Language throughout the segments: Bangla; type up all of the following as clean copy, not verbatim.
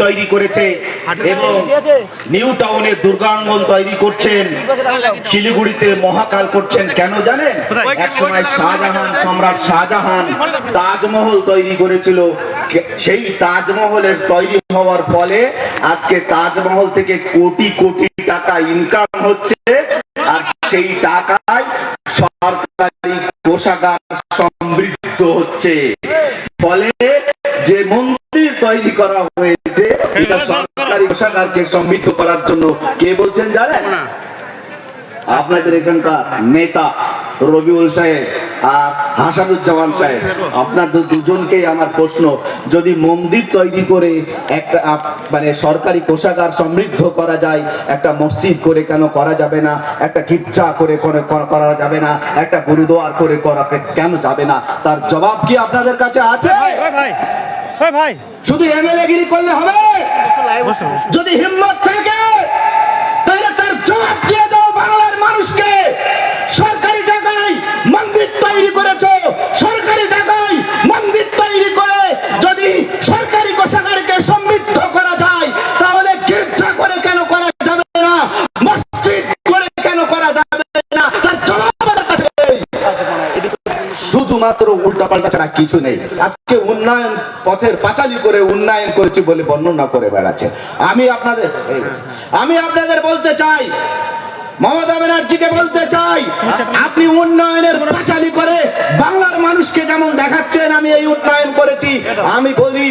তৈরি করেছে এবং নিউ টাউনে দুর্গাঙ্গন তৈরি করছেন, শিলিগুড়িতে মহাকাল করছেন। কেন জানেন? একসময় শাহজাহান, সম্রাট শাহজাহান তাজমহল তৈরি করেছিল। সেই তাজমহলের তৈরি হওয়ার ফলে আজকে তাজমহল থেকে কোটি কোটি টাকা ইনকাম হচ্ছে, আর সেই টাকায় সরকারি কোষাগার সমৃদ্ধ হচ্ছে। ফলে যে মন্দির তৈরি করা হয়েছে এটা সরকারি কোষাগারকে সমৃদ্ধ করার জন্য। কে বলছেন জানেন? আপনাদের এখানকার নেতা রবিউল সাহেব আর হাসানুজ্জামান সাহেব। আপনাদের দুজনকেই আমার প্রশ্ন, যদি মন্দির তৈরি করে একটা মানে সরকারি কোষাগার সমৃদ্ধ করা যায়, একটা মসজিদ করে কেন করা যাবে না? একটা গির্জা করে করা যাবে না? একটা গুরুদুয়ার করে করা কেন যাবে না? তার জবাব কি আপনাদের কাছে আছে? শুধু এমএলএ গিরি করলে হবে? যদি হিম্মত থাকে তাহলে তার জবাব দিয়ে দাও বাংলার মানুষকে। সরকারি টাকায় মন্দির তৈরি করেছো, সরকারি টাকায় মন্দির তৈরি করে যদি সরকারি কোষাগারকে সমৃদ্ধ করা যায়, তাহলে গির্জা করে কেন করা যাবে না? মসজিদ করে কেন করা যাবে না? তার জবাব আমাদের কাছে নেই। শুধুমাত্র উল্টাপাল্টা ছাড়া কিছু নেই। আজকে উন্নয়ন পথের পাঁচালী করে উন্নয়ন করেছি বলে বর্ণনা করে বেড়াচ্ছে। আমি আপনাদের বলতে চাই, মমতা ব্যানার্জিকে বলতে চাই, আপনি উন্নয়নের পাঁচালী করে বাংলার মানুষকে যেমন দেখাচ্ছেন আমি এই উন্নয়ন করেছি, আমি বলি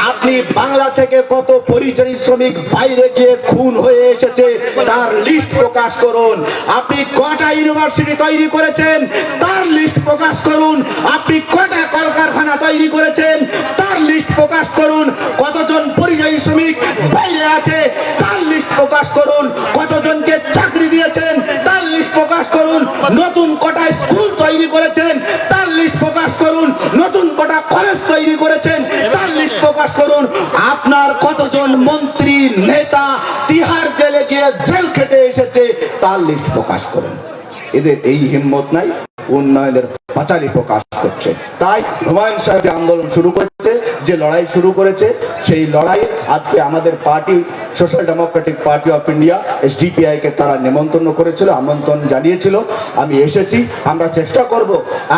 আপনি বাংলা থেকে কত পরিযায়ী শ্রমিক বাইরে গিয়ে খুন হয়ে এসেছে তার লিস্ট প্রকাশ করুন। আপনি কটা ইউনিভার্সিটি তৈরি করেছেন তার লিস্ট প্রকাশ করুন। আপনি কটা কলকারখানা তৈরি করেছেন তার লিস্ট প্রকাশ করুন। কতজন পরিযায়ী শ্রমিক বাইরে আছে তার লিস্ট প্রকাশ করুন। কতজনকে চাকরি দিয়েছেন তার লিস্ট প্রকাশ করুন। নতুন কটা স্কুল তৈরি করেছেন তার লিস্ট প্রকাশ করুন। নতুন কটা কলেজ তৈরি করেছেন তার লিস্ট প্রকাশ করুন। আপনার কতজন মন্ত্রী নেতা তিহার জেলে গিয়ে জেল খেটে এসেছে তার লিস্ট প্রকাশ করুন। এদের এই হিম্মত নাই, উন্নয়নের পাঁচালী প্রকাশ করছে। তাই হুমায়ুন সাহেব যে আন্দোলন শুরু করেছে, যে লড়াই শুরু করেছে, সেই লড়াই আজকে আমাদের party social democratic party of India SDPI কে তারা নিমন্ত্রণ করেছিল, আমন্ত্রণ জানিয়েছিল। আমি এসেছি। আমরা চেষ্টা করব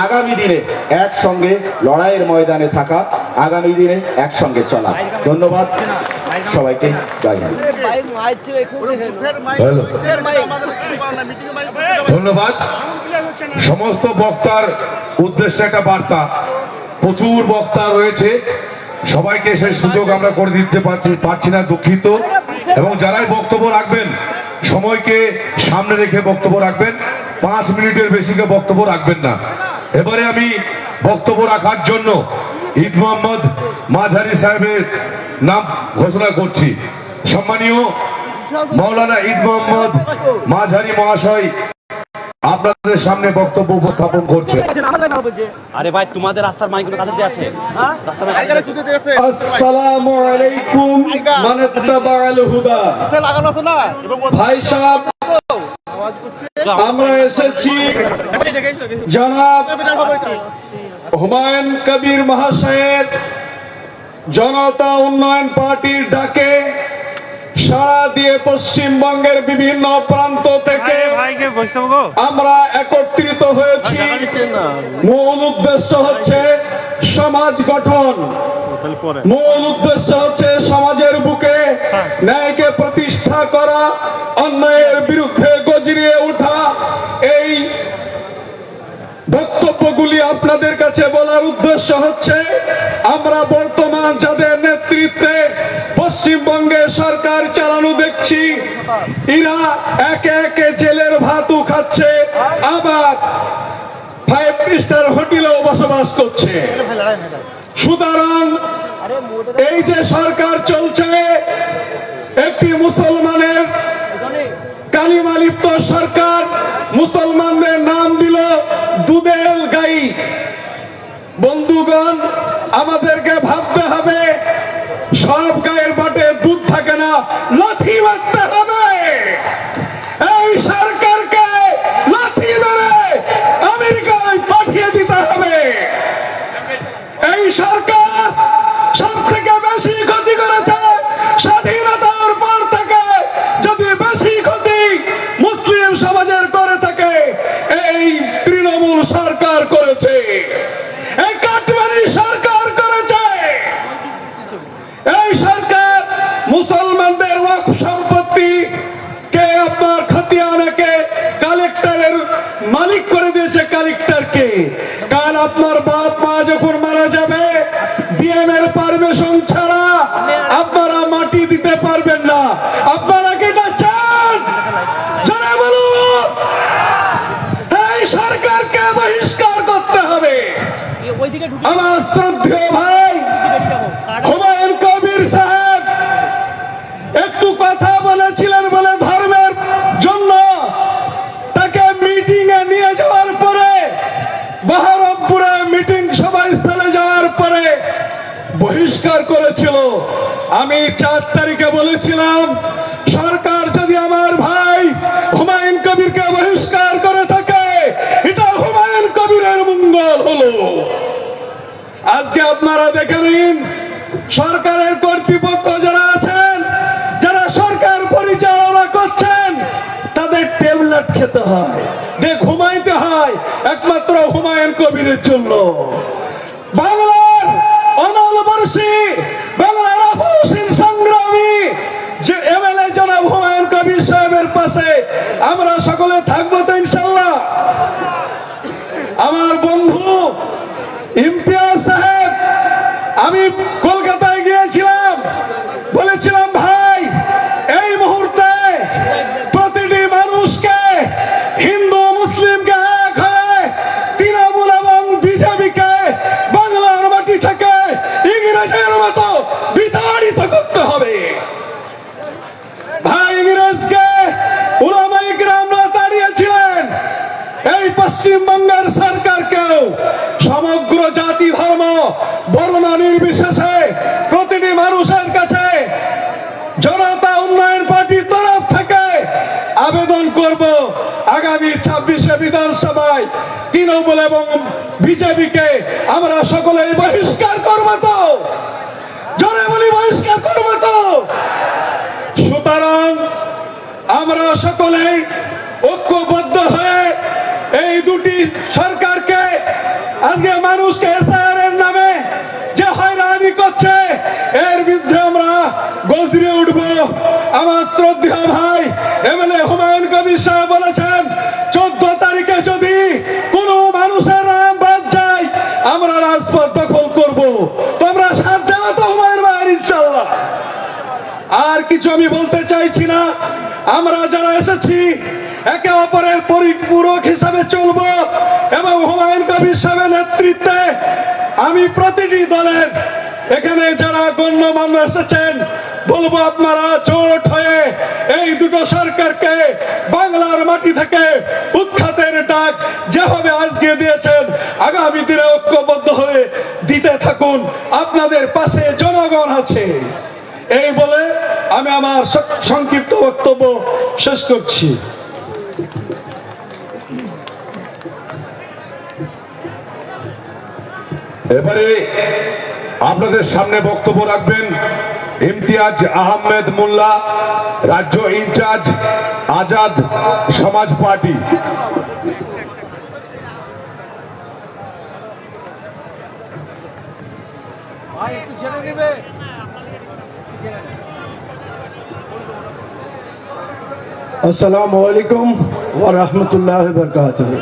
আগামী দিনে একসঙ্গে লড়াইয়ের ময়দানে থাকা, আগামী দিনে একসঙ্গে চলা। ধন্যবাদ সবাইকে। ধন্যবাদ। সমস্ত বক্তার উদ্দেশ্যে একটা বার্তা, প্রচুর বক্তা রয়েছে, সবাইকে সেই সুযোগ আমরা করে দিতে পারছি না, দুঃখিত। এবং যারাই বক্তব্য রাখবেন সময়কে সামনে রেখে বক্তব্য রাখবেন, 5 মিনিটের বেশিকে বক্তব্য রাখবেন না। এবারে আমি বক্তব্য রাখার জন্য ঈদ মোহাম্মদ মাঝারি সাহেবের নাম ঘোষণা করছি। সম্মানীয় মৌলানা ঈদ মোহাম্মদ মাঝারি মহাশয় আপনাদের সামনে বক্তব্য উপস্থাপন করছে। আরে ভাই, তোমাদের রাস্তার মাইকগুলো কাদের দিয়ে আছে? আসসালামু আলাইকুম মান ইত্তাবাআল হুদা। ভাই সাহেব, আমরা এসেছি জনাব হুমায়ুন কবির মহাশয়ের জনতা উন্নয়ন পার্টির ডাকে সারা দিয়ে পশ্চিমবঙ্গের বিভিন্ন প্রান্ত থেকে আমরা একত্রিত হয়েছি। মূল উদ্দেশ্য হচ্ছে সমাজ গঠন, মূল উদ্দেশ্য হচ্ছে সমাজের বুকে ন্যায়কে প্রতিষ্ঠা করা, অন্যায়ের বিরুদ্ধে গর্জিয়ে ওঠা। এই বক্তব্যগুলি আপনাদের কাছে বলার উদ্দেশ্য হচ্ছে আমরা বর্তমান যাদের নেতৃত্বে পশ্চিমবঙ্গে সরকার চালানো দেখছি, এরা একে একে জেলের ভাতও খাচ্ছে, আবার 5 স্টার হোটেলেও বসবাস করছে। সুতরাং এই যে সরকার চলছে, একটি মুসলমানের কালিমা লিপ্ত সরকার, মুসলমানদের নাম দিল দুধেল গাই। বন্ধুগণ, আমাদেরকে ভাবতে হবে সব গায়ের বাটে দুধ থাকে না, লাথি মারতে হবে। এই সরকারকে লাথি মেরে আমেরিকায় পাঠিয়ে দিতে হবে। এই সরকার সব থেকে বেশি ক্ষতি করেছে মুসলমানদের ওয়াকফ সম্পত্তি কে আপনার খতিয়ানকে কালেক্টরের মালিক করে দিয়েছে, কালেক্টরকে। কাল আপনার বাপ মা যখন মারা যাবে, ডিএম এর পারমিশন ছাড়া আপনারা মাটি দিতে পারবেন না। আপনারা কি এটা চান? যারা বলুন, এই সরকারকে বহিষ্কার করতে হবে। আমার শ্রদ্ধেয় ভাই হুমায়ুন কবির সাহেব একটু কথা বলেছিলেন বলে ধর্মের জন্য তাকে মিটিং এ নিয়ে যাওয়ার পরে, বহরমপুরে মিটিং সভাস্থলে যাওয়ার পরে বহিষ্কার করেছিল। আমি 4 তারিখে বলেছিলাম, সরকার যদি আমার ভাই হুমায়ুন কবিরকে বহিষ্কার করে থাকে, এটা হুমায়ুন কবিরের মঙ্গল হলো। আজকে আপনারা দেখে নিন, সরকারের কর্তৃপক্ষ যারা আছেন, যারা সরকার পরিচালনা করছেন, তাদের ট্যাবলেট খেতে হয়, ঘুমাইতে হয় একমাত্র হুমায়ুন কবিরের জন্য। বাংলার অনলবর্ষী, বাংলার আপসীন সংগ্রামী যে এমএলএ জনাব হুমায়ুন কবির সাহেবের পাশে আমরা সকলে থাকবো তো ইনশাল্লাহ। আমার বন্ধু ইমতিয়াজ সাহেব, আমি কলকাতায় গিয়েছিলাম, বলেছিলাম ভাই এই মুহূর্তে প্রতিটি মানুষকে, হিন্দু মুসলিমকে এক হয়ে তৃণমূল এবং বিজেপিকে বাংলার মাটি থেকে ইংরেজের মতো বিতাড়িত করতে হবে। ভাই ইংরেজকে উলামায়ে কিরামরা তাড়িয়েছিলেন, এই পশ্চিমবঙ্গের সরকারকেও সমগ্র জাতি ধর্ম বর্ণ নির্বিশেষে প্রতিটি মানুষের কাছে জনতা উন্নয়ন পার্টির তরফ থেকে আবেদন করব, আগামী 26শে বিধানসভায় তৃণমূল এবং বিজেপিকে আমরা সকলেই বহিষ্কার করব তো, জোরে বলি বহিষ্কার করব তো। সুতরাং আমরা সকলেই ঐক্যবদ্ধ হয়ে এই দুটি সরকারকে, আজকে মানুষকে এসআইআর এর নামে যে হয়রানি করছে, এর বিরুদ্ধে আমরা গর্জে উঠব। আমার শ্রদ্ধেয় ভাই এমএলএ হুমায়ুন কবির সাহেব বলেছেন, 14 তারিখে যদি কোনো মানুষের নাম বাদ যায়, আমরা রাজপথ দখল করব। তোমরা সাথ দেওয়া তো হুমায়ুন ভাই ইনশাআল্লাহ। আর কিছু আমি বলতে চাইছি না। আমরা যারা এসেছি একে অপরের পরিপূরক হিসাবে চলবো এবং হুমায়ুন কবির সাহেবের নেতৃত্বে আমি প্রতিটি দলের এখানে যারা গণ্যমান্য এসেছেন বলবো, আপনারা জোট হয়ে এই দুটো সরকারকে বাংলার মাটি থেকে উৎখাতের ডাক যেভাবে আজকে দিয়েছেন, আগামী দিনে ঐক্যবদ্ধ হয়ে দিতে থাকুন। আপনাদের পাশে জনগণ আছে। এই বলে আমি আমার সংক্ষিপ্ত বক্তব্য শেষ করছি। এবারে আপনাদের সামনে বক্তব্য রাখবেন ইমতিয়াজ আহমেদ মোল্লা, রাজ্য ইনচার্জ আজাদ সমাজ পার্টি। अस्सलामु अलैकुम व रहमतुल्लाहि व बरकातुहू।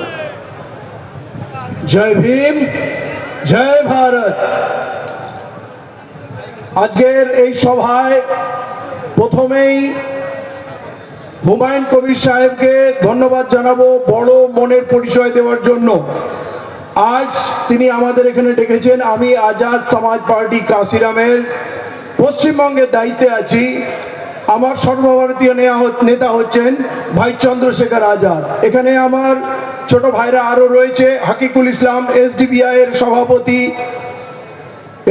जय भीम, जय भारत। আজকের এই সভায় প্রথমেই হুমায়ুন কবির সাহেবকে ধন্যবাদ জানাবো বড় মনের পরিচয় দেওয়ার জন্য। আজ তিনি আমাদের এখানে ডেকেছেন। আমি আজাদ সমাজ পার্টি কাশিরামের পশ্চিমবঙ্গের দায়িত্বে আছি। আমার সর্বভারতীয় নেতা হচ্ছেন ভাই চন্দ্রশেখর আজাদ। এখানে আমার ছোট ভাইরা আরো রয়েছে, হাকিকুল ইসলাম এসডিবিআই এর সভাপতি,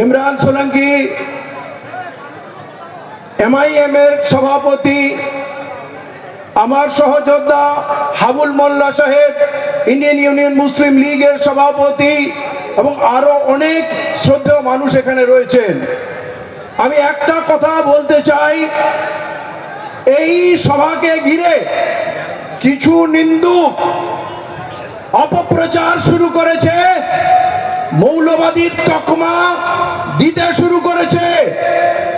ইমরান সোলাঙ্কি এমআইএম এর সভাপতি, আমার সহযোদ্ধা হাবুল মোল্লা সাহেব ইন্ডিয়ান ইউনিয়ন মুসলিম লীগের সভাপতি এবং আরো অনেক শ্রদ্ধেয় মানুষ এখানে রয়েছেন। আমি একটা কথা বলতে চাই, এই সভাকে ঘিরে কিছু নিন্দুক অপপ্রচার শুরু করেছে, মৌলবাদীর তকমা দিতে শুরু করেছে।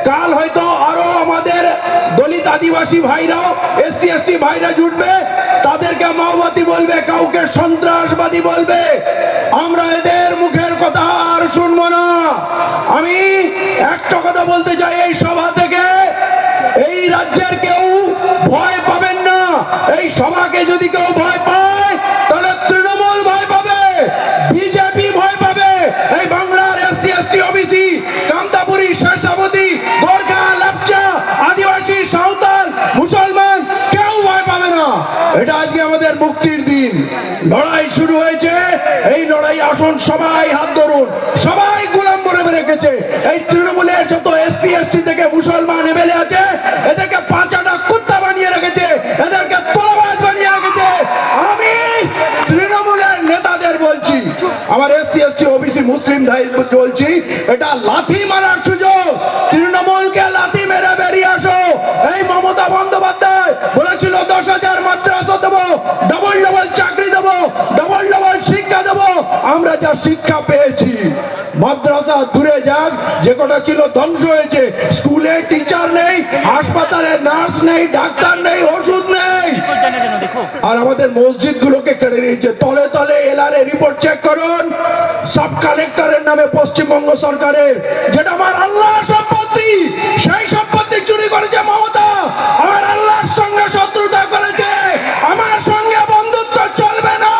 কাল হয়তো আরো আমাদের দলিত আদিবাসী ভাইরাও এসসি এসটি ভাইরা জুটবে, তাদেরকে মাওবাদী বলবে, কাউকে সন্ত্রাসবাদী বলবে। আমরা এদের মুখের কথা আর শুনবো না। আমি একটা কথা বলতে চাই এই সভা থেকে, এই রাজ্যের কেউ ভয় পাবেন না। এই সভাকে যদি কেউ ভয় পায় তাহলে তৃণমূল ভয় পাবে, বিজেপি ভয় পাবে, এই বাংলার SC ST OBC Kamtapuri Shershabadi Gorkha Lepcha Adivasi Santhal মুসলমান কেউ ভয় পাবে না। এটা আজকে আমাদের মুক্তির দিন। লড়াই শুরু হয়েছে, এই লড়াই আসুন সবাই হাত ধরুন। সবাই গোলাম করে রেখেছে এই তৃণমূলের যত এসসি এসটি থেকে মুসলমান এমএলএ আছে, এদেরকে পাঁচাটা কুত্তা বানিয়ে রেখেছে, এদেরকে তোলাবাজ বানিয়ে রেখেছে। আমি তৃণমূলের নেতাদের বলছি, আমার এসসি এসটি ওবিসি মুসলিম ভাই বলছি, এটা লাথি মারার সুযোগ। তৃণমূলকে লাথি মেরে বেরিয়ে আসো। এই মমতা বন্দ্যোপাধ্যায় বলেছিল 10,000 মাদ্রাসা দেবো, ডবল ডবল চাকরি দেবো, ডবল ডবল শিক্ষা দেবো। আমরা যা শিক্ষা পেয়েছি, মাদ্রাসা দূরে যাক, যে কটা ছিল ধ্বংস হয়েছে। স্কুলে টিচার নেই, হাসপাতালে নার্স নেই, ডাক্তার নেই, ওষুধ নেই। আর আমাদের মসজিদ গুলোকে কেড়ে নিয়েছে। তলে তলে এলআরএ রিপোর্ট চেক করুন, সব কালেক্টরের নামে পশ্চিমবঙ্গ সরকারের, যেটা আমার আল্লাহর সম্পত্তি, সেই সম্পত্তি চুরি করেছে মমতা। আমার আল্লাহর সঙ্গে শত্রুতা করেছে, আমার সঙ্গে বন্ধুত্ব চলবে না।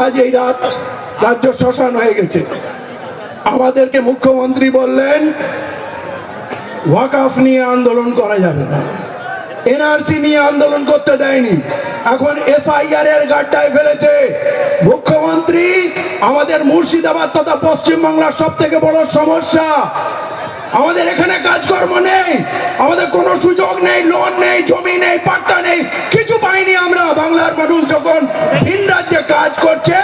আজ এই রাজ্য শ্মশান হয়ে গেছে। আমাদেরকে মুখ্যমন্ত্রী বললেন ওয়াকফ নিয়ে আন্দোলন করা যাবে না, এনআরসি নিয়ে আন্দোলন করতে দেয়নি, এখন এসআইআর এর গাড্ডায় ফেলেছে। মুখ্যমন্ত্রী আমাদের মুর্শিদাবাদ তথা পশ্চিমবাংলার সব থেকে বড় সমস্যা। আমাদের এখানে কাজকর্ম নেই, আমাদের কোনো সুযোগ নেই, লোন নেই, জমি নেই, পাট্টা নেই, কিছু পাইনি আমরা। বাংলার মানুষ যখন ভিন রাজ্যে কাজ করছে,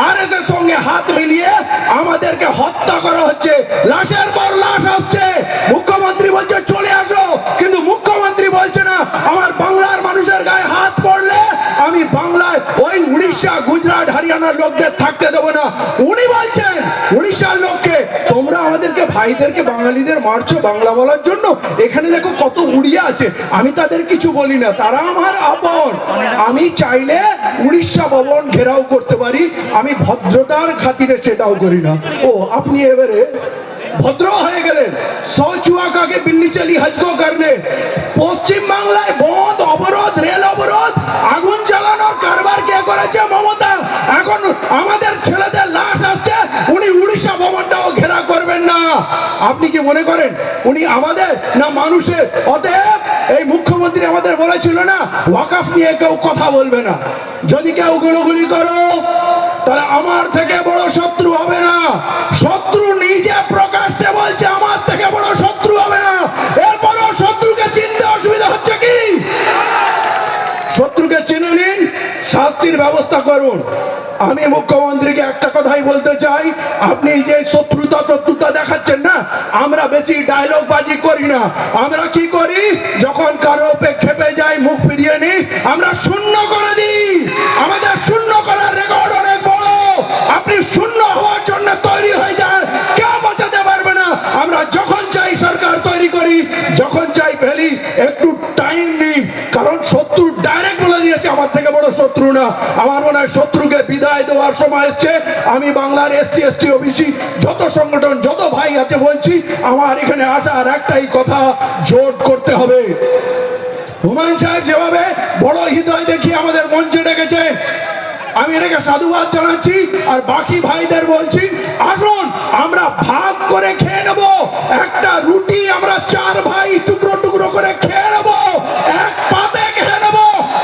আরএসএস সঙ্গে হাত মিলিয়ে আমাদেরকে হত্যা করা হচ্ছে, লাশের পর লাশ আসছে। মুখ্যমন্ত্রী বলছে চলে আসো, কিন্তু মুখ্যমন্ত্রী বলছে না আমার বাংলার মানুষের গায়ে হাত পড়লে আমি বাংলায় ওই উড়িষ্যা গুজরাট হরিয়ানার লোকদের থাকতে দেবো না। উনি বলছেন উড়িষ্যার লোককে, তোমরা আমাদেরকে ভাইদেরকে বাঙালিদের মারছো বাংলা বলার জন্য। এখানে দেখো কত উড়িয়া আছে, আমি তাদের কিছু বলি না, তারা আমার আপন। আমি চাইলে উড়িষ্যা ভবন ঘেরাও করতে পারি, আমি ভদ্রতার খাতিরে সেটাও করি না। ও আপনি এবারে ভদ্র হয়ে গেলেন, সৌচুয়া কাকে বিল্লি চালি হজকো করনে। পশ্চিম বাংলায় বন্ধ, অবরোধ, রেল অবরোধ, আগুন জ্বালানোর কারবার কে করেছে? মমতা। এখন আমাদের ছেলেদের লাশ আসছে, উনি উড়িষ্যা ভবনটাও ঘেরা করবেন না। আপনি কি মনে করেন উনি আমাদের না মানুষের? অতএব এই মুখ্যমন্ত্রী আমাদের বলেছিল না ওয়াকফ নিয়ে কেউ কথা বলবে না। যদি কেউ গুলোগুলি করো তাহলে আমার থেকে বড় শত্রু হবে না। শত্রু নিজে প্রকাশ্যে বলছে আমার থেকে বড় শত্রু হবে না। এরপরও শত্রুকে চিনতে অসুবিধা হচ্ছে কি? শত্রুকে চিনে নিন, শাস্তির ব্যবস্থা করুন। আমি মুখ্যমন্ত্রীকে একটা কথাই বলতে চাই, আপনি যে শত্রুতা দেখাচ্ছেন না, আমরা বেশি ডায়লগ বাজি করি না। আমরা কি করি, যখন কারো খেপে যাই মুখ ফিরিয়ে নিই, আমরা শূন্য করে দিই। আমাদের শূন্য করার রেকর্ড অনেক বড়। আপনি শূন্য হওয়ার জন্য তৈরি হয়ে যান, কেউ বাঁচাতে পারবে না। আমরা যখন চাই সরকার তৈরি করি, যখন চাই ফেলি, একটু টাইম নিই। কারণ শত্রু ডাইরেক্ট বলে দিয়েছে আমার থেকে বড় শত্রু না। আমার মনে হয় শত্রুকে বিদায় দেওয়ার সময় এসছে। আমি বাংলার এসসি এসটি ওবিসি যত সংগঠন, যত ভাই আছে বলছি, আমার এখানে আসার একটাই কথা, জোট করতে হবে। হুমায়ুন সাহেব যেভাবে বড় হৃদয় দেখিয়ে আমাদের মঞ্চে ডেকেছে, আমি এটাকে সাধুবাদ জানাচ্ছি। আর বাকি ভাইদের বলছি, আসুন আমরা ভাগ করে খেয়ে নেব। একটা রুটি আমরা 4 ভাই টুকরো টুকরো করে খেয়ে নেব, এক পাতে খেয়ে নেব,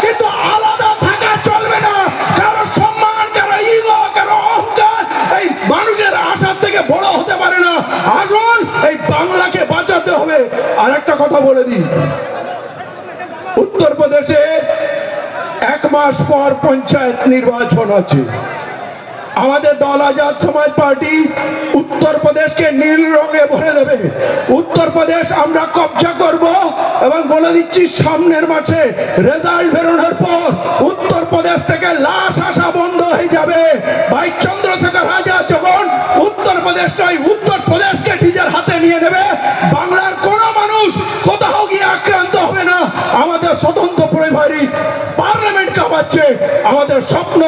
কিন্তু আলাদা থাকা চলবে না। কারো সম্মান, কারো ইগো, কারো অহংকার এই মানুষের আশার থেকে বড় হতে পারে না। আসুন এই বাংলাকে বাঁচাতে হবে। আর একটা কথা বলে দিই, উত্তরপ্রদেশে 1 মাস পর পঞ্চায়েত নির্বাচন আছে। আমাদের দল আজাদ সমাজ পার্টি উত্তরপ্রদেশকে নীল রঙে ভরে দেবে। উত্তরপ্রদেশ আমরা কবজা করব এবং বলে দিচ্ছি সামনের মাসে রেজাল্ট বেরোনোর পর উত্তরপ্রদেশ থেকে লাশ আসা বন্ধ হয়ে যাবে। ভাই চন্দ্রশেখর আজাদ যখন উত্তরপ্রদেশ প্রদেশ নয়, উত্তর প্রদেশকে নিজের হাতে নিয়ে নেবে। বাংলার কোন মানুষ কোথাও গিয়ে আক্রান্ত হবে না। আমাদের স্বতন্ত্র পরিবারই পার্লামেন্ট কামাচ্ছে। আমাদের স্বপ্ন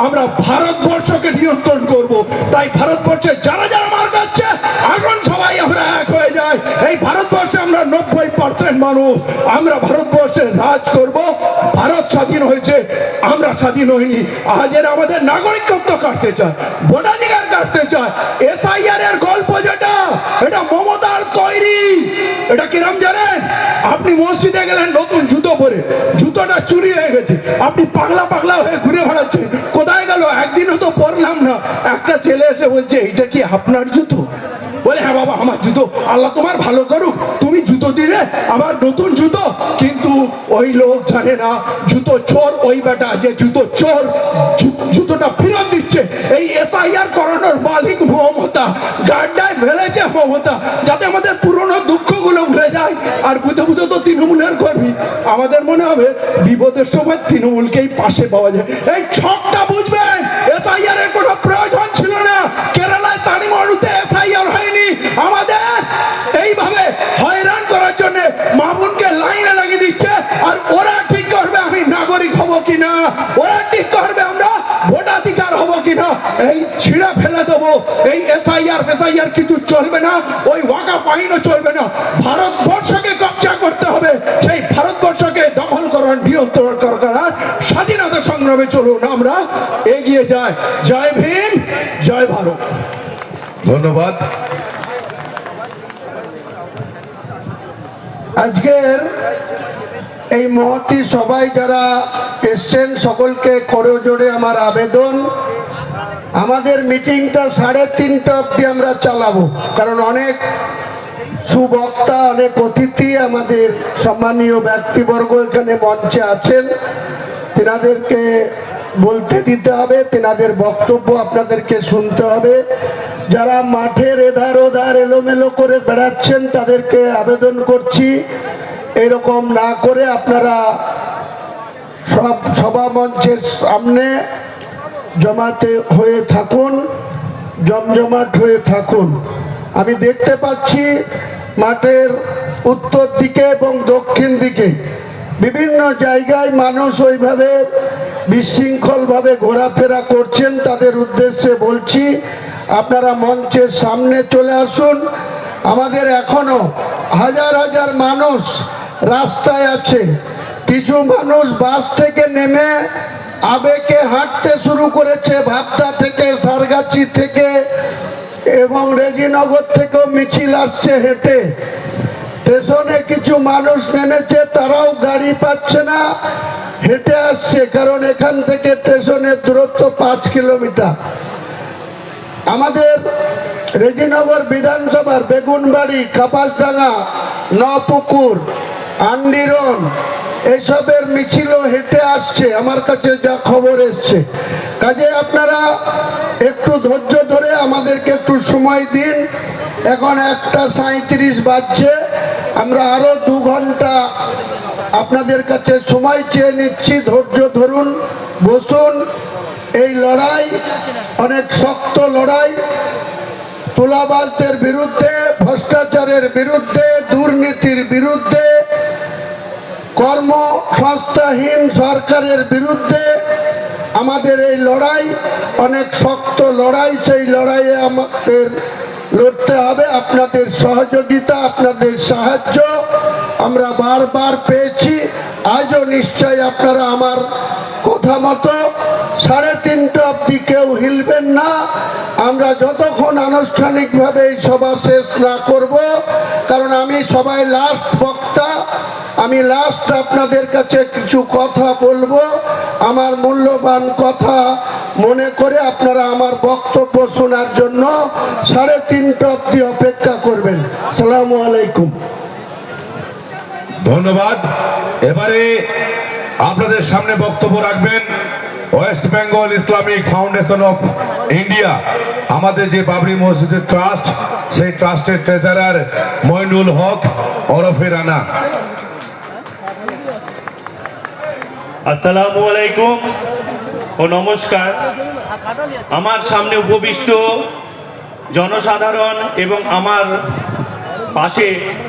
আমরা ভারতবর্ষকে নিয়ন্ত্রণ করব। তাই ভারতবর্ষে যারা যারা মার খাচ্ছে, আসুন সবাই আমরা এক হয়ে যাই। এই ভারতবর্ষে আমরা 90% মানুষ, আমরা ভারতবর্ষে রাজ করব। ভারত স্বাধীন হয়েছে, আমরা স্বাধীন হইনি। আজ এরা আমাদের নাগরিকত্ব কাটতে চায়, ভোটাধিকার কাটতে চায়। এসআইআর এর গল্প যেটা, এটা মমতার তৈরি। এটা কিরম জানেন? আপনি মসজিদে গেলেন নতুন জুতো পরে, জুতোটা চুরি হয়ে গেছে, আপনি পাগলা পাগলা হয়ে ঘুরে বেড়াচ্ছেন। কোথায় গেল? একদিনও তো পরলাম না। একটা ছেলে এসে বলছে, এইটা কি আপনার জুতো? বলে, হ্যাঁ বাবা আমার জুতো। আল্লাহ তোমার ভালো করুক, তুমি জুতো দিলে আমার নতুন জুতো। কিন্তু ওই লোক জানে না জুতো চোর ওই বেটা যে জুতো চোর জুতোটা ফেরত দিচ্ছে। এই এসআইআর করানোর মালিক মমতা, গাড্ডায় ফেলেছে মমতা, যাতে আমাদের পুরনো দুঃখগুলো ভুলে যায়। আর বুঝে বুঝে তো তৃণমূলের কর্মী, আমাদের মনে হবে বিপদের সময় তৃণমূলকেই পাশে পাওয়া যায়। এই ছকটা বুঝবেন, এসআইআর এর কোনো প্রয়োজন ছিল না। কেরালায় তামিলনাড়ুতে এসআইআর হয়নি। আমাদের এইভাবে হয়রান করার জন্য মামুনকে লাইনে লাগিয়ে দিচ্ছে। আর ওরা ঠিক করবে আমি নাগরিক হব কিনা, ওরা ঠিক করবে আমরা ভোটাধিকার হব কিনা। এই ছিঁড়ে ফেলে দেবো। এই এসআইআর কিছু চলবে না, ওই ওয়াকাফ আইনও চলবে না। ভারতবর্ষকে কবজা করতে হবে। সেই ভারতবর্ষকে দখল করার, নিয়ন্ত্রণ করার স্বাধীনতা সংগ্রামে চলুন আমরা এগিয়ে যাই। জয় ভীম, জয় ভারত। ধন্যবাদ। আজকের এই মহতী সবাই যারা এসছেন, সকলকে করে জোরে আমার আবেদন, আমাদের মিটিংটা 3:30 অবধি আমরা চালাবো। কারণ অনেক সুবক্তা, অনেক অতিথি, আমাদের সম্মানীয় ব্যক্তিবর্গ এখানে মঞ্চে আছেন। তেনাদেরকে বলতে দিতে হবে, তেনাদের বক্তব্য আপনাদেরকে শুনতে হবে। যারা মাঠের এধার ওধার এলোমেলো করে বেড়াচ্ছেন, তাদেরকে আবেদন করছি এরকম না করে আপনারা সব সভা মঞ্চের সামনে জমাতে হয়ে থাকুন, জমজমাট হয়ে থাকুন। আমি দেখতে পাচ্ছি মাঠের উত্তর দিকে এবং দক্ষিণ দিকে বিভিন্ন জায়গায় মানুষ ওইভাবে বিশৃঙ্খলভাবে ঘোরাফেরা করছেন। তাদের উদ্দেশ্যে বলছি, আপনারা মঞ্চের সামনে চলে আসুন। আমাদের এখনো হাজার হাজার মানুষ রাস্তায় আছে। কিছু মানুষ বাস থেকে নেমে আবেগে হাঁটতে শুরু করেছে, ভাবতা থেকে, সারগাছি থেকে এবং রেজিনগর থেকেও মিছিল আসছে হেঁটে। স্টেশনে কিছু মানুষ নেমেছে, তারাও গাড়ি পাচ্ছে না, হেঁটে আসছে। কারণ এখান থেকে স্টেশনের দূরত্ব 5 কিলোমিটার। আমাদের রেজিনগর বিধানসভার বেগুনবাড়ি, কাপাসডাঙ্গা, নপুকুর, আন্ডিরন এইসবের মিছিলও হেঁটে আসছে, আমার কাছে যা খবর এসছে। কাজে আপনারা একটু ধৈর্য ধরে আমাদেরকে একটু সময় দিন। এখন 1:37 বাজছে, আমরা আরো 2 ঘন্টা আপনাদের কাছে সময় চেয়ে নিচ্ছি। ধৈর্য ধরুন, বসুন। এই লড়াই অনেক শক্ত লড়াই। তোলাবাজদের বিরুদ্ধে, ভ্রষ্টাচারের বিরুদ্ধে, দুর্নীতির বিরুদ্ধে, কর্মসংস্থাহীন সরকারের বিরুদ্ধে আমাদের এই লড়াই অনেক শক্ত লড়াই। সেই লড়াইয়ে আমাদের লড়তে হবে। আপনাদের সহযোগিতা, আপনাদের সাহায্য আমরা বারবার পেয়েছি। আজও নিশ্চয় আপনারা আমার কথা মতো 3:30 অবধি কেউ হিলবেন না। আমরা যতক্ষণ আনুষ্ঠানিকভাবে এই সভা শেষ না করব, কারণ আমি সবাই লাস্ট বক্তা, আমি লাস্ট আপনাদের কাছে কিছু কথা বলবো। আমার মূল্যবান কথা মনে করে আপনারা আমার বক্তব্য শোনার জন্য 3:30 অবধি অপেক্ষা করবেন। আসসালামু আলাইকুম। ধন্যবাদ। এবারে আপনাদের সামনে বক্তব্য রাখবেন West Bengal Islamic foundation of India, আমাদের যে বাবরি মসজিদের ট্রাস্ট, সেই ট্রাস্টের ট্রেজারার মইনুল হক ওরফে রানা। আসসালামু আলাইকুম ও নমস্কার। আমার সামনে উপবিষ্ট জনসাধারণ এবং আমার পাশে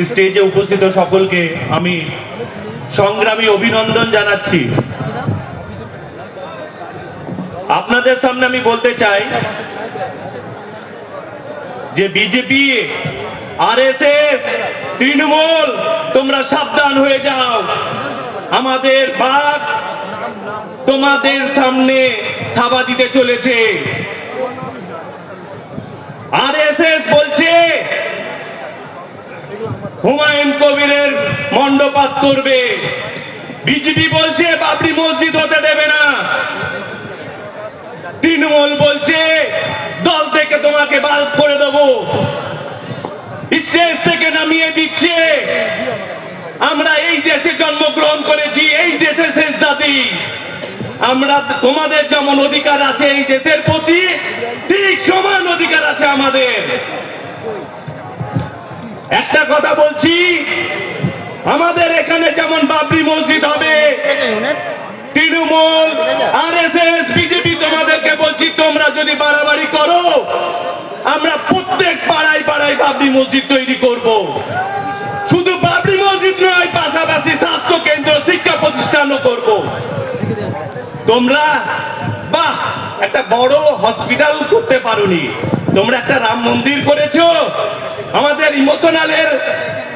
স্টেজে উপস্থিত সকলকে আমি সংগ্রামী অভিনন্দন জানাচ্ছি। আপনাদের সামনে আমি বলতে চাই যে বিজেপি, আরএসএস, তৃণমূল, তোমরা সাবধান হয়ে যাও। আমাদের বাঘ তোমাদের সামনে থাবা দিতে চলেছে। আরএসএস বলছে হুমায়ুন কবিরের মণ্ডপাত করবে, বিজেপি বলছে বাবরি মসজিদ হতে দেবে না, তৃণমূল বলছে দল থেকে তোমাকে বাদ করে দেবো, স্টেজ থেকে নামিয়ে দিচ্ছে। আমরা এই দেশে জন্মগ্রহণ করেছি, এই দেশে শেষ দাদি। আমরা তোমাদের যেমন অধিকার আছে এই দেশের প্রতি, ঠিক সমান অধিকার আছে আমাদের। একটা কথা বলছি, আমাদের এখানে যেমন বাবরি মসজিদ হবে, তৃণমূল, আরএসএস, বিজেপি তোমাদেরকে বলছি তোমরা যদি বাড়াবাড়ি করো, আমরা প্রত্যেক পাড়ায় পাড়ায় বাবরি মসজিদ তৈরি করব। শুধু বাবরি মসজিদ নয়, পাশাপাশি স্বাস্থ্য কেন্দ্র, শিক্ষা প্রতিষ্ঠানও করব। তোমরা বাহ একটা বড় হসপিটাল করতে পারোনি, তোমরা একটা রাম মন্দির করেছো। আমাদের ইমোশনালের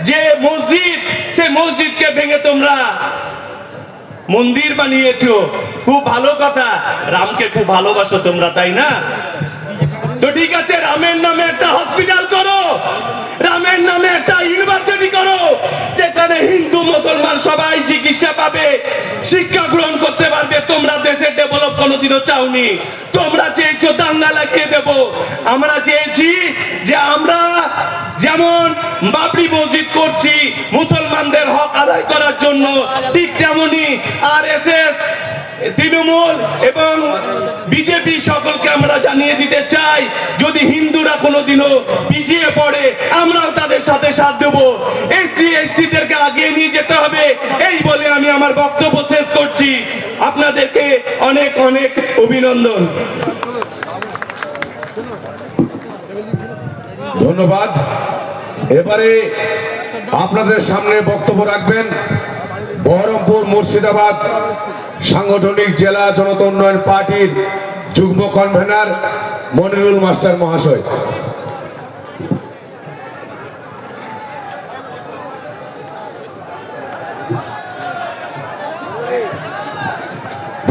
যে মসজিদ, সেই মসজিদকে ভেঙে তোমরা মন্দির বানিয়েছো। খুব ভালো কথা, রামকে খুব ভালোবাসো তোমরা, তাই না? তো ঠিক আছে, রামের নামে একটা হসপিটাল করো, রামের নামে একটা ইউনিভার্সিটি করো, যেখানে হিন্দু মুসলমান সবাই চিকিৎসা পাবে, শিক্ষা গ্রহণ করতে পারবে। তোমরা দেশের ডেভেলপ কোনোদিনও চাওনি, তোমরা চেয়েছো দাঙ্গা লাগিয়ে দেব। আমরা চেয়েছি যে আমরা যেমন বাবরি মসজিদ করছি মুসলমানদের হক আদায় করার জন্য, ঠিক তেমনি আরএসএস, তৃণমূল এবং বিজেপি সকলকে আমরা জানিয়ে দিতে চাই, যদি হিন্দুরা কোনোদিনও পিছিয়ে পড়ে আমরাও তাদের সাথে সাথ দেব। এসসি এসটিদেরকে আগিয়ে নিয়ে যেতে হবে, এই বলে আমি আমার বক্তব্য শেষ করছি। আপনাদেরকে অনেক অনেক অভিনন্দন। ধন্যবাদ। এবারে আপনাদের সামনে বক্তব্য রাখবেন বহরমপুর মুর্শিদাবাদ সাংগঠনিক জেলা জনতা উন্নয়ন পার্টির যুগ্ম কনভেনর মনিরুল মাস্টার মহাশয়।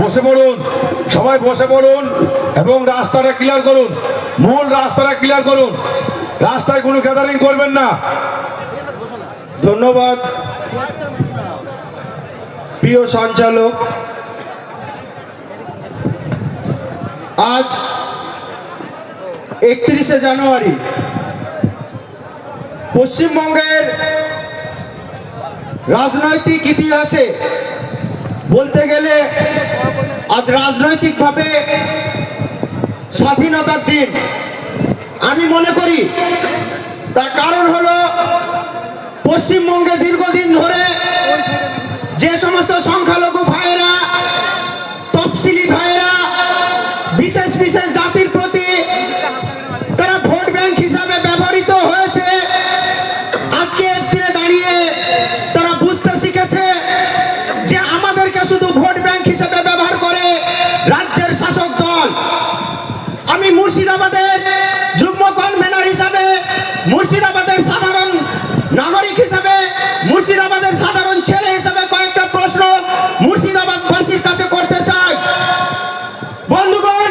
বসে পড়ুন, সবাই বসে পড়ুন এবং রাস্তাটা ক্লিয়ার করুন, মূল রাস্তাটা ক্লিয়ার করুন, রাস্তায় কোনো গ্যাদারিং করবেন না। ধন্যবাদ প্রিয় সঞ্চালক। আজ 31শে জানুয়ারি পশ্চিমবঙ্গের রাজনৈতিক ইতিহাসে বলতে গেলে আজ রাজনৈতিকভাবে স্বাধীনতার দিন আমি মনে করি। তার কারণ হলো পশ্চিমবঙ্গে দীর্ঘদিন ধরে যে সমস্ত সংখ্যালঘু ভাইয়েরা, তফসিলি ভাইয়েরা, বিশেষ বিশেষ জাতির প্রতি তারা ভোট ব্যাংক হিসাবে ব্যবহৃত হয়েছে, আজকে এর দিনে দাঁড়িয়ে তারা বুঝতে শিখেছে যে আমাদেরকে শুধু ভোট ব্যাংক হিসাবে ব্যবহার করে রাজ্যের শাসক দল। আমি মুর্শিদাবাদের যুগ্ম কনভেনর হিসাবে, মুর্শিদাবাদের সাধারণ নাগরিক হিসাবে, মুর্শিদাবাদের সাধারণ ছেলে হিসাবে কয়েকটা প্রশ্ন মুর্শিদাবাদবাসীর কাছে করতে চাই। বন্ধুগণ,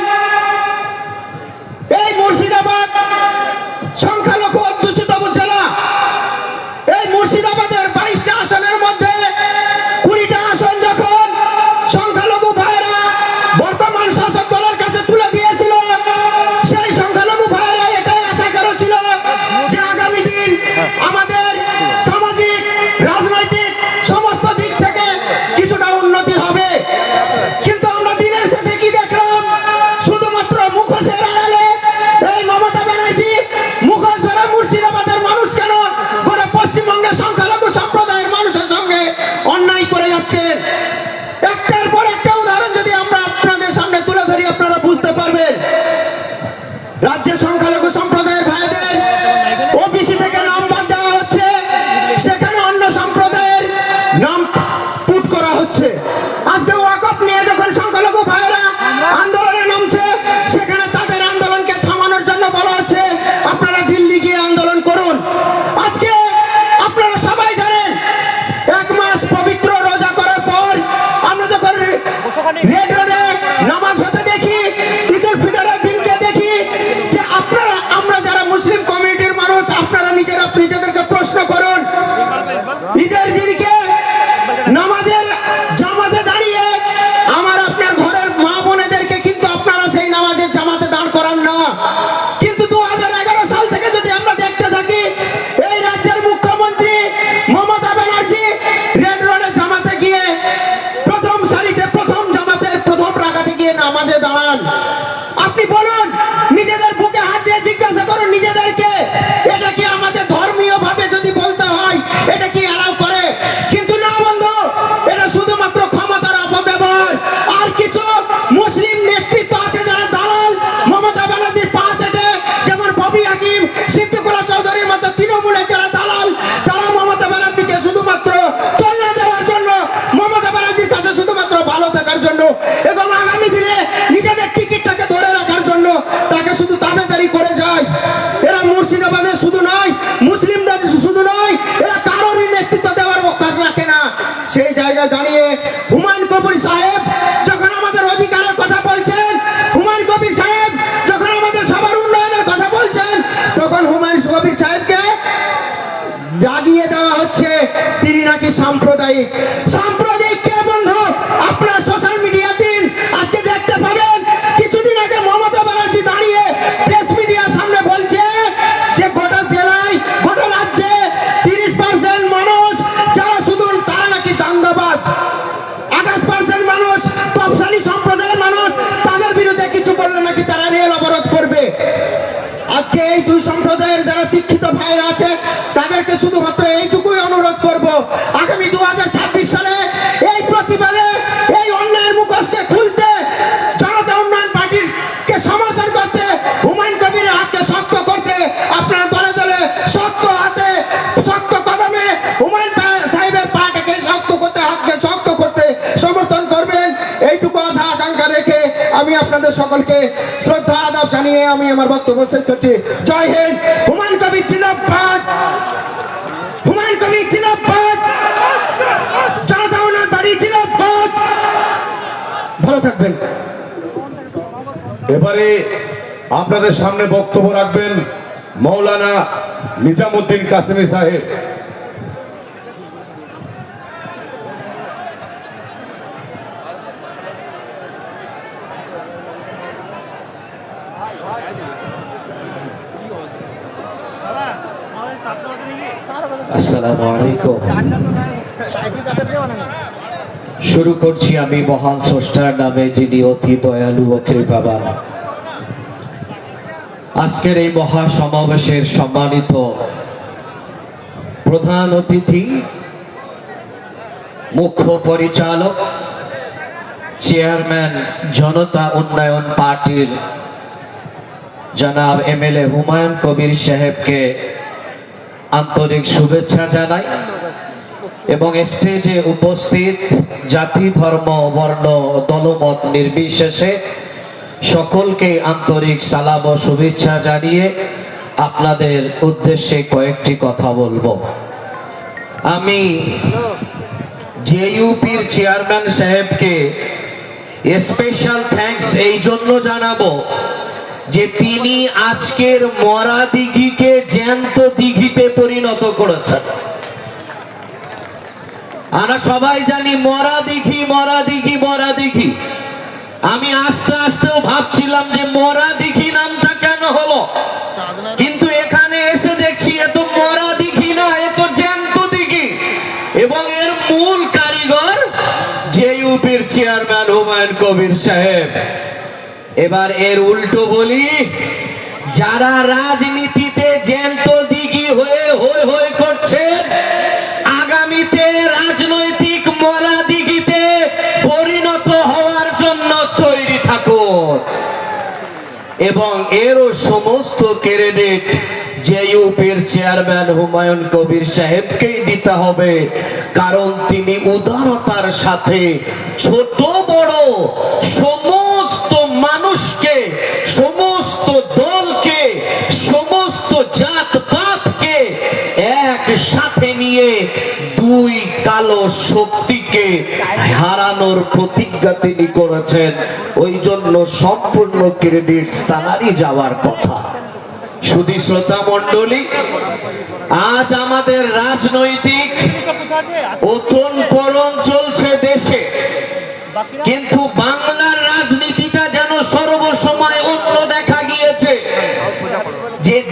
এই মুর্শিদাবাদ সংখ্যালঘু অধ্যুষিত জেলা। এই মুর্শিদাবাদের 22টা আসনের মধ্যে 20টা আসন যখন সংখ্যালঘু ভাইয়েরা বর্তমান শাসক দলের কাছে তুলে দিয়েছিল, সেই সংখ্যালঘু ভাইয়েরা এটাই আশা করেছিল যে আগামী দিন আমাদের সামাজিক, রাজনৈতিক সমস্ত দিক থেকে কিছুটা উন্নতি হবে। কিন্তু আমরা দিনের শেষে কি দেখলাম? শুধুমাত্র মুখোশের আড়ালে এই মমতা ব্যানার্জি মুখোশ ধরে মুর্শিদাবাদের মানুষ কেন গোটা পশ্চিমবঙ্গের সংখ্যালঘু সম্প্রদায়ের মানুষের সঙ্গে নামাজে দাঁড়ান। আপনি বলুন, নিজেদের বুকে হাত দিয়ে জিজ্ঞাসা করুন নিজেদেরকে, এটা কি আমাদের ধর্মীয় ভাবে যদি বলতে হয় এটা কি অ্যালাউ করে? কিন্তু না বন্ধু, এটা শুধুমাত্র ক্ষমতার অপব্যবহার। আর কিছু মুসলিম নেতৃত্ব আছে যারা দালাল, মমতা ব্যানার্জির পা চেটে, যেমন ববি হাকিম, সিদ্দিকুল্লাহ চৌধুরীর মতো তৃণমূলে যারা দালাল, তারা মমতা ব্যানার্জিকে শুধুমাত্র তল্লা দেওয়ার জন্য, মমতা ব্যানার্জির কাছে শুধুমাত্র ভালো থাকার জন্য এবং আগামী দিনে নিজেদের টিকিটটাকে ধরে রাখার জন্য তাকে শুধু দাবেদারি করে যায়। এরা মুর্শিদাবাদের শুধু নয়, মুসলিমদের শুধু নয়, এরা কারোরই নেতৃত্ব দেওয়ার কাজ রাখে না। সেই জায়গায় দাঁড়িয়ে হুমায়ুন কবির সাহেব যখন আমাদের অধিকারের কথা বলছেন, হুমায়ুন কবির সাহেব যখন আমাদের সবার উন্নয়নের কথা বলছেন, তখন হুমায়ুন কবির সাহেবকে দাগিয়ে দেওয়া হচ্ছে তিনি নাকি সাম্প্রদায়িক। সাম্প্রদায়িক কে বন্ধু? আপনার সোশ্যাল মিডিয়া দিন, আজকে দেখতে পাবেন কিছুদিন আগে মমতা ব্যানার্জি দাঁড়িয়ে প্রেস মিডিয়ার সামনে বলছে যে গোটা জেলায়, গোটা রাজ্যে 30% মানুষ যারা শুধু তারা নাকি দাঙ্গাবাজ, 28% মানুষ তফসালি সম্প্রদায়ের মানুষ, তাদের বিরুদ্ধে কিছু বললে নাকি তারা রেল অবরোধ করবে। আজকে এই দুই সম্প্রদায়ের যারা শিক্ষিত ভাইরা আছে তাদেরকে শুধুমাত্র এইটুকুই অনুরোধ করব, আগামী 2026 সালে এই প্রতিবাদে, এই অন্যায়ের মুখোশকে খুলতে, জনতা উন্নয়ন পার্টির কে সমর্থন করতে, হুমায়ুন কবিরের হাতকে শক্ত করতে আপনারা দলে দলে শক্ত হাতে, শক্ত কদমে হুমায়ুন সাহেবের পাটাকে শক্ত করতে, হাতকে শক্ত করতে সমর্থন করবেন। এইটুকু আশা আকাঙ্ক্ষা রেখে আমি আপনাদের সকলকে শ্রদ্ধা আদাব জানিয়ে আমি আমার বক্তব্য শেষ করছি। জয় হিন্দ। হুমায়ুন কবির জিন্দাবাদ, হুমায়ুন কবির জিন্দাবাদ, জনতা উন্নয়ন পার্টি জিন্দাবাদ। ভালো থাকবেন। এবারে আপনাদের সামনে বক্তব্য রাখবেন মৌলানা নিজামুদ্দিন কাসেমি সাহেব। আসসালামু আলাইকুম। শুরু করছি আমি মহান স্রষ্টার নামে, যিনি অতি দয়ালু ও কৃপাবান। আজকের এই মহা সমাবেশের সম্মানিত প্রধান অতিথি, মুখ্য পরিচালক, চেয়ারম্যান জনতা উন্নয়ন পার্টির জনাব এমএলএ হুমায়ুন কবির সাহেবকে আন্তরিক শুভেচ্ছা জানাই এবং স্টেজে উপস্থিত জাতি, ধর্ম, বর্ণ, দলমত নির্বিশেষে সকলকে আন্তরিক সালাম ও শুভেচ্ছা জানিয়ে আপনাদের উদ্দেশ্যে কয়েকটি কথা বলবো। আমি জেইউপির চেয়ারম্যান সাহেবকে স্পেশাল থ্যাঙ্কস এই জন্য জানাবো যে তিনি আজকের মরা দিঘিকে জ্যান্ত দিঘিতে পরিণত করেছেন। আমরা সবাই জানি মরা দিঘি, মরা দিঘি, মরা দিঘি। আমি আস্তে আস্তেও ভাবছিলাম যে মরা দিঘি নামটা কেন হলো, কিন্তু এখানে এসে দেখছি এ তো মরা দিঘি না, এ তো জ্যান্ত দিঘি এবং এর মূল কারিগর জেইউপির চেয়ারম্যান হুমায়ুন কবির সাহেব। এবার এর উল্টো বলি, যারা রাজনীতিতে জ্যান্ত দিঘি হয়ে হই হই করছেন, আগামীতে রাজনৈতিক মরা দিঘিতে পরিণত হওয়ার জন্য তৈরি থাকুন এবং এরও সমস্ত ক্রেডিট জেইউপির চেয়ারম্যান হুমায়ুন কবির সাহেবকেই দিতে হবে, কারণ তিনি উদারতার সাথে ছোট বড় সমস্ত মানুষকে, সমস্ত দলকে, সমস্ত জাতপাতকে একসাথে নিয়ে দুই কালো শক্তিকে হারানোর প্রতিজ্ঞা তিনি করেছেন। ওই জন্য সম্পূর্ণ ক্রেডিট তাঁরই যাওয়ার কথা। শুধু শ্রোতা মণ্ডলী, আজ আমাদের রাজনৈতিক ওথন পতন চলছে দেশে, কিন্তু বাংলার রাজনীতিটা যেন সর্বসময় অন্য দেখা গিয়েছে।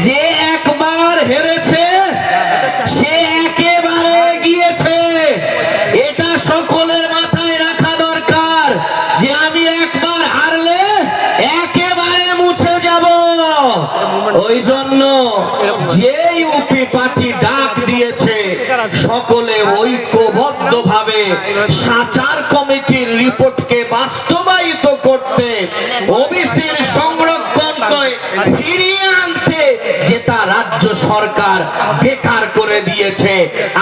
যে একবার হেরেছে সে একেবারে গিয়েছে, এটা সকলের মাথায় রাখা দরকার যে আমি একবার হারলে সকলে ঐক্যবদ্ধভাবে সাচার কমিটির রিপোর্টকে বাস্তবায়িত করতে, ওবিসির সংরক্ষণকে ফিরিয়ে আনতে যেটা রাজ্য সরকার বেকার করে দিয়েছে।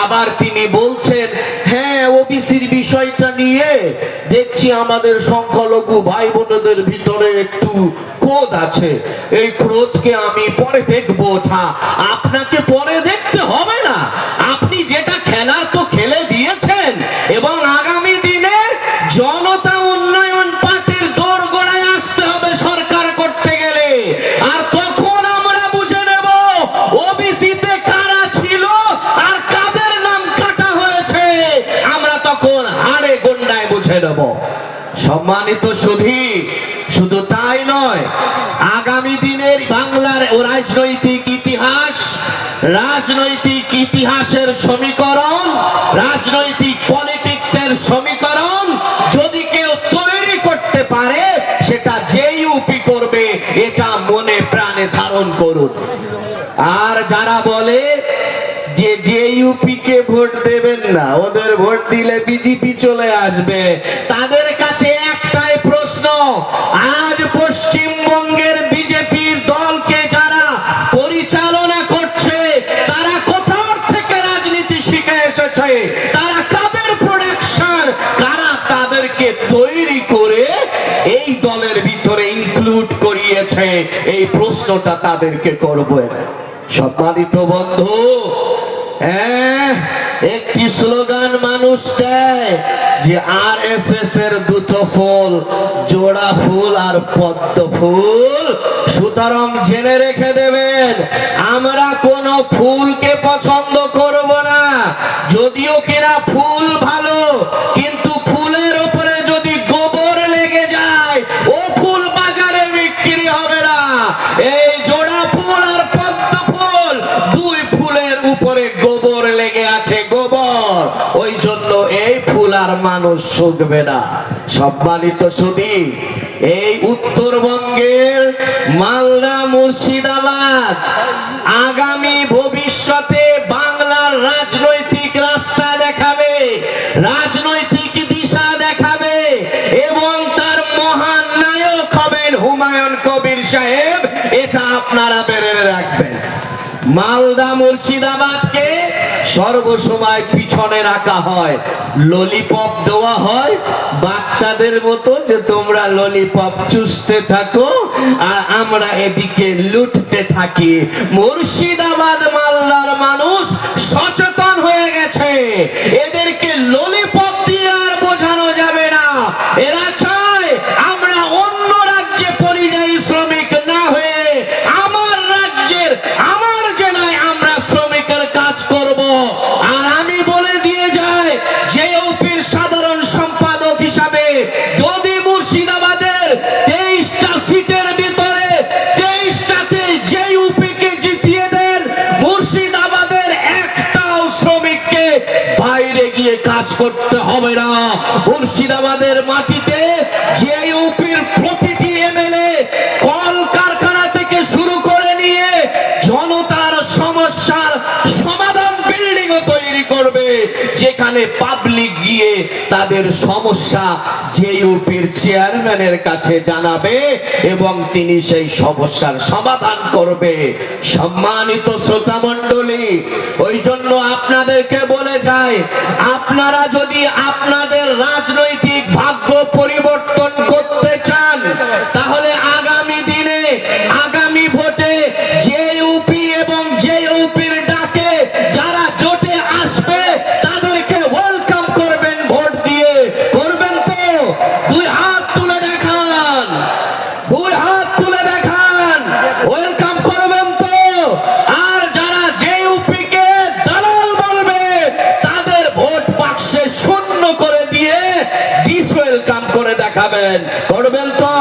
আবার তিনি বলছেন, হ্যাঁ ওবিসির বিষয়টা নিয়ে দেখছি আমাদের সংখ্যালঘু ভাই বোনদের ভিতরে একটু ক্রোধ আছে, এই ক্রোধকে আমি পরে দেখবো। আপনাকে পরে দেখতে হবে না, আপনি যেটা খেলার তো খেলে দিয়েছেন, এবং আগামী দিনে জনতা উন্নয়ন পার্টির দোরগোড়ায় আসতে হবে সরকার করতে গেলে। আর তখন আমরা বুঝে নেব ওবিসিতে কারা ছিল আর কাদের নাম কাটা হয়েছে, আমরা তখন হাড়ে গন্ডায় বুঝে নেব। সম্মানিত সুধী, শুধু তাই নয়, আগামী দিনের বাংলার রাজনৈতিক ইতিহাসের সমীকরণ, রাজনৈতিক পলিটিক্সের সমীকরণ যদি কেউ তৈরি করতে পারে, সেটা জেইউপি করবে, এটা মনে প্রাণে ধারণ করুন। আর যারা বলে যে জেইউপি কে ভোট দেবেন না, ওদের ভোট দিলে বিজেপি চলে আসবে, তাদের কাছে একটাই প্রশ্ন, আজ পশ্চিমবঙ্গের বিজেপির দলকে যারা পরিচালনা করছে তারা কোথা থেকে রাজনীতি শিখে এসেছে, তারা কাদের প্রোডাকশন, কারা তাদেরকে তৈরি করে এই দলের ভিতরে ইনক্লুড করিয়েছে, এই প্রশ্নটা তাদেরকে করবে। সম্মানিত বন্ধু, একটি স্লোগান মানুষ দেয় যে আরএসএস এর দুটো ফুল, জোড়া ফুল আর পদ্ম ফুল। সুতরাং জেনে রেখে দেবেন, আমরা কোনো ফুলকে পছন্দ করব না, যদিও কিনা ফুল ভালো, কিন্তু ফুলের উপরে যদি গোবর লেগে যায় ও ফুল বাজারে বিক্রি হবে না। এই জোড়া ফুল আর পদ্ম ফুল, দুই ফুলের উপরে গোবর লেগে আছে, গোবর, ওই জন্য এই ফুল আর মানুষ শুকবে না। সম্মানিত সুধী, এই উত্তরবঙ্গের মালদা, মুর্শিদাবাদ আগামী ভবিষ্যতে বাংলার রাজনৈতিক রাস্তা দেখাবে, রাজনৈতিক দিশা দেখাবে, এবং তার মহান নায়ক হবেন হুমায়ুন কবির সাহেব, এটা আপনারা বেড়ে রাখবেন। মালদা মুর্শিদাবাদকে সর্বসময় পিছনে রাখা হয়, ললিপপ দেওয়া হয় বাচ্চাদের মতো, যে তোমরা ললিপপ চুষতে থাকো আর আমরা এদিকে লুটতে থাকি। মুর্শিদাবাদ মালদার মানুষ সচেতন হয়ে গেছে, এদেরকে ললিপপ দিয়ে আর বোঝানো যাবে না। এরা চায় আমরা অন্য রাজ্যে পরিযায়ী শ্রমিক না হয়ে আমার রাজ্যের, আমার জেলায় আমরা শ্রমিকের কাজ করব। আর আমি বলে দিয়ে যাই, জেইউপির সাধারণ সম্পাদক হিসাবে যদি মুর্শিদাবাদের 23টা সিটের ভিতরে 23টাতে জেইউপি কে জিতিয়ে দেন, মুর্শিদাবাদের একটাও শ্রমিককে বাইরে গিয়ে কাজ করতে হবে না। মুর্শিদাবাদের মাটিতে জেইউপির প্রতিটি এমএলএ কল কারখানা থেকে শুরু করে নিয়ে জনতার সমস্যার সমাধান বিল্ডিং তৈরি করবে, যেখানে পাবলিক গিয়ে তাদের সমস্যা জেইউপির চেয়ারম্যানের কাছে জানাবে এবং তিনি সেই সমস্যার সমাধান করবে। সম্মানিত শ্রোতা মণ্ডলী, ওই জন্য আপনাদেরকে বলে যাই, আপনারা যদি আপনাদের রাজনৈতিক ভাগ্য পরিবর্তন করতে চান, তাহলে আগামী দিনে, আগামী ভোটে জেইউপি এবং জেইউপির ডাকে যারা জোটে আসবে তাদেরকে ওয়েলকাম করবেন ভোট দিয়ে। করবেন তো? দুই হাত তুলে দেখান, দুই হাত তুলে দেখান, ওয়েলকাম করবেন তো? আর যারা জেইউপি কে দালাল বলবে তাদের ভোট বাক্সে শূন্য করে দিয়ে ডিসওয়েলকাম করে দেখাবেন। করবেন তো?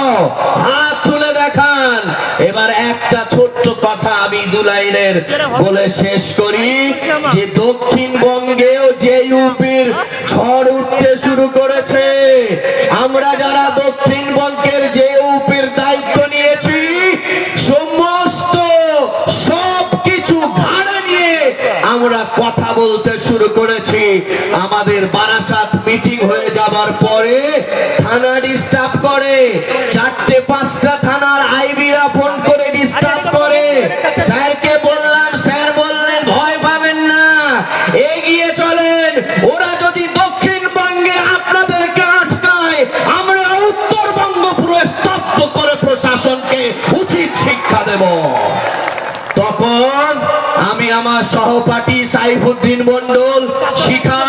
হাত তুলে দেখান। এবার একটা ছোট্ট কথা আমি দু লাইনের বলে শেষ করি, যে দক্ষিণবঙ্গেও জেইউপির ঝড় উঠতে শুরু করেছে। আমরা যারা দক্ষিণবঙ্গের জেইউপির দায়িত্ব নিয়েছি, সমস্ত সবকিছু ঘাড়ে নিয়ে আমরা কথা বলতে শুরু শুরু করেছি। আমাদের বারাসাত মিটিং হয়ে যাবার পরে থানা ডিস্টার্ব করে, 4-5টা থানার আইবিরা ফোন করে ডিস্টার্ব করে। স্যারকে বললাম, স্যার বললেন ভয় পাবেন না, এগিয়ে চলেন। ওরা যদি দক্ষিণবঙ্গে আপনাদেরকে আটকায়, আমরা উত্তরবঙ্গ পুরো স্তব্ধ করে প্রশাসনকে উচিত শিক্ষা দেব। তখন আমি আমার সহপাঠী সাইফুদ্দিন মন্ডল, শিখা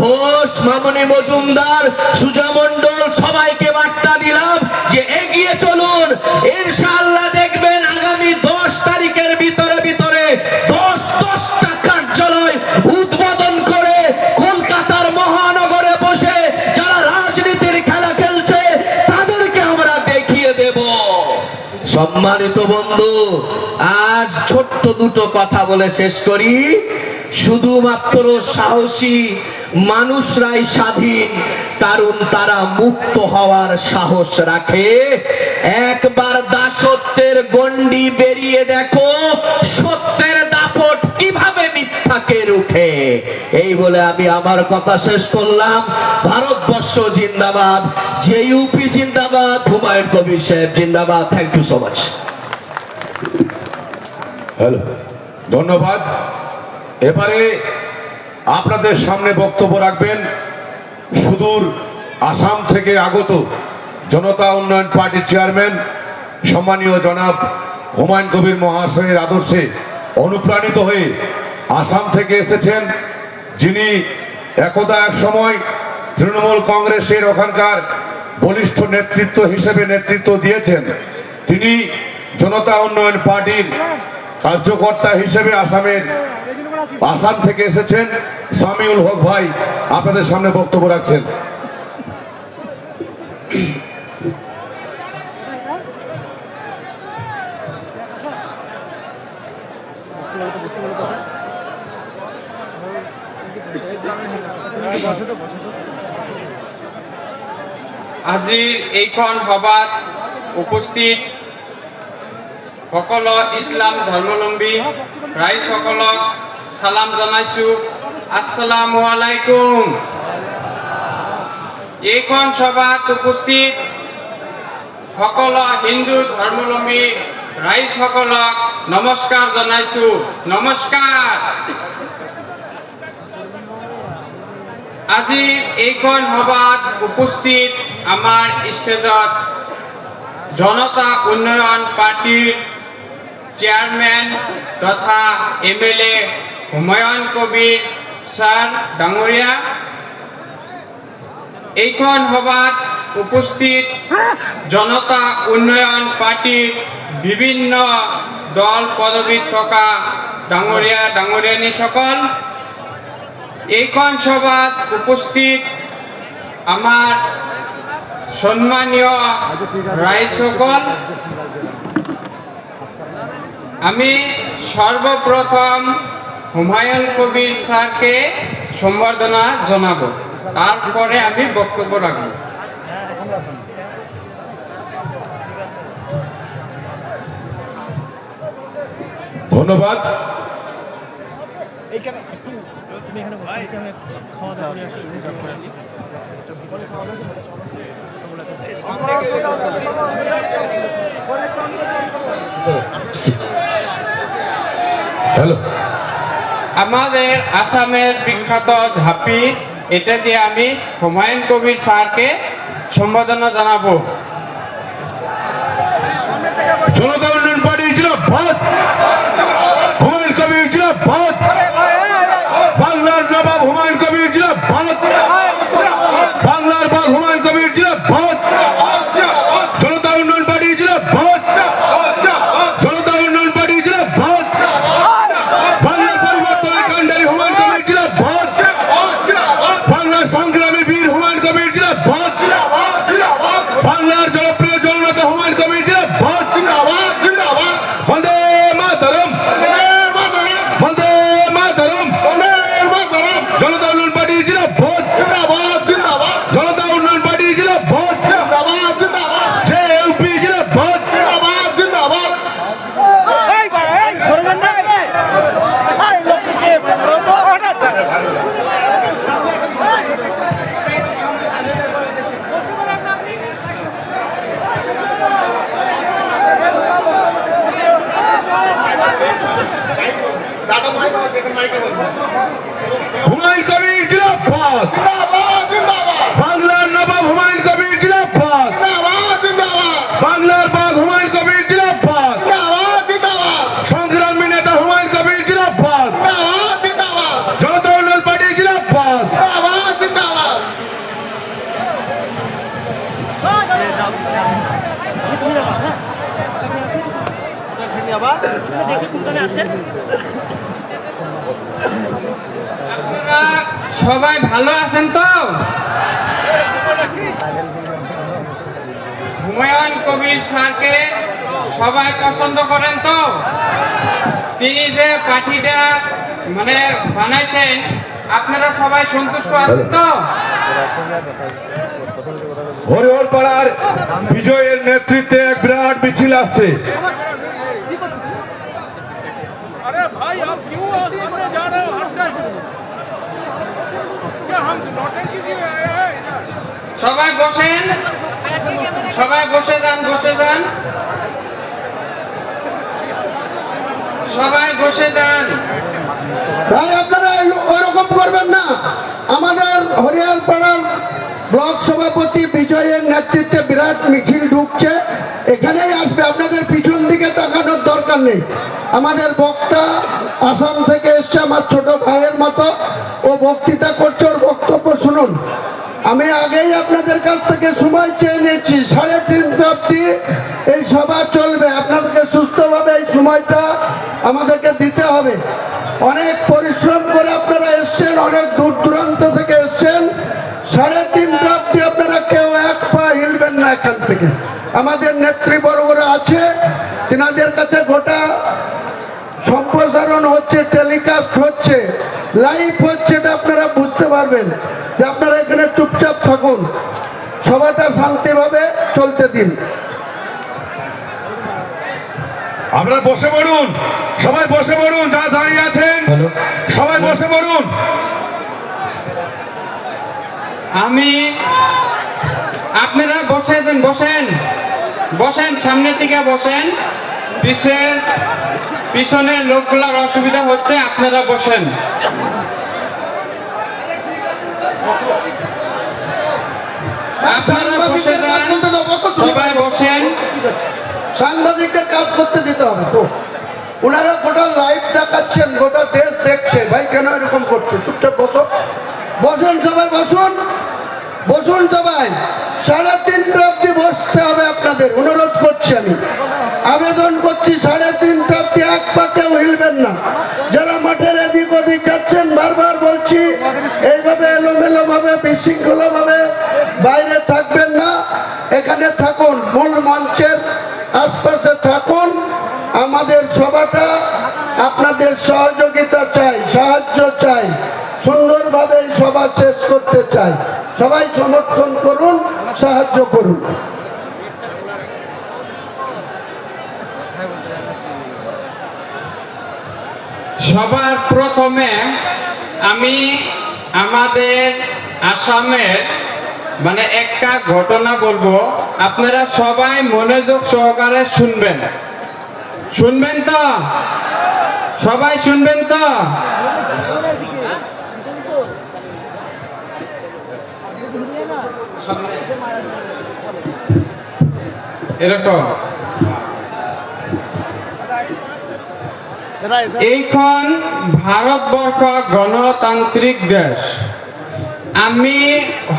ঘোষ, মামনি মজুমদার, সুজা মন্ডল সবাইকে বার্তা দিলাম যে এগিয়ে চলুন। ইনশাআল্লাহ দেখবেন আগামী 10 তারিখের ভিতরে 10টা কার্যালয় উদ্বোধন করে কলকাতার মহানগরে বসে যারা রাজনীতির খেলা খেলছে তাদেরকে আমরা দেখিয়ে দেব। সম্মানিত বন্ধু, আজ ছোট্ট দুটো কথা বলে শেষ করি। শুধুমাত্র সাহসী মানুষরাই স্বাধীন, কারণ তারা মুক্ত হওয়ার সাহস রাখে। একবার দাসত্বের গণ্ডি বেরিয়ে দেখো, সত্যের দাপট কিভাবে মিথ্যাকে রুখে। এই বলে আমি আমার কথা শেষ করলাম। ভারতবর্ষ জিন্দাবাদ, জেইউপি জিন্দাবাদ, হুমায়ুন কবির সাহেব জিন্দাবাদ। Thank you so much. Hello, ধন্যবাদ। এবারে আপনাদের সামনে বক্তব্য রাখবেন সুদূর আসাম থেকে আগত জনতা উন্নয়ন পার্টির চেয়ারম্যান সম্মানীয় জনাব হুমায়ুন কবির মহাশয়ের আদর্শে অনুপ্রাণিত হয়ে আসাম থেকে এসেছেন, যিনি একদা এক সময় তৃণমূল কংগ্রেসের ওখানকার বলিষ্ঠ নেতৃত্ব হিসেবে নেতৃত্ব দিয়েছেন। তিনি জনতা উন্নয়ন পার্টির কার্যকর্তা হিসেবে আসাম থেকে এসেছেন। সামিউল হক ভাই আপনাদের সামনে বক্তব্য রাখছেন। আজিৰ এইখন সভাত উপস্থিত সকলো ইছলাম ধৰ্মাৱলম্বী ৰাইজসকলক সালাম জনাইছোঁ। আসসালামু আলাইকুম। এইখন সভাত উপস্থিত সকলো হিন্দু ধৰ্মাৱলম্বী ৰাইজসকলক নমস্কাৰ জনাইছোঁ। নমস্কাৰ। আজি এইখন সভাত উপস্থিত আমাৰ ষ্টেজত জনতা উন্নয়ন পাৰ্টিৰ চেয়াৰমেন তথা MLA হুমায়ুন কবিৰ ছাৰ ডাঙৰীয়া, এইখন সভাত উপস্থিত জনতা উন্নয়ন পাৰ্টিৰ বিভিন্ন দল পদবীত থকা ডাঙৰীয়া ডাঙৰীয়ানীসকল, এইখন সভাত উপস্থিত আমাৰ সম্মানীয় ৰাইজসকল, আমি সর্বপ্রথম হুমায়ুন কবির স্যারকে সম্বর্ধনা জানাবো, তারপরে আমি বক্তব্য রাখব। ধন্যবাদ। হ্যালো, আমাদের আসামের বিখ্যাত ঝাঁপি, এটা দিয়ে আমি হুমায়ুন কবির স্যারকে সম্বোধনা জানাবো। জনতা উন্নয়ন পার্টি জিন্দাবাদ, হুমায়ুন কবির জিন্দাবাদ, বাংলার নবাব হুমায়ুন কবির জিন্দাবাদ, বাংলার বাঘ হুমায়ুন কবির জিন্দাবাদ, জনতা উন্নয়ন পার্টি জিন্দাবাদ, জনতা উন্নয়ন পার্টি জিন্দাবাদ, বাংলার পরিবর্তনের কাণ্ডারি হুমায়ুন কবির জিন্দাবাদ, বাংলার সংগ্রামী বীর হুমায়ুন কবির জিন্দাবাদ, বাংলার জনপ্রিয় জননেতা হুমায়ুন কবির জিন্দাবাদ, বন্দে মাতরম। হুমায়ুন কবির জিন্দাবাদ, বাংলার নবাব হুমায়ুন কবির জিন্দাবাদ, বাংলার বাঘ হুমায়ুন কবির জিন্দাবাদ, সংগ্রামী নেতা হুমায়ুন কবির জিন্দাবাদ, জনতা উন্নয়ন পার্টি জিন্দাবাদ। আপনারা সবাই ভালো আছেন তো? হুমায়ুন কবির স্যারকে সবাই পছন্দ করেন তো? তিনি যে পার্টিটা মানে বানাইছেন, আপনারা সবাই সন্তুষ্ট আছেন তো? হরিহর পাড়ার বিজয়ের নেতৃত্বে এক বিরাট মিছিল আসছে। अरे भाई आप क्यों सामने जा रहे हो? हट जाओ। क्या हम लौटे किसी आए हैं इधर? সবাই বসেন, সবাই বসে যান, বসে যান, সবাই বসে যান। ভাই আপনারা ওইরকম করবেন না। আমাদের হরিয়ার পাড়ার ব্লক সভাপতি বিজয়ের নেতৃত্বে বিরাট মিছিল ঢুকছে, এখানেই আসবে, আপনাদের পিছন দিকে তাকানোর দরকার নেই। আমাদের বক্তা আসাম থেকে এসছে, আমার ছোট ভাইয়ের মতো, ও বক্তৃতা করছে, ওর বক্তব্য শুনুন। আমি আগেই আপনাদের কাছ থেকে সময় চেয়ে নিয়েছি, 3:30 অবধি এই সভা চলবে। আপনাদেরকে সুস্থভাবে এই সময়টা আমাদেরকে দিতে হবে। অনেক পরিশ্রম করে আপনারা এসছেন, অনেক দূর দূরান্ত থেকে এসছেন। 3:30 অবধি আপনারা কেউ এক পা হিলবেন না এখান থেকে। আমাদের নেতৃবর্গরা আছে, তিনাদের কাছে গোটা সম্প্রসারণ হচ্ছে, টেলিকাস্ট হচ্ছে, লাইভ হচ্ছে, এটা আপনারা বুঝতে পারবেন যে আপনারা এখানে চুপচাপ থাকুন, সভাটা শান্তিভাবে চলতে দিন। আপনারা বসে পড়ুন, সবাই বসে পড়ুন, যা দাঁড়িয়ে আছেন সবাই বসে পড়ুন। আপনারা বসে দেন, বসেন, বসেন, সামনে থেকে বসেন, পিছনের লোকগুলার অসুবিধা হচ্ছে, আপনারা বসেন। আপনারা বসে যান, সবাই বসেন। সাংবাদিকদের কাজ করতে দিতে হবে তো, ওনারা গোটা লাইভ দেখাচ্ছেন, গোটা দেশ দেখছে। ভাই কেন এরকম করছে? চুপচাপ বসো, বসুন সবাই, বসুন, বসুন সবাই। 3:30 অবধি বসতে হবে আপনাদের, অনুরোধ করছি, আমি আবেদন করছি। 3:30 অবধি এক পা কেউ হিলবেন না। যারা মাঠের এদিক ওদিক যাচ্ছেন, বারবার বলছি, এইভাবে এলোমেলো ভাবে বিশৃঙ্খলা ভাবে বাইরে থাকবেন না, এখানে থাকুন, মূল মঞ্চের আশপাশে থাকুন। আমাদের সভাটা আপনাদের সহযোগিতা চাই, সাহায্য চাই, সুন্দরভাবে এই সভা শেষ করতে চাই। সবাই সমর্থন করুন, সাহায্য করুন। সবার প্রথমে আমি আমাদের আসামের মানে একটা ঘটনা বলবো, আপনারা সবাই মনোযোগ সহকারে শুনবেন। শুনবেন তো? সবাই শুনবেন তো? এরকম এইখন ভারতবর্ষ গণতান্ত্রিক দেশ। আমি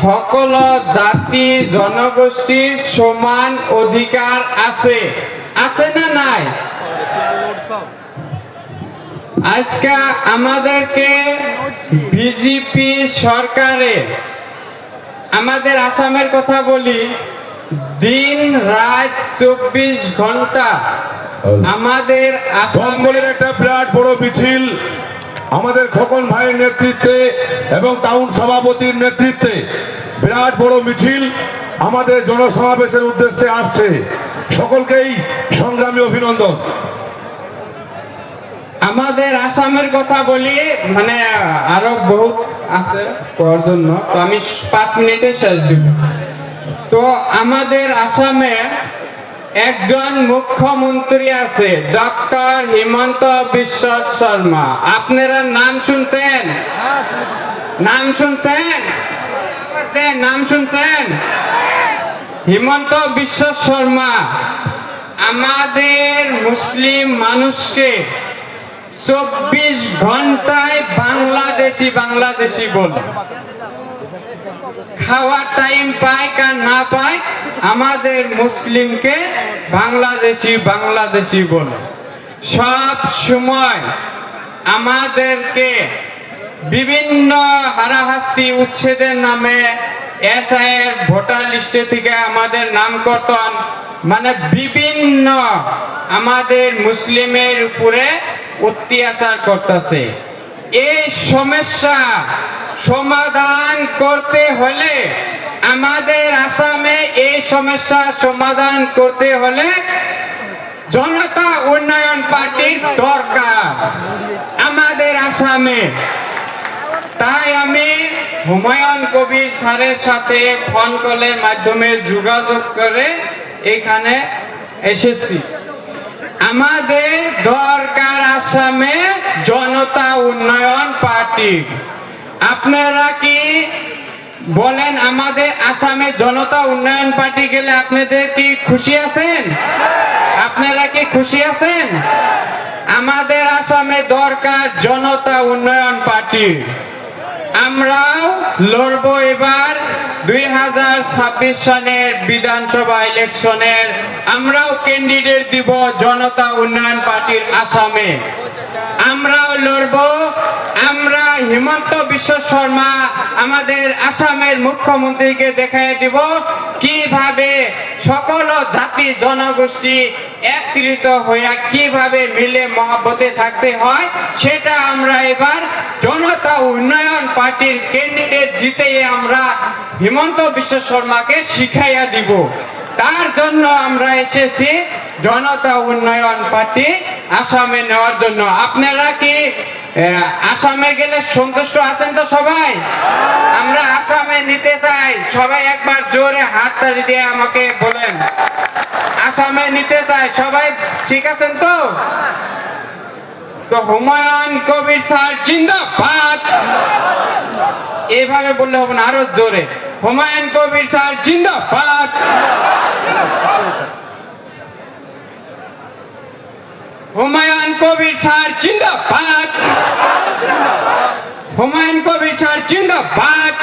সকলো জাতি জনগোষ্ঠীর সমান অধিকার আছে, আছে না নাই? আজকে আমাদেরকে বিজেপি সরকারে, আমাদের আসামের কথা বলি, দিন রাত 24 ঘন্টা আমাদের আসামের একটা বিরাট বড় মিছিল আমাদের খোকন ভাইয়ের নেতৃত্বে এবং টাউন সভাপতির নেতৃত্বে বিরাট বড় মিছিল আমাদের জনসমাবেশের উদ্দেশ্যে আসছে। সকলকেই সংগ্রামী অভিনন্দন। আমাদের আসামের কথা বলি, মানে আরো বহুত আছে করার জন্য, তো আমি 5 মিনিটে শেষ দিব। তো আমাদের আসামে একজন মুখ্যমন্ত্রী আছে, ডক্টর হিমন্ত বিশ্ব শর্মা। আপনারা নাম শুনছেন? নাম শুনছেন? নাম শুনছেন? হিমন্ত বিশ্ব শর্মা আমাদের মুসলিম মানুষকে 24 ঘন্টায় বাংলাদেশি বাংলাদেশি বলে। খাওয়ার টাইম পায় আর না পায় আমাদের মুসলিমকে বাংলাদেশি বাংলাদেশি বলে। সব সময় আমাদেরকে বিভিন্ন হারাহাস্তি উচ্ছেদের নামে এসআইয়ের ভোটার লিস্টে থেকে আমাদের নামকর্তন, মানে বিভিন্ন আমাদের মুসলিমের উপরে অত্যাচার করতেছে। এই সমস্যা সমাধান করতে হলে আমাদের আসামে এই সমস্যা সমাধান করতে হলে জনতা উন্নয়ন পার্টির দরকার আমাদের আসামে। তাই আমি হুমায়ুন কবির স্যারের সাথে ফোন কলের মাধ্যমে যোগাযোগ করে এখানে এসেছি। আমাদের দরকার আসামে জনতা উন্নয়ন পার্টি। আপনারা কি বলেন আমাদের আসামে জনতা উন্নয়ন পার্টি গেলে আপনাদের কি খুশি আছেন? আপনারা কি খুশি আছেন? আমাদের আসামে দরকার জনতা উন্নয়ন পার্টি। আমরাও লড়বো এবার 2026 সনের বিধানসভা ইলেকশনের। আমরাও ক্যান্ডিডেট দিব জনতা উন্নয়ন পার্টির আসামে। আমরাও লড়বো। আমরা হিমন্ত বিশ্ব শর্মা আমাদের আসামের মুখ্যমন্ত্রীকে দেখাই দিব কিভাবে সকল জাতি জনগোষ্ঠী একত্রিত হইয়া কিভাবে মিলে মহব্বতে থাকতে হয়, সেটা আমরা এবার জনতা উন্নয়ন পার্টির ক্যান্ডিডেট জিতে আমরা হিমন্ত বিশ্ব শর্মাকে শিখাইয়া দিব। তার জন্য আমরা এসেছি জনতা উন্নয়ন পার্টি আসামে নেওয়ার জন্য। আপনারা কি আসামে গেলে সন্তুষ্ট আছেন তো সবাই? আমরা আসামে নিতে চাই। সবাই একবার জোরে হাত তালি দিয়ে আমাকে বলেন আসামে নিতে চাই। সবাই ঠিক আছেন তো? তো হুমায়ুন কবির স্যার জিন্দাবাদ। এইভাবে বললে হবে না, আরো জোরে হুমায়ুন কবির স্যার জিন্দাবাদ। হুমায়ুন কবির স্যার জিন্দাবাদ। হুমায়ুন কবির স্যার জিন্দাবাদ।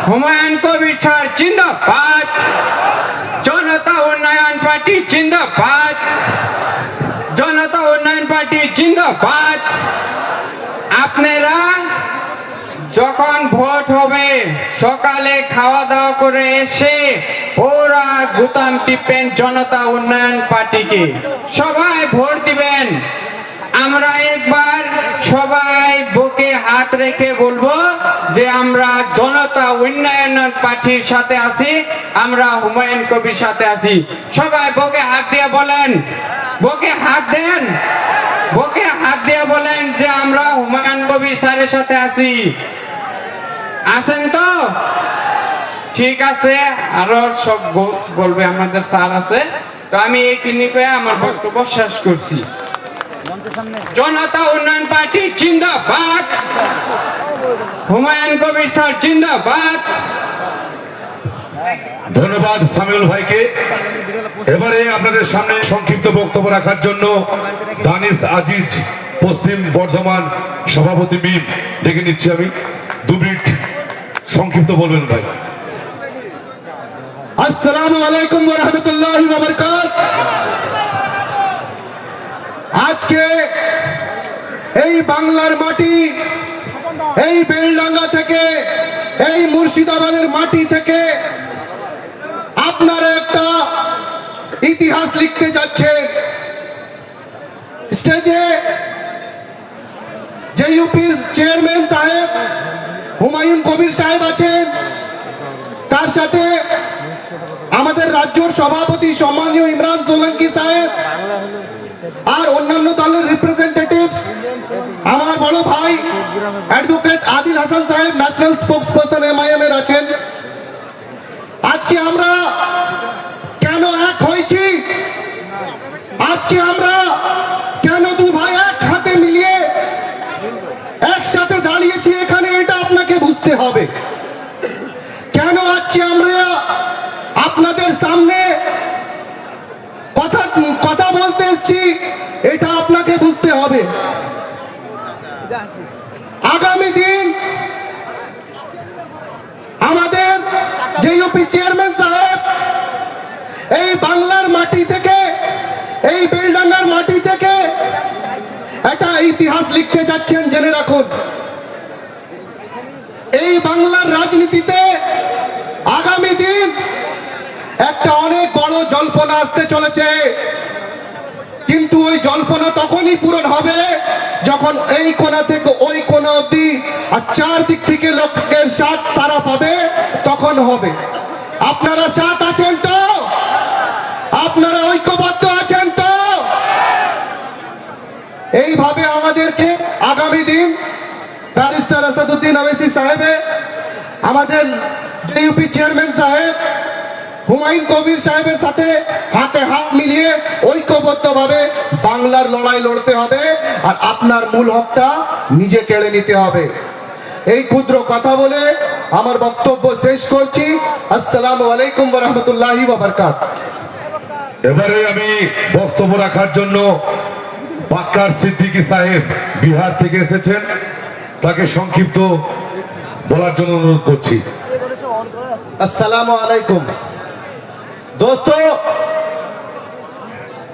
হুমায়ুন কবির স্যার জিন্দাবাদ। জনতা উন্নয়ন পার্টি জিন্দাবাদ। জনতা উন্নয়ন পার্টি জিন্দাবাদ। আপনারা যখন ভোট হবে সকালে খাওয়া দাওয়া করে এসে ওরা গুতাম টিপেন জনতা উন্নয়ন পার্টিকে, সবাই ভোট দিবেন। আমরা একবার সবাই বুকে হাত রেখে বলবো যে আমরা জনতা উন্নয়ন পার্টির সাথে আছি, আমরা হুমায়ুন কবির সাথে আছি। সবাই বুকে হাত দিয়ে বলেন, বুকে হাত দেন, বুকে হাত দিয়ে বলেন যে আমরা হুমায়ুন কবির স্যারের সাথে আছি। আছেন তো? ঠিক আছে, আরো সব বলবে আমাদের স্যার আছে। তো আমি এই ক্লিনিকে আমার বক্তব্য শেষ করছি। জনতা উন্নয়ন পার্টি জিন্দাবাদ। হুমায়ুন কবির স্যার জিন্দাবাদ। ধন্যবাদ সামিউল ভাইকে। এবারে আপনাদের সামনে সংক্ষিপ্ত বক্তব্য রাখার জন্য দানিশ আজিজ পশ্চিম বর্ধমান সভাপতি মিম ডেকে নিচ্ছি আমি। 2 মিনিট সংক্ষিপ্ত বলবেন ভাই। আসসালামু আলাইকুম ওয়া রাহমাতুল্লাহি ওয়া বারাকাতুহু। আজকে এই বাংলার মাটি, এই বেলডাঙ্গা থেকে, এই মুর্শিদাবাদের মাটি থেকে আপনারা একটা ইতিহাস লিখতে যাচ্ছে। স্টেজে যে ইউপি চেয়ারম্যান সাহেব হুমায়ুন কবির সাহেব আছেন, তার সাথে আমাদের রাজ্যের সভাপতি সম্মানীয় ইমরান সোলাঙ্কি সাহেব আর অন্যান্য দলের রিপ্রেজেন্টেটিভস, আমার বড় ভাই অ্যাডভোকেট আদিল হাসান সাহেব ন্যাশনাল স্পোকসপারসন এমআইএম এর আছেন। আজকে আমরা কেন এক হয়েছি আজকে আমরা কেন দু ভাই এক হাতে মিলিয়ে একসাথে দাঁড়িয়েছি এখানে, এটা আপনাকে বুঝতে হবে। কেন আজকে আমরা আপনাদের সামনে কথা বলতে এসেছি, এটা আপনাকে বুঝতে হবে। আগামী দিন আমাদের যে ইউপি চেয়ারম্যান সাহেব এই বাংলার মাটি থেকে, এই বেলডাঙ্গার মাটি থেকে একটা ইতিহাস লিখতে যাচ্ছেন, জেনে রাখুন। এই বাংলার রাজনীতিতে আগামী দিন একটা অনেক বড় জল্পনা আসতে চলেছে, কিন্তু ওই জল্পনা তখনই পূরণ হবে যখন এই কোণা থেকে ওই কোণা অবধি আর চারদিক থেকে লোকের সাথ সারা পাবে, তখন হবে। আপনারা সাথ আছেন তো? আপনারা ঐক্যবদ্ধ আছেন তো? এইভাবে আমাদেরকে আগামী দিন ব্যারিস্টার আসাদুদ্দিন ওয়াইসি সাহেবে, আমাদের যে ইউপি চেয়ারম্যান সাহেব হুমায়ুন কবির সাহেবের সাথে হাতে হাত মিলিয়ে ঐক্যবদ্ধভাবে বাংলার লড়াই লড়তে হবে, আর আপনার মূল হকটা নিজে কেড়ে নিতে হবে। এই ক্ষুদ্র কথা বলে আমার বক্তব্য শেষ করছি। আসসালামু আলাইকুম ওয়া রাহমাতুল্লাহি ওয়া বারাকাতুহু। এবারে আমি বক্তব্য রাখার জন্য বাক্কার সিদ্দিকী সাহেব বিহার থেকে এসেছেন, তাকে সংক্ষিপ্ত বলার জন্য অনুরোধ করছি। अस्सलाम वालेकुम दोस्तों,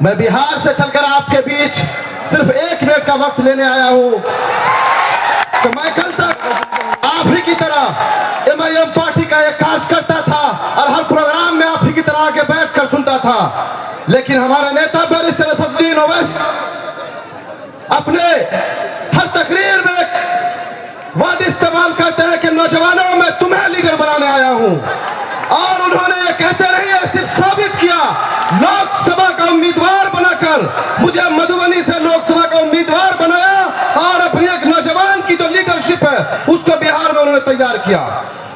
मैं बिहार से चलकर आपके बीच सिर्फ 1 मिनट का वक्त लेने आया हूं। तो मैं कल तक आप ही की तरह एमआईएम पार्टी का एक कार्यकर्ता था और हर प्रोग्राम में आप ही की तरह आके बैठकर सुनता था, लेकिन हमारे नेता बैरिस्टर असदुद्दीन ओवैसी अपने हर तकरीर में वर्ड इस्तेमाल करते हैं कि नौजवानों मैं तुम्हें लीडर बनाने आया हूं, और उन्होंने ये कहते रहे, सिर्फ साबित किया। लोकसभा का उम्मीदवार बनाकर मुझे मधुबनी से लोकसभा का उम्मीदवार बनाया, और अपनी एक नौजवान की जो लीडरशिप है उसको बिहार में उन्होंने तैयार किया।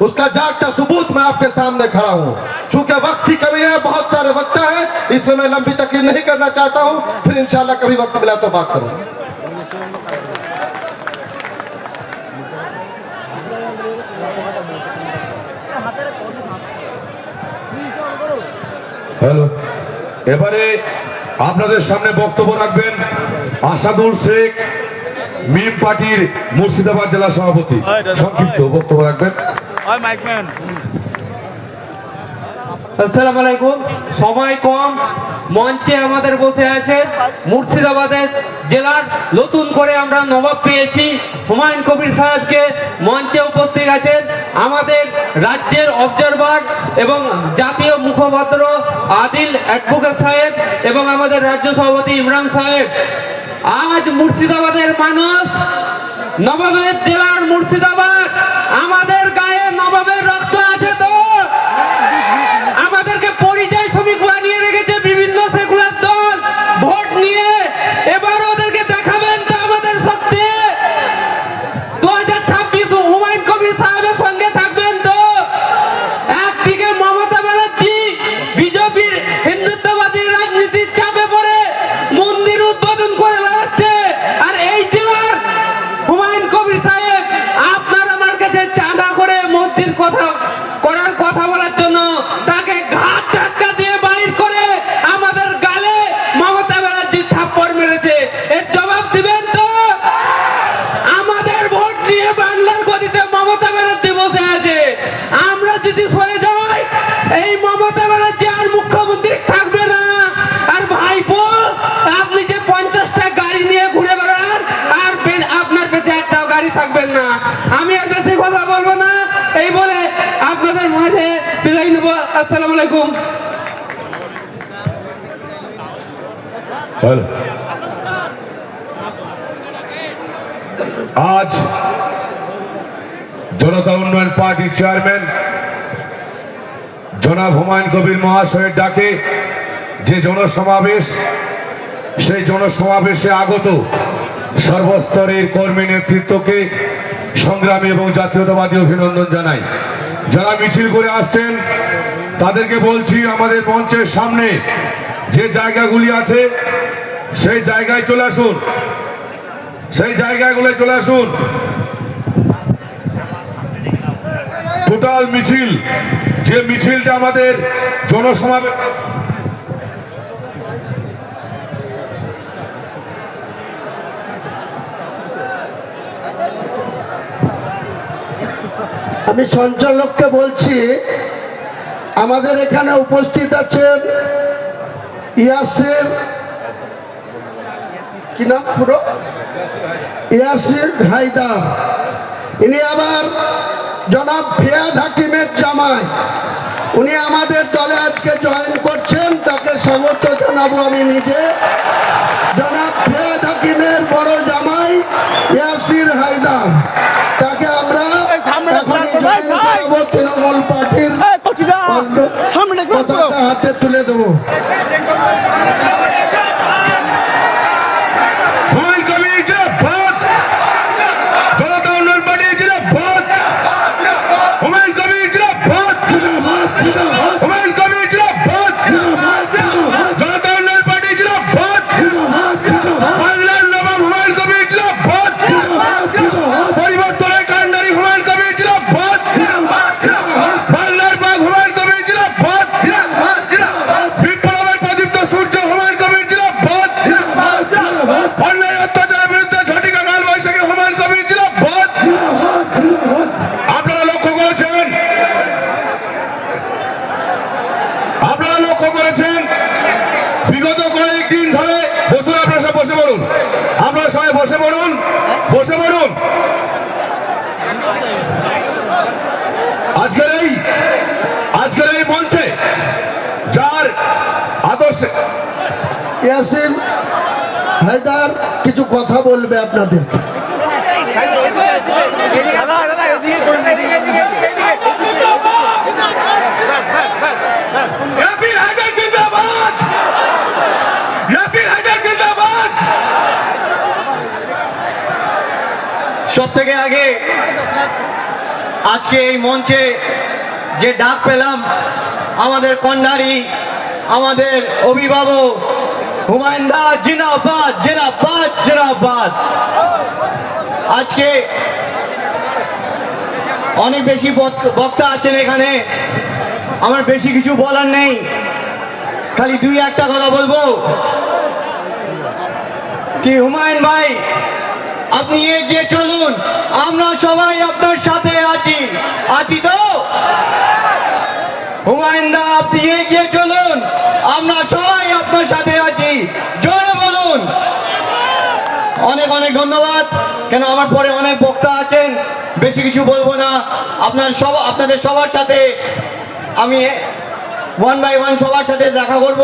उसका जागता सबूत मैं आपके सामने खड़ा हूं। चूंकि वक्त की कमी है, बहुत सारे वक्ता है, इसलिए मैं लंबी तकरीर नहीं करना चाहता हूं, फिर इंशाल्लाह कभी वक्त मिला तो बात करूं। হ্যালো, এবারে আপনাদের সামনে বক্তব্য রাখবেন আসাদুল শেখ, মিম পার্টির মুর্শিদাবাদ জেলা সভাপতি। সংক্ষিপ্ত বক্তব্য রাখবেন। আসসালামু আলাইকুম। সময় কম, মঞ্চে আমাদের বসে আছে মুর্শিদাবাদের জেলার নতুন করে আমরা নবাব পেয়েছি হুমায়ুন কবির সাহেবকে, মঞ্চে উপস্থিত আছেন আমাদের রাজ্যের অবজারভার এবং জাতীয় মুখপাত্র আদিল অ্যাডভোকেট সাহেব এবং আমাদের রাজ্য সভাপতি ইমরান সাহেব। আজ মুর্শিদাবাদের মানুষ, নবাবের জেলার মুর্শিদাবাদ, আমাদের গায়ে নবাবের রক্ত আছে তো? আমাদেরকে পরিযায়ী শ্রমিক বানিয়ে রেখেছে বিভিন্ন সেকুলার দল ভোট নিয়ে। এবার ওদেরকে দেখাবেন তো আমাদের সত্যি 2026 হুমায়ুন কবির সাহেবের সঙ্গে থাকবেন তো? একদিকে মমতা ব্যানার্জি বিজেপির হিন্দুত্ববাদী রাজনীতির চাপে পড়ে মন্দির উদ্বোধন করে বেড়াচ্ছে, আর এই জেলার হুমায়ুন কবির সাহেব আপনার আমার কাছে চাঁদা করে মসজিদ করার কথা বলার জন্য তাকে ঘাট ধাক্কা দিয়ে বাইর করে আমাদের গালে মমতা ব্যানার্জি থাপ্পড় মেরেছে। এর জবাব দিবেন তো? আমাদের ভোট নিয়ে বাংলার গদিতে মমতা ব্যানার্জি বসে আছে। আমরা যদি সরে যাই, এই মমতা ব্যানার্জি আর মুখ্যমন্ত্রী থাকবে না। আর ভাইপো, আপনি যে 50টা গাড়ি নিয়ে ঘুরে বেড়ান, আর আপনার পেছনে একটাও গাড়ি থাকবেন না। আমি আর বেশি কথা বলবো না, এই বলে আপনাদের মাঝে বিদায় নেব। আসসালামু আলাইকুম। হ্যালো, আজ জনতা উন্নয়ন পার্টির চেয়ারম্যান জনাব হুমায়ুন কবির মহাশয়ের ডাকে যে জনসমাবেশ, সেই জনসমাবেশে আগত সর্বস্তরের কর্মী নেতৃত্বকে সংগ্রামী এবং জাতীয়তাবাদী অভিনন্দন জানাই। যারা মিছিল করে আসছেন তাদেরকে বলছি, আমাদের মঞ্চের সামনে যে জায়গাগুলি আছে সেই জায়গায় চলে আসুন, সেই জায়গাগুলো চলে আসুন। টোটাল মিছিল, যে মিছিলটা আমাদের জনসমাবেশ, আমি সঞ্চালককে বলছি আমাদের এখানে উপস্থিত আছেন ইয়াসির, কি নাম পুরো, ইয়াসির হায়দার। ইনি আবার জনাব ফিয়াদ হাকিমের জামাই, উনি আমাদের দলে আজকে জয়েন করছেন, তাকে স্বাগত জানাবো আমি নিজে। জনাব ফিয়াদ হাকিমের বড় জামাই ইয়াসির হায়দার, তাকে আমরা এখনই জয়েন করাবো তৃণমূল পার্টির পতাকা হাতে তুলে দেবো। হুমায়ুন কবির জিন্দাবাদ, জনতা উন্নয়ন পার্টি জিন্দাবাদ, হুমায়ুন কবির জিন্দাবাদ, হুমায়ুন কবির জিন্দাবাদ, জনতা উন্নয়ন পার্টি জিন্দাবাদ, বাংলার নবাব হুমায়ুন কবির জিন্দাবাদ, পরিবর্তনের কান্ডারি হুমায়ুন কবির জিন্দাবাদ, বাংলার বাঘ হুমায়ুন কবির জিন্দাবাদ, বিপ্লবের প্রদীপ্ত সূর্য হুমায়ুন কবির জিন্দাবাদ, অন্যায় অত্যাচারের বিরুদ্ধে ঝটিকা কাল বৈশাখী হুমায়ুন কবির জিন্দাবাদ। আপনারা লক্ষ্য করেছেন, আপনারা লক্ষ্য করেছেন বিগত কয়েকদিন ধরে, বসুন আপনারা সব বসে পড়ুন, আপনারা সবাই বসে পড়ুন, বসে পড়ুন। আজকের এই মঞ্চে যার আদর্শে ইয়াসির হায়দার কিছু কথা বলবে আপনাদের। ইয়াসির হায়দার জিন্দাবাদ, ইয়াসির হায়দার জিন্দাবাদ। সব থেকে আগে আজকে এই মঞ্চে যে ডাক পেলাম, আমাদের কন্যারী, আমাদের অভিভাবক হুমায়ুন দা জিন্দাবাদ, জিন্দাবাদ, জিন্দাবাদ। আজকে অনেক বেশি বক্তা আছেন এখানে, আমার বেশি কিছু বলার নেই, খালি দুই একটা কথা বলবো কি হুমায়ুন ভাই আপনি এগিয়ে চলুন, আমরা সবাই আপনার সাথে আছি তো? হুমায়ুন দা আপনি এগিয়ে চলুন, আমরা সবাই আপনার সাথে আছি, জোরে বলুন। অনেক অনেক ধন্যবাদ, কেন আমার পরে অনেক বক্তা আছেন, বেশি কিছু বলবো না। আপনাদের সবার সাথে আমি ওয়ান বাই ওয়ান সবার সাথে দেখা করব।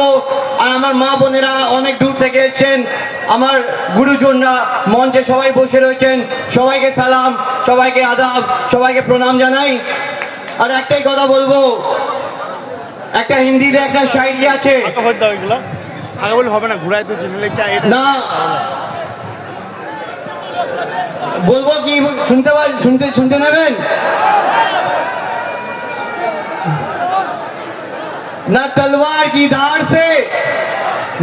আর আমার মা বোনেরা অনেক দূর থেকে এসেছেন, আমার গুরুজনরা মঞ্চে সবাই বসে রয়েছেন, সবাইকে সালাম, সবাইকে আদাব, সবাইকে প্রণাম জানাই। আর একটাই কথা বলবো, একটা হিন্দিতে একটা শায়রি আছে না, বলবো কি শুনতে নেবেন? ना तलवार की धार से,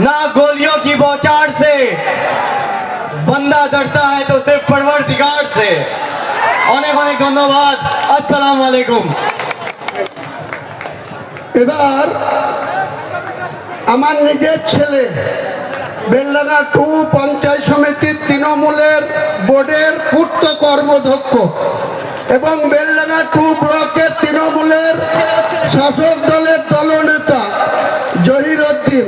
ना गोलियों की बौछार से, बंदा डरता है तो सिर्फ परवरदिगार से। অনেক অনেক ধন্যবাদ, আসসালামু আলাইকুম। এবার আমার নিজের ছেলে বেলডাঙ্গা 2 পঞ্চায়েত সমিতির তৃণমূলের বোর্ডের পূর্ত কর্মধ্যক্ষ এবং বেলডাঙ্গা 2 ব্লকের তৃণমূলের শাসক দলের দলনেতা জহিরউদ্দিন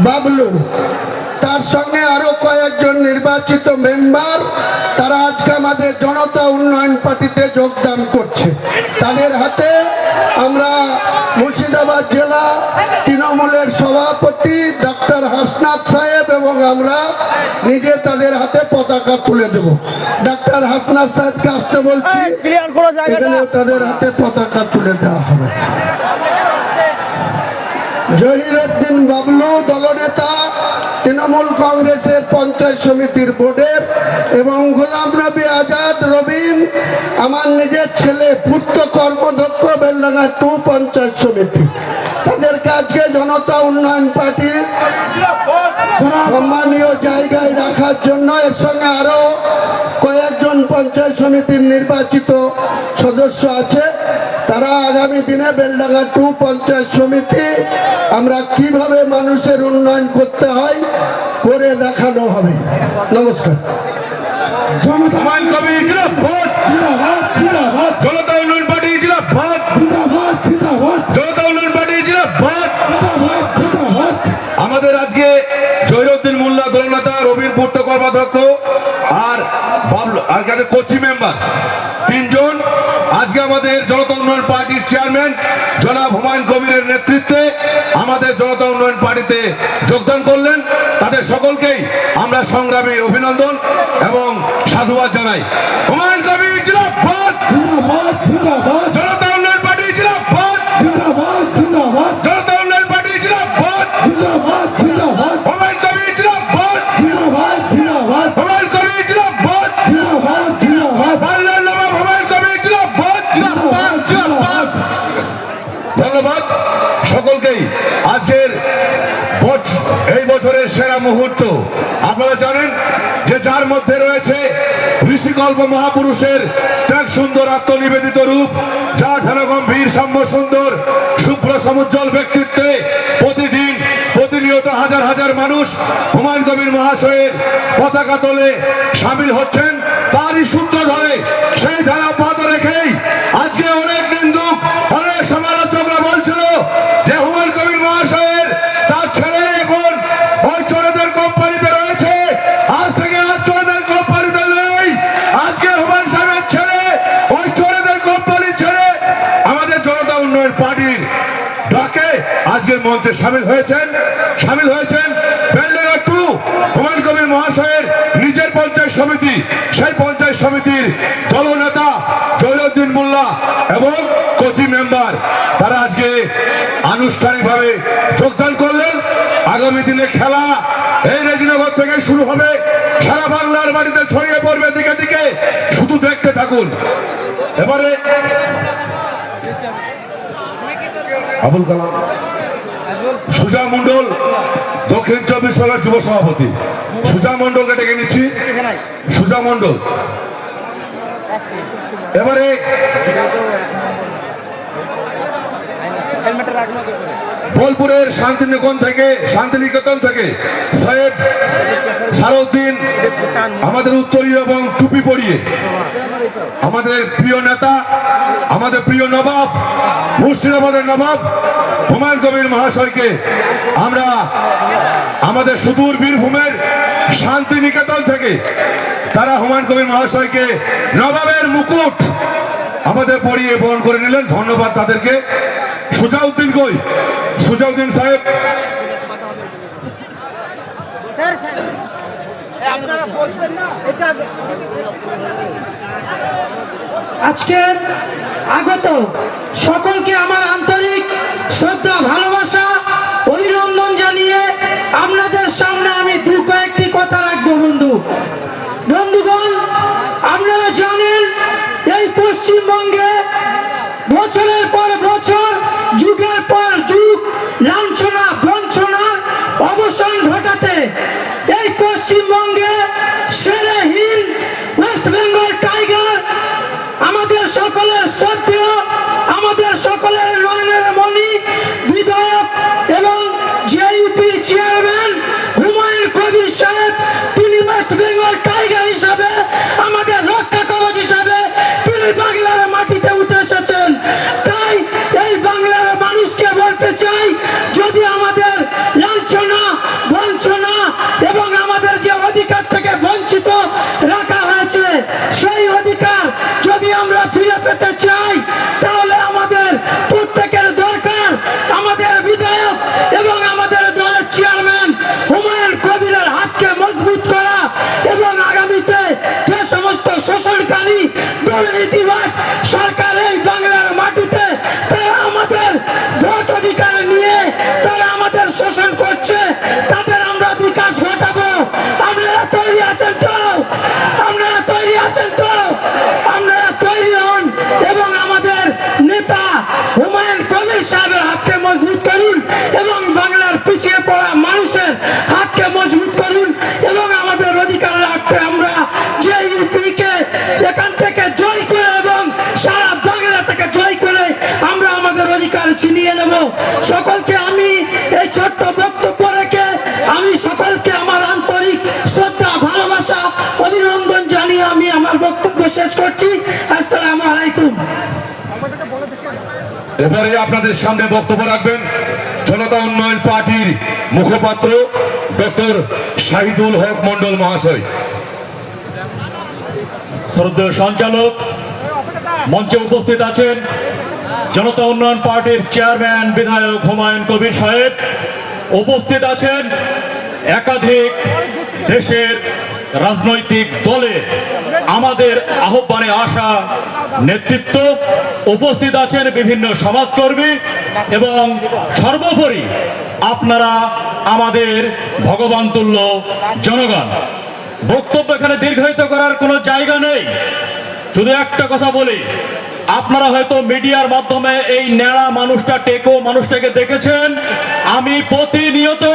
বাবলু, তার সঙ্গে আরো কয়েকজন নির্বাচিত মেম্বার, তারা আজকে আমাদের জনতা উন্নয়ন পার্টিতে যোগদান করছে। তাদের হাতে আমরা মুর্শিদাবাদ জেলা তৃণমূলের সভাপতি ডক্টর হাসনাত সাহেব এবং আমরা নিজে তাদের হাতে পতাকা তুলে দেব। ডক্টর হাসনাত সাহেবকে আসতে বলছি, এখানে তাদের হাতে পতাকা তুলে দেওয়া হবে। জহিরউদ্দিন বাবলু দলনেতা তৃণমূল কংগ্রেসের পঞ্চায়েত সমিতির বোর্ডের এবং গোলাম নবী আজাদ রবিন আমার নিজের ছেলে পূর্ত কর্মদক্ষ বেলডাঙ্গা 2 পঞ্চায়েত সমিতি, তাদেরকে আজকে জনতা উন্নয়ন পার্টির সম্মানীয় জায়গায় রাখার জন্য এর সঙ্গে আরো কয়েকজন পঞ্চায়েত সমিতির নির্বাচিত সদস্য আছে। তারা আগামী দিনে বেলডাঙ্গা 2 পঞ্চায়েত সমিতি আমরা কিভাবে মানুষের উন্নয়ন করতে হয় করে দেখানো হবে। নমস্কার। হুমায়ুন কবির জিন্দাবাদ, জনতা উন্নয়ন পার্টি জিন্দাবাদ, জনতা উন্নয়ন পার্টি জিন্দাবাদ। আমাদের আজকে জহিরুদ্দিন মোল্লা দলনেতা, রবির পূর্ত কর্মাধ্যক্ষ আর বাবলু আর কাছে কোচি মেম্বার 3 জন আজকে আমাদের জনতা উন্নয়ন পার্টির চেয়ারম্যান জনাব হুমায়ুন কবিরের নেতৃত্বে আমাদের জনতা উন্নয়ন পার্টিতে যোগদান করলেন। তাদের সকলকেই আমরা সংগ্রামী অভিনন্দন এবং সাধুবাদ জানাই। হুমায়ুন কবির জিন্দাবাদ, জনতা উন্নয়ন পার্টি জিন্দাবাদ, জনতা উন্নয়ন পার্টি জিন্দাবাদ, হুমায়ুন কবির জিন্দাবাদ, হুমায়ুন কবির জিন্দাবাদ, বাংলার নবাব হুমায়ুন কবির জিন্দাবাদ, জিন্দাবাদ, জিন্দাবাদ। ধন্যবাদ সকলকেই। আজকের এই বছরের সেরা মুহূর্ত আপনারা জানেন যে যার মধ্যে রয়েছে ঋষিকল্প মহাপুরুষের ত্যাগ সুন্দর আত্মনিবেদিত রূপ, যা ঘনগম্ভীর সাম্য সুন্দর শুভ্র সমুজ্জ্বল ব্যক্তিত্বে প্রতিনিয়ত হাজার হাজার মানুষ হুমায়ুন কবির মহাশয়ের পতাকা তোলে সামিল হচ্ছেন। তারই সূত্র ধরে সেই ধারা অব্যাহত রেখেই আজকে অনেক নিন্দুক, অনেক সমালোচকরা বলছিল যে হুমায়ুন কবির মহাশয়ের তার ছেলে এখন ওই চোরেদের কোম্পানিতে রয়েছে। আজ থেকে আর চোরেদের কোম্পানিতে নেই। আজকে হুমায়ুন সাহেবের ছেলে ওই চোরেদের কোম্পানি ছেড়ে আমাদের জনতা উন্নয়ন পার্টির ডাকে আজকের মঞ্চে সামিল হয়েছেন বেলডাঙ্গা 2 হুমায়ুন কবির মহাশয়ের নিজের পঞ্চায়েত সমিতি, সেই পঞ্চায়েত সমিতির দলনেতা জহিরুদ্দিন মোল্লা এবং কোচি মেম্বার তারা আজকে আনুষ্ঠানিকভাবে যোগদান করলেন। আগামী দিনে খেলা এই রেজিনগর থেকে শুরু হবে, সারা বাংলার বাড়িতে ছড়িয়ে পড়বে দিকে দিকে, শুধু দেখতে থাকুন। এবারে আবুল কালাম সুজা মন্ডল, দক্ষিণ 24 পরগনার যুব সভাপতি সুজা মন্ডলকে ডেকে নিচ্ছি। সুজা মন্ডল এবারে বোলপুরের শান্তিনিকেতন থেকে সৈয়দ সারউদ্দিন আমাদের উত্তরীয় এবং টুপি পরিয়ে আমাদের প্রিয় নেতা, আমাদের প্রিয় নবাব, মুর্শিদাবাদের নবাব হুমায়ুন কবির মহাশয়কে আমরা আমাদের সুদূর বীরভূমের শান্তিনিকেতন থেকে তারা হুমায়ুন কবির মহাশয়কে নবাবের মুকুট আমাদের পরিয়ে বরণ করে নিলেন। ধন্যবাদ তাদেরকে। সুজাউদ্দিন কই? সুজাউদ্দিন সাহেব আজকের আগত সকলকে আমার আন্তরিক শ্রদ্ধা, ভালোবাসা, অভিনন্দন জানিয়ে আপনাদের সামনে আমি কয়েকটি কথা রাখবো। বন্ধুগণ, আপনারা জানেন এই পশ্চিমবঙ্গে বছরের পর বছর, যুগের পর যুগ লাঞ্ছনা বঞ্চনার অবসান ঘটাতে এই পশ্চিমবঙ্গে সেরেহীন ওয়েস্ট বেঙ্গল টাইগার আমাদের সকলের শ্রদ্ধেয়, আমাদের সকলের নয়নের মণি বিধায়ক এবং জেইউপির চেয়ারম্যান হুমায়ুন কবির সাহেব, তিনি ওয়েস্ট বেঙ্গল টাইগার হিসাবে, আমাদের রক্ষা কবচ হিসাবে তিনি বাংলার মাটিতে উঠে এসেছেন। তাই এই বাংলা করছি। আসসালামু আলাইকুম। এবারে আপনাদের সামনে বক্তব্য রাখবেন জনতা উন্নয়ন পার্টির মুখপাত্র ডক্টর শাহিদুল হক মন্ডল মহাশয়। শ্রদ্ধেয় সঞ্চালক, মঞ্চে উপস্থিত আছেন জনতা উন্নয়ন পার্টির চেয়ারম্যান বিধায়ক হুমায়ুন কবির সাহেব, উপস্থিত আছেন একাধিক দেশের রাজনৈতিক দলে আমাদের আহ্বানে আসা নেতৃত্ব, উপস্থিত আছেন বিভিন্ন সমাজকর্মী এবং সর্বোপরি আপনারা আমাদের ভগবান তুল্য জনগণ। বক্তব্য এখানে দীর্ঘায়িত করার কোনো জায়গা নেই, শুধু একটা কথা বলি, আপনারা হয়তো মিডিয়ার মাধ্যমে এই ন্যাড়া মানুষটা টেকো মানুষটাকে দেখেছেন। আমি প্রতিনিয়ত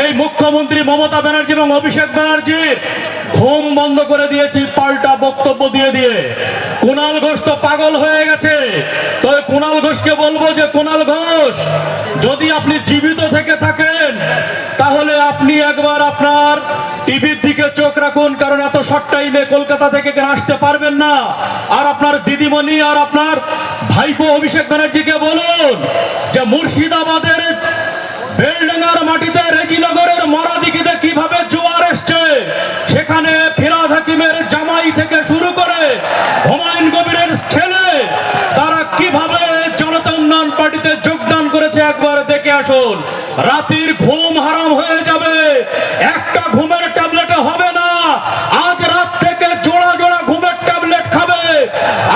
এই মুখ্যমন্ত্রী মমতা ব্যানার্জি এবং অভিষেক ব্যানার্জির ঘুম বন্ধ করে দিয়েছি পাল্টা বক্তব্য দিয়ে দিয়ে। কুণাল ঘোষ তো পাগল হয়ে গেছে, তো কুণাল ঘোষকে বলবো যে কুণাল ঘোষ, যদি আপনি জীবিত থেকে থাকেন তাহলে আপনি একবার আপনার টিভির দিকে চোখ রাখুন, কারণ এত শর্ট টাইমে কলকাতা থেকে আসতে পারবেন না। আর আপনার দিদিমণি আর আপনার ভাইপো অভিষেক ব্যানার্জিকে বলুন যে মুর্শিদাবাদের বেলডাঙ্গার মাটিতে রেজিনগরের মরাদিঘিতে কিভাবে জোয়ার এসছে, সেখানে ফিরহাদ হাকিমের জামাই থেকে শুরু করে হুমায়ুন কবিরের ছেলে তারা কিভাবে জনতা উন্নয়ন পার্টিতে যোগদান করেছে একবার দেখে আসুন। রাতের ঘুম হারাম হয়ে যাবে, একটা ঘুমের ট্যাবলেটে হবে না, আজ রাত থেকে জোড়া জোড়া ঘুমের ট্যাবলেট খাবে।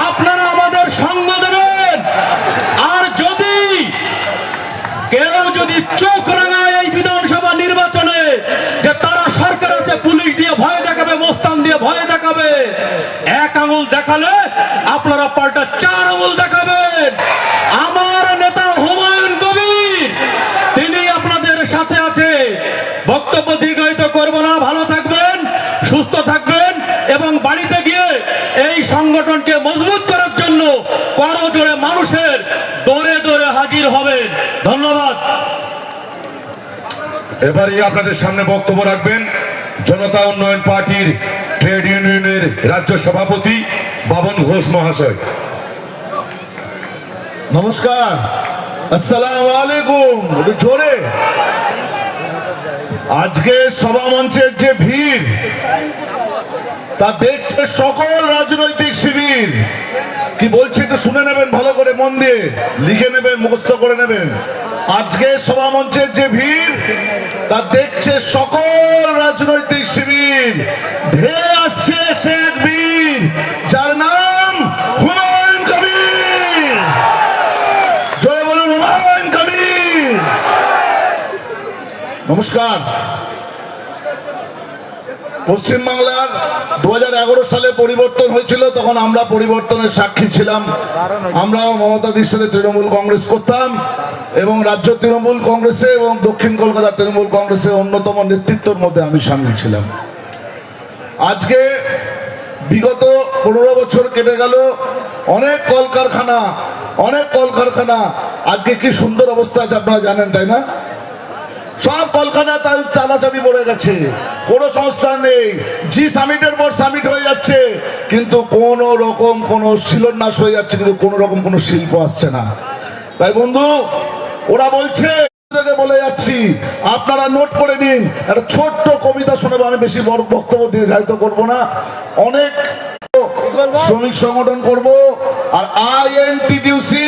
আপনারা আমাদের সঙ্গ দেবেন, আর যদি কেউ যদি চোখ রাঙায় এই বিধানসভা নির্বাচনে যে তারা সরকার আছে, পুলিশ দিয়ে ভয় দেখাবে, মোস্তান দিয়ে ভয় দেখাবে, এক আঙুল দেখালে আপনারা পাল্টা 4 আঙুল দেখাবেন। আমার নেতা হুমায়ুন কবির তিনি আপনাদের সাথে আছে। বক্তব্য দীর্ঘায়িত করব না, ভালো থাকবেন, সুস্থ থাকবেন এবং বাড়িতে গিয়ে এই সংগঠনকে মজবুত করার জন্য করজোড়ে মানুষের দরে দরে হাজির হবেন। ধন্যবাদ। এবারে আপনাদের সামনে বক্তব্য রাখবেন জনতা উন্নয়ন পার্টির ট্রেড ইউনিয়নের রাজ্য সভাপতি বাবন ঘোষ মহাশয়। নমস্কার, আসসালামু আলাইকুম। একটু জোরে। আজকে সভা মঞ্চের যে ভিড় তা দেখছে সকল রাজনৈতিক শিবির। কি বলছি একটু শুনে নেবেন, ভালো করে মন দিয়ে লিখে নেবেন, মুখস্থ করে নেবেন। আজকে সভা মঞ্চের যে ভিড় তা দেখছে সকল রাজনৈতিক শিবির। ধেয়ে আসছে সে এক বীর যার নাম হুমায়ুন কবির। জয় বলুন হুমায়ুন কবির। নমস্কার। পশ্চিমবাংলার 2011 সালে পরিবর্তন হয়েছিল, তখন আমরা পরিবর্তনের সাক্ষী ছিলাম। আমরাও মমতাদির সাথে তৃণমূল কংগ্রেস করতাম এবং রাজ্য তৃণমূল কংগ্রেসে এবং দক্ষিণ কলকাতা তৃণমূল কংগ্রেসের অন্যতম নেতৃত্বের মধ্যে আমি সামিল ছিলাম। আজকে বিগত 15 বছর কেটে গেল, অনেক কলকারখানা আজকে কি সুন্দর অবস্থা আছে আপনারা জানেন, তাই না? সব কলকাতা তাই চালাচালি পড়ে গেছে, কোনো সমস্যা নেই। জি সামিটের পর সামিট হয়ে যাচ্ছে, কিন্তু কোন রকম কোনো শিলান্যাস হয়ে যাচ্ছে, কিন্তু কোন রকম কোনো শিল্প আসছে না। তাই বন্ধু, ওরা বলছে, বলে যাচ্ছি, আপনারা নোট করে নিন। একটা ছোট্ট কবিতা শোনাবো, আমি বেশি বড় বক্তব্য দীর্ঘায়িত করবো না। অনেক শ্রমিক সংগঠন করব, আর আইএনটিটিউসি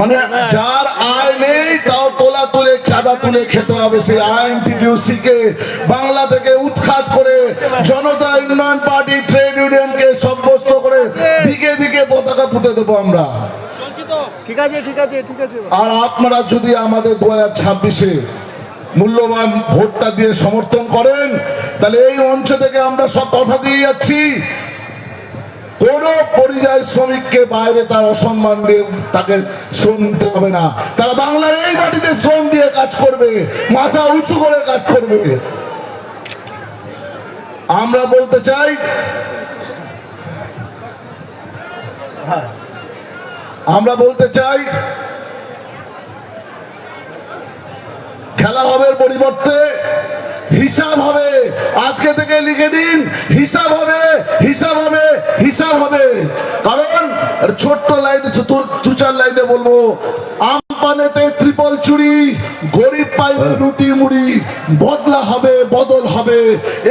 মানে যার আয় নেই তাও তোলা তুলে চাঁদা তুলে খেতে হবে, সেই আইএনটিটিউসি কে বাংলা থেকে উৎখাত করে জনতা উন্নয়ন পার্টি ট্রেড ইউনিয়নকে সাব্যস্ত করে দিকে দিকে পতাকা পুঁতে দেবো আমরা। আর আপনারা যদি আমাদের 2026-এ মূল্যবান ভোটটা দিয়ে সমর্থন করেন, তাহলে এই মঞ্চ থেকে আমরা সব কথা দিয়ে যাচ্ছি, কোন পরিযায়ী শ্রমিককে বাইরে তার অসম্মান দিয়ে তাকে শ্রম দিতে হবে না। তারা বাংলার এই মাটিতে শ্রম দিয়ে কাজ করবে, মাথা উঁচু করে কাজ করবে। আমরা বলতে চাই, খেলা হবে পরিবর্তে হিসাব হবে। আজকে থেকে লিখে দিন, হিসাব হবে, হিসাব হবে, হিসাব হবে। কারণ ছোট্ট লাইনে, দু চার লাইনে বলবো, আমপানেতে ত্রিপল চুরি, গরিব পাইবে রুটি মুড়ি, বদলা হবে, বদল হবে।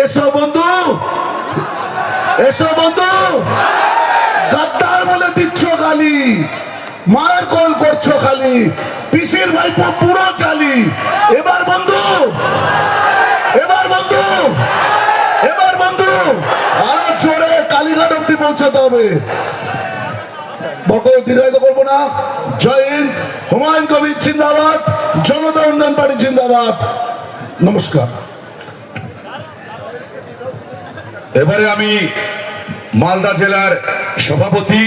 এসো বন্ধু, এসো বন্ধু। গাদ্দার বলে দিচ্ছ গালি, মায়ের কল করছো খালি, পিসির ভাইপো পুরো চালি। এবার বন্ধু, এবার বন্ধু, এবার বন্ধু, আরো জোরে কালীঘাট অব্দি পৌঁছাতে হবে। বকর দীর্ঘায়িত করবো না। জয় হিন্দ, হুমায়ুন কবির জিন্দাবাদ, জনতা উন্নয়ন পার্টি জিন্দাবাদ। নমস্কার। এবারে আমি মালদা জেলার সভাপতি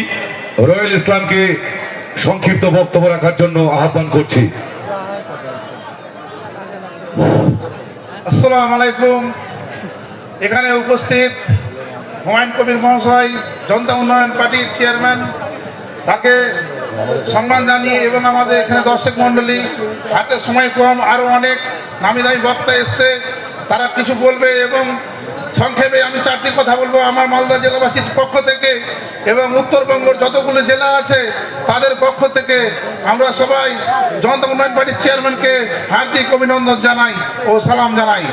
রয়েল ইসলামকে সংক্ষিপ্ত বক্তব্য রাখার জন্য আহ্বান করছি। আসসালামু আলাইকুম। এখানে উপস্থিত হুমায়ুন কবির মহাশয়, জনতা উন্নয়ন পার্টির চেয়ারম্যান, তাকে সম্মান জানিয়ে এবং আমাদের এখানে দর্শক মণ্ডলী, হাতে সময় কম, আরও অনেক নামি দামি বক্তা এসছে, তারা কিছু বলবে এবং সংক্ষেপে আমি চারটি কথা বলবো আমার মালদা জেলাবাসীর পক্ষ থেকে এবং উত্তরবঙ্গের যতগুলো জেলা আছে তাদের পক্ষ থেকে। আমরা সবাই জনতা উন্নয়ন পার্টির চেয়ারম্যানকে হার্দিক অভিনন্দন জানাই ও সালাম জানাই।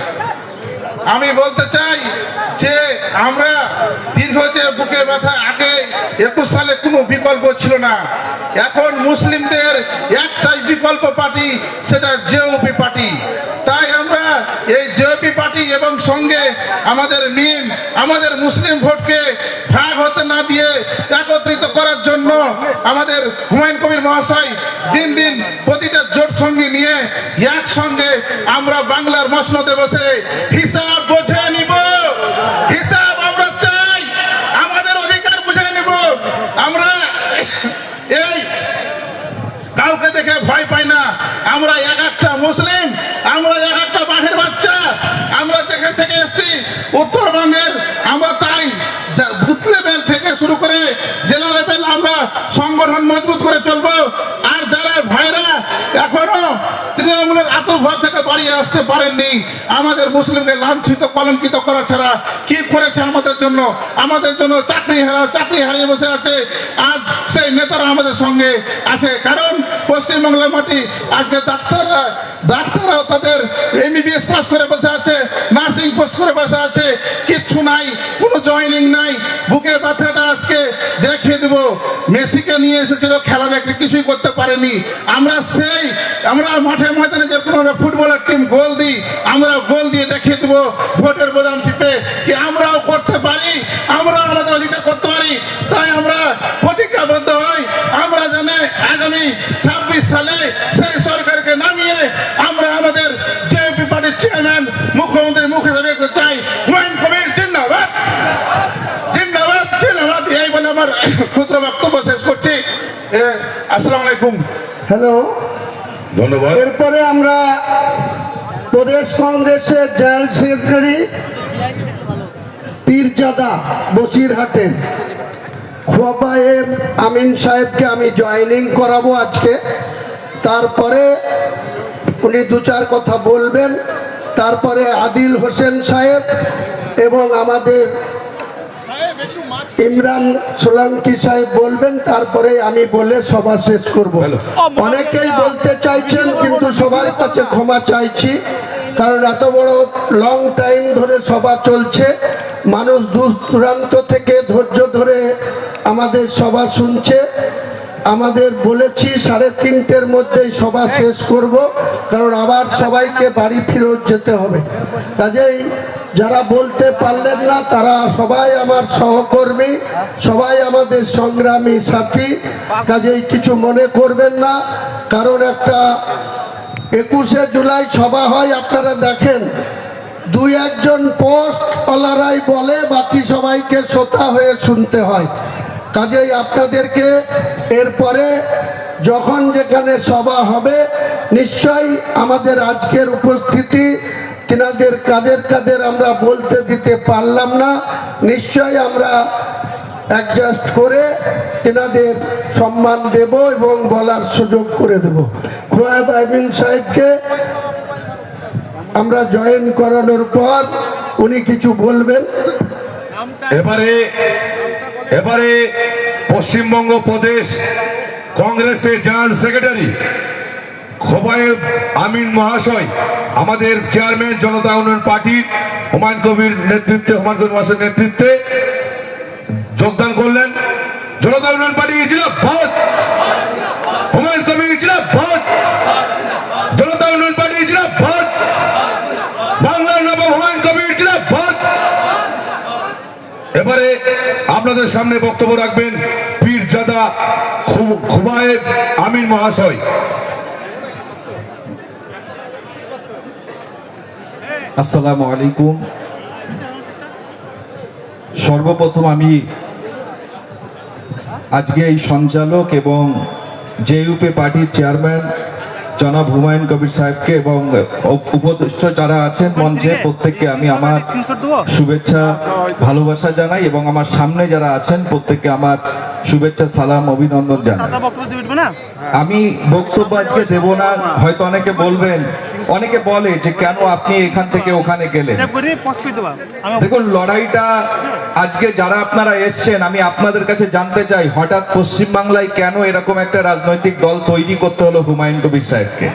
আমি বলতে চাই যে আমরা দীর্ঘ যে বুকে ব্যথা, আগে 21 সালে কোনো বিকল্প ছিল না, এখন মুসলিমদের একটাই বিকল্প পার্টি, সেটা জেওপি পার্টি। তাই আমরা এই জেওপি পার্টি এবং সঙ্গে আমাদের মিম, আমাদের মুসলিম ভোটকে ভাগ হতে না দিয়ে একত্রিত করার জন্য আমাদের হুমায়ুন কবির মহাশয় দিন দিন প্রতিটা জোট সঙ্গী নিয়ে একসঙ্গে আমরা বাংলার মসনদে বসে হিসাব বুঝে নিব। হিসাব আমরা চাই, আমাদের অধিকার বুঝে নিব। আমরা এই কাউকে দেখে ভয় পাই না। আমরা এক একটা মুসলিম, আমরা এক একটা বাঘের বাচ্চা। আমরা যেখান থেকে এসেছি উত্তরবঙ্গের, আমরা তাই বুথ লেভেল থেকে শুরু করে জেলা লেভেল আমরা সংগঠন মজবুত করে চলবো। আর যারা ভাইরা এখনো তৃণমূলের আতঙ্ক থেকে বাড়ি আসতে পারেননি, আমাদের মুসলিমকে লাঞ্ছিত কলঙ্কিত করা ছাড়া কি করেছে আমাদের জন্য? আমাদের জন্য চাকরি হারিয়ে বসে আছে। আজ সেই নেতারা আমাদের সঙ্গে আছে, কারণ পশ্চিমবাংলার মাটি আজকে ডাক্তাররাও তাদের MBBS পাস করে বসে আছে, নার্সিং পাস করে বসে আছে, কিচ্ছু নাই, কোনো জয়েনিং নাই। বুকের ব্যথাটা আজকে দেখিয়ে দেব। মেসিকে নিয়ে এসেছিল খেলা দেখতে, কিছুই করতে পারেনি। আমরা মাঠে ময়দানে যেরকম আমরা ফুটবলের টিম গোল দিই, আমরা গোল দিয়ে দেখিয়ে দেবো ভোটের বোতাম টিপে কি আমরাও করতে পারি, আমরাও আমাদের অধিকার করতে পারি। তাই আমরা প্রতিজ্ঞাবদ্ধ হই, আমরা জানি আগামী 26 সালে সেই সরকারকে নামিয়ে আমরা আমাদের জেপি পার্টির চেয়ারম্যান, মুখ্যমন্ত্রী মুখে দেখতে চাই। হুমায়ুন কবির জিন্দাবাদ, জিন্দাবাদ, জিন্দাবাদ। এই বলে আমার ক্ষুদ্র বক্তব্য শেষ করছি। আসসালামু আলাইকুম। হ্যালো, ধন্যবাদ। এরপরে আমরা প্রদেশ কংগ্রেসের জেনারেল সেক্রেটারি পীরজাদা বসিরহাটের খোয়াবায়ে আমিন সাহেবকে আমি জয়েনিং করাবো আজকে। তারপরে উনি দু চার কথা বলবেন, তারপরে আদিল হোসেন সাহেব এবং আমাদের ইমরান সোলাঙ্কি সাহেব বলবেন, তারপরে আমি বলে সভা শেষ করব। অনেকেই বলতে চাইছেন কিন্তু সবার কাছে ক্ষমা চাইছি, কারণ এত বড় লং টাইম ধরে সভা চলছে, মানুষ দূর দূরান্ত থেকে ধৈর্য ধরে আমাদের সভা শুনছে। আমাদের বলেছি 3:30-র মধ্যেই সভা শেষ করব, কারণ আবার সবাইকে বাড়ি ফেরত যেতে হবে। কাজেই যারা বলতে পারলেন না তারা সবাই আমার সহকর্মী, সবাই আমাদের সংগ্রামী সাথী, কাজেই কিছু মনে করবেন না। কারণ একটা 21শে জুলাই সভা হয়, আপনারা দেখেন 2-1জন পোস্টওয়ালারাই বলে, বাকি সবাইকে শ্রোতা হয়ে শুনতে হয়। কাজেই আপনাদেরকে এরপরে যখন যেখানে সভা হবে নিশ্চয়ই আমাদের আজকের উপস্থিতি তিনাদের কাদের আমরা বলতে দিতে পারলাম না, নিশ্চয়ই আমরা অ্যাডজাস্ট করে তিনাদের সম্মান দেব এবং বলার সুযোগ করে দেব। খোয়াব আমিন সাহেবকে আমরা জয়েন করানোর পর উনি কিছু বলবেন। এবারে পশ্চিমবঙ্গ প্রদেশ কংগ্রেসের জেনারেল সেক্রেটারি খোবায়েব আমিন মহাশয় আমাদের চেয়ারম্যান জনতা উন্নয়ন পার্টি হুমায়ুন কবির মহাশয়ের নেতৃত্বে যোগদান করলেন। জনতা উন্নয়ন পার্টি জিন্দাবাদ, হুমায়ুন কবির জিন্দাবাদ, জনতা উন্নয়ন পার্টি জিন্দাবাদ, বাংলার নবাব হুমায়ুন কবির জিন্দাবাদ। এবারে আপনাদের সামনে বক্তব্য রাখবেন পীরজাদা খোবায়েব আমিন মহাশয়। আসসালামু আলাইকুম। সর্বপ্রথম আমি আজকে এই সঞ্চালক এবং জেইউপি পার্টির চেয়ারম্যান জনাব হুমায়ুন কবির সাহেবকে এবং উপদেষ্টা যারা আছেন মঞ্চে প্রত্যেককে আমি আমার শুভেচ্ছা ভালোবাসা জানাই এবং আমার সামনে যারা আছেন প্রত্যেককে আমার শুভেচ্ছা সালাম অভিনন্দন জানাই। আমি বক্তব্য আজকে দেব না, হয়তো অনেকে বলবেন, অনেকে বলে যে কেন আপনি এখান থেকে ওখানে গেলেন। দেখুন, লড়াইটা আজকে যারা আপনারা এসছেন, আমি আপনাদের কাছে জানতে চাই হঠাৎ পশ্চিমবাংলায় কেন এরকম একটা রাজনৈতিক দল তৈরি করতে হলো হুমায়ুন কবির সাহেবকে?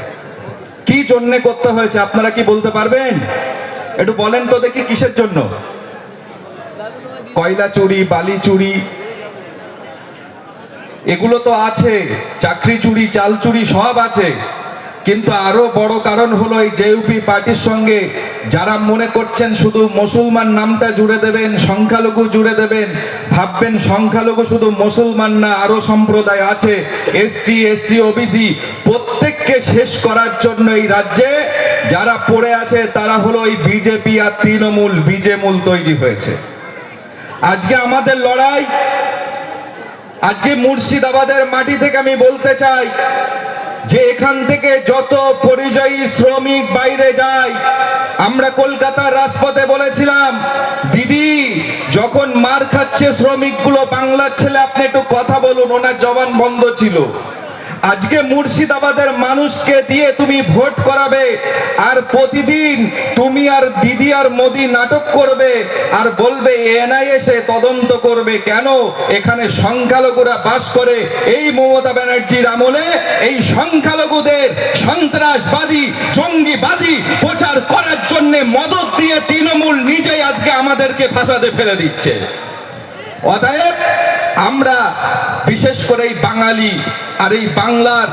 কি জন্য করতে হয়েছে আপনারা কি বলতে পারবেন? একটু বলেন তো দেখি কিসের জন্য? কয়লা চুরি, বালি চুরি এগুলো তো আছে, চাকরি চুরি, চাল চুরি সব আছে, কিন্তু আরো বড় কারণ হলো এই জেইউপি পার্টির সঙ্গে যারা মনে করছেন শুধু মুসলমান নামটা জুড়ে দেবেন, সংখ্যালঘু জুড়ে দেবেন, ভাববেন সংখ্যালঘু শুধু মুসলমান না, আরো সম্প্রদায় আছে, এসটি, এসসি, ওবিসি, প্রত্যেককে শেষ করার জন্য এই রাজ্যে যারা পড়ে আছে তারা হলো এই বিজেপি আর তৃণমূল, বিজেমূল তৈরি হয়েছে। আজকে আমাদের লড়াই, আজকে মুর্শিদাবাদের মাটি থেকে আমি বলতে চাই যে এখান থেকে যত পরিযায়ী শ্রমিক বাইরে যায়, আমরা কলকাতার রাজপথে বলেছিলাম দিদি যখন মার খাচ্ছে শ্রমিকগুলো, বাংলার ছেলে আপনি একটু কথা বলুন, ওনার জবান বন্ধ ছিল। আজকে মুর্শিদাবাদের মানুষকে দিয়ে তুমি ভোট করাবে, আর প্রতিদিন তুমি আর দিদি আর মোদি নাটক করবে আর বলবে এনআইএ তদন্ত করবে। কেন? এখানে সংখ্যালঘুরা বাস করে। এই মমতা ব্যানার্জির আমলে এই সংখ্যালঘুদের সন্ত্রাসবাদী, জঙ্গিবাদী প্রচার করার জন্য মদত দিয়ে তৃণমূল নিজেই আজকে আমাদেরকে ফাঁসাতে ফেলে দিচ্ছে। অতএব আমরা বিশেষ করে এই বাঙালি আর এই বাংলার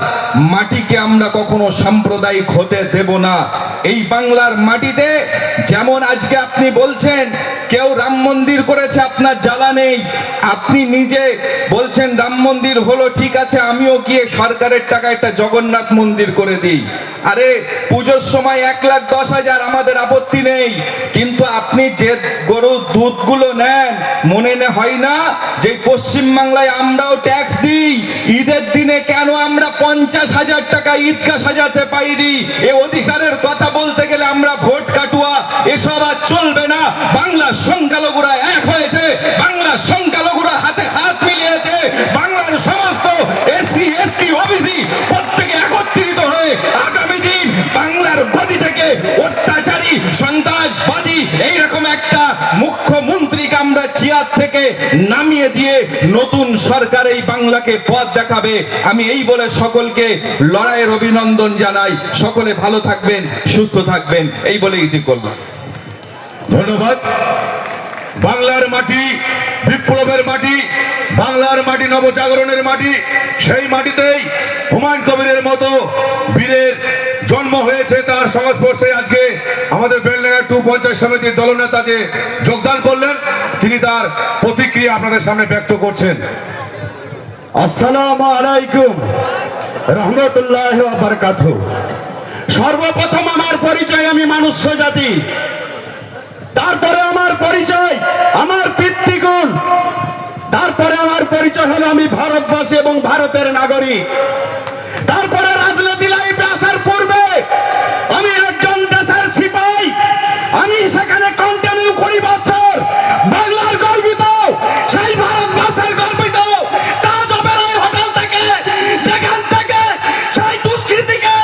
মাটিকে আমরা কখনো সাম্প্রদায়িক হতে দেব না। এই বাংলার মাটিতে যেমন আজকে আপনি বলছেন কেউ রাম মন্দির করেছে, আপনার জ্বালা নেই, আপনি নিজে বলছেন রাম মন্দির হলো, ঠিক আছে আমিও গিয়ে সরকারের টাকা একটা জগন্নাথ মন্দির করে দিই। আরে পুজোর সময় 1,10,000 আমাদের আপত্তি নেই, কিন্তু আপনি যে গরুর দুধগুলো নেন, মনে হয় না যে পশ্চিমবাংলায় আমরাও ট্যাক্স দিই? ঈদের দিনে কেন আমরা 50,000 টাকা ঈদগাহ সাজাতে পাইনি? এ অধিকারের কথা বলতে গেলে আমরা ভোট কাটুয়া, এসব আর চলবে না। বাংলার সংখ্যালঘুরা এক হয়েছে, বাংলার সংখ্যালঘুরা হাতে হাত মিলিয়েছে, বাংলার সমস্ত এসসি, এসটি, ওবিসি প্রত্যেকে একত্রিত হয়ে আগামী দিন বাংলার গদি থেকে অত্যাচারী, সন্ত্রাসবাদী এইরকম একটা মুখ্যমন্ত্রীকে আমরা চেয়ার থেকে নামিয়ে দিয়ে নতুন সরকার এই বাংলাকে পথ দেখাবে। আমি এই বলে সকলকে লড়াইয়ের অভিনন্দন জানাই। সকলে ভালো থাকবেন, সুস্থ থাকবেন, এই বলে ইতি করলাম। ধন্যবাদ। বাংলার মাটি বিপ্লবের মাটি, বাংলার মাটি নবজাগরণের মাটি, সেই মাটিতেই হুমায়ুন কবিরের মতো বীরের জন্ম হয়েছে। তার সংস্পর্শে আজকে আমাদের বেলডাঙ্গা 2 পঞ্চায়েত সমিতির দলনেতা যে যোগদান করলেন, তিনি তার প্রতিক্রিয়া আপনাদের সামনে ব্যক্ত করছেন। আসসালামু আলাইকুম রহমতুল্লাহি ওয়া বারাকাতুহু। সর্বপ্রথম আমার পরিচয়, আমি মনুষ্য জাতি। তারপরে আমার পরিচয় আমার পিতৃকুল। তারপরে আমার পরিচয় হলো আমি ভারতবাসী এবং ভারতের নাগরিক। তারপরে রাজনীতি লাইফে আসার পূর্বে আমি একজন দেশের সিপাহী। আমি সেখানে কন্টিনিউ 20 বছর বাংলার গর্বিত, সেই ভারতবর্ষের গর্বিত তাজ অপেরায় হোটেল থেকে, যেখান থেকে সেই দুষ্কৃতিকে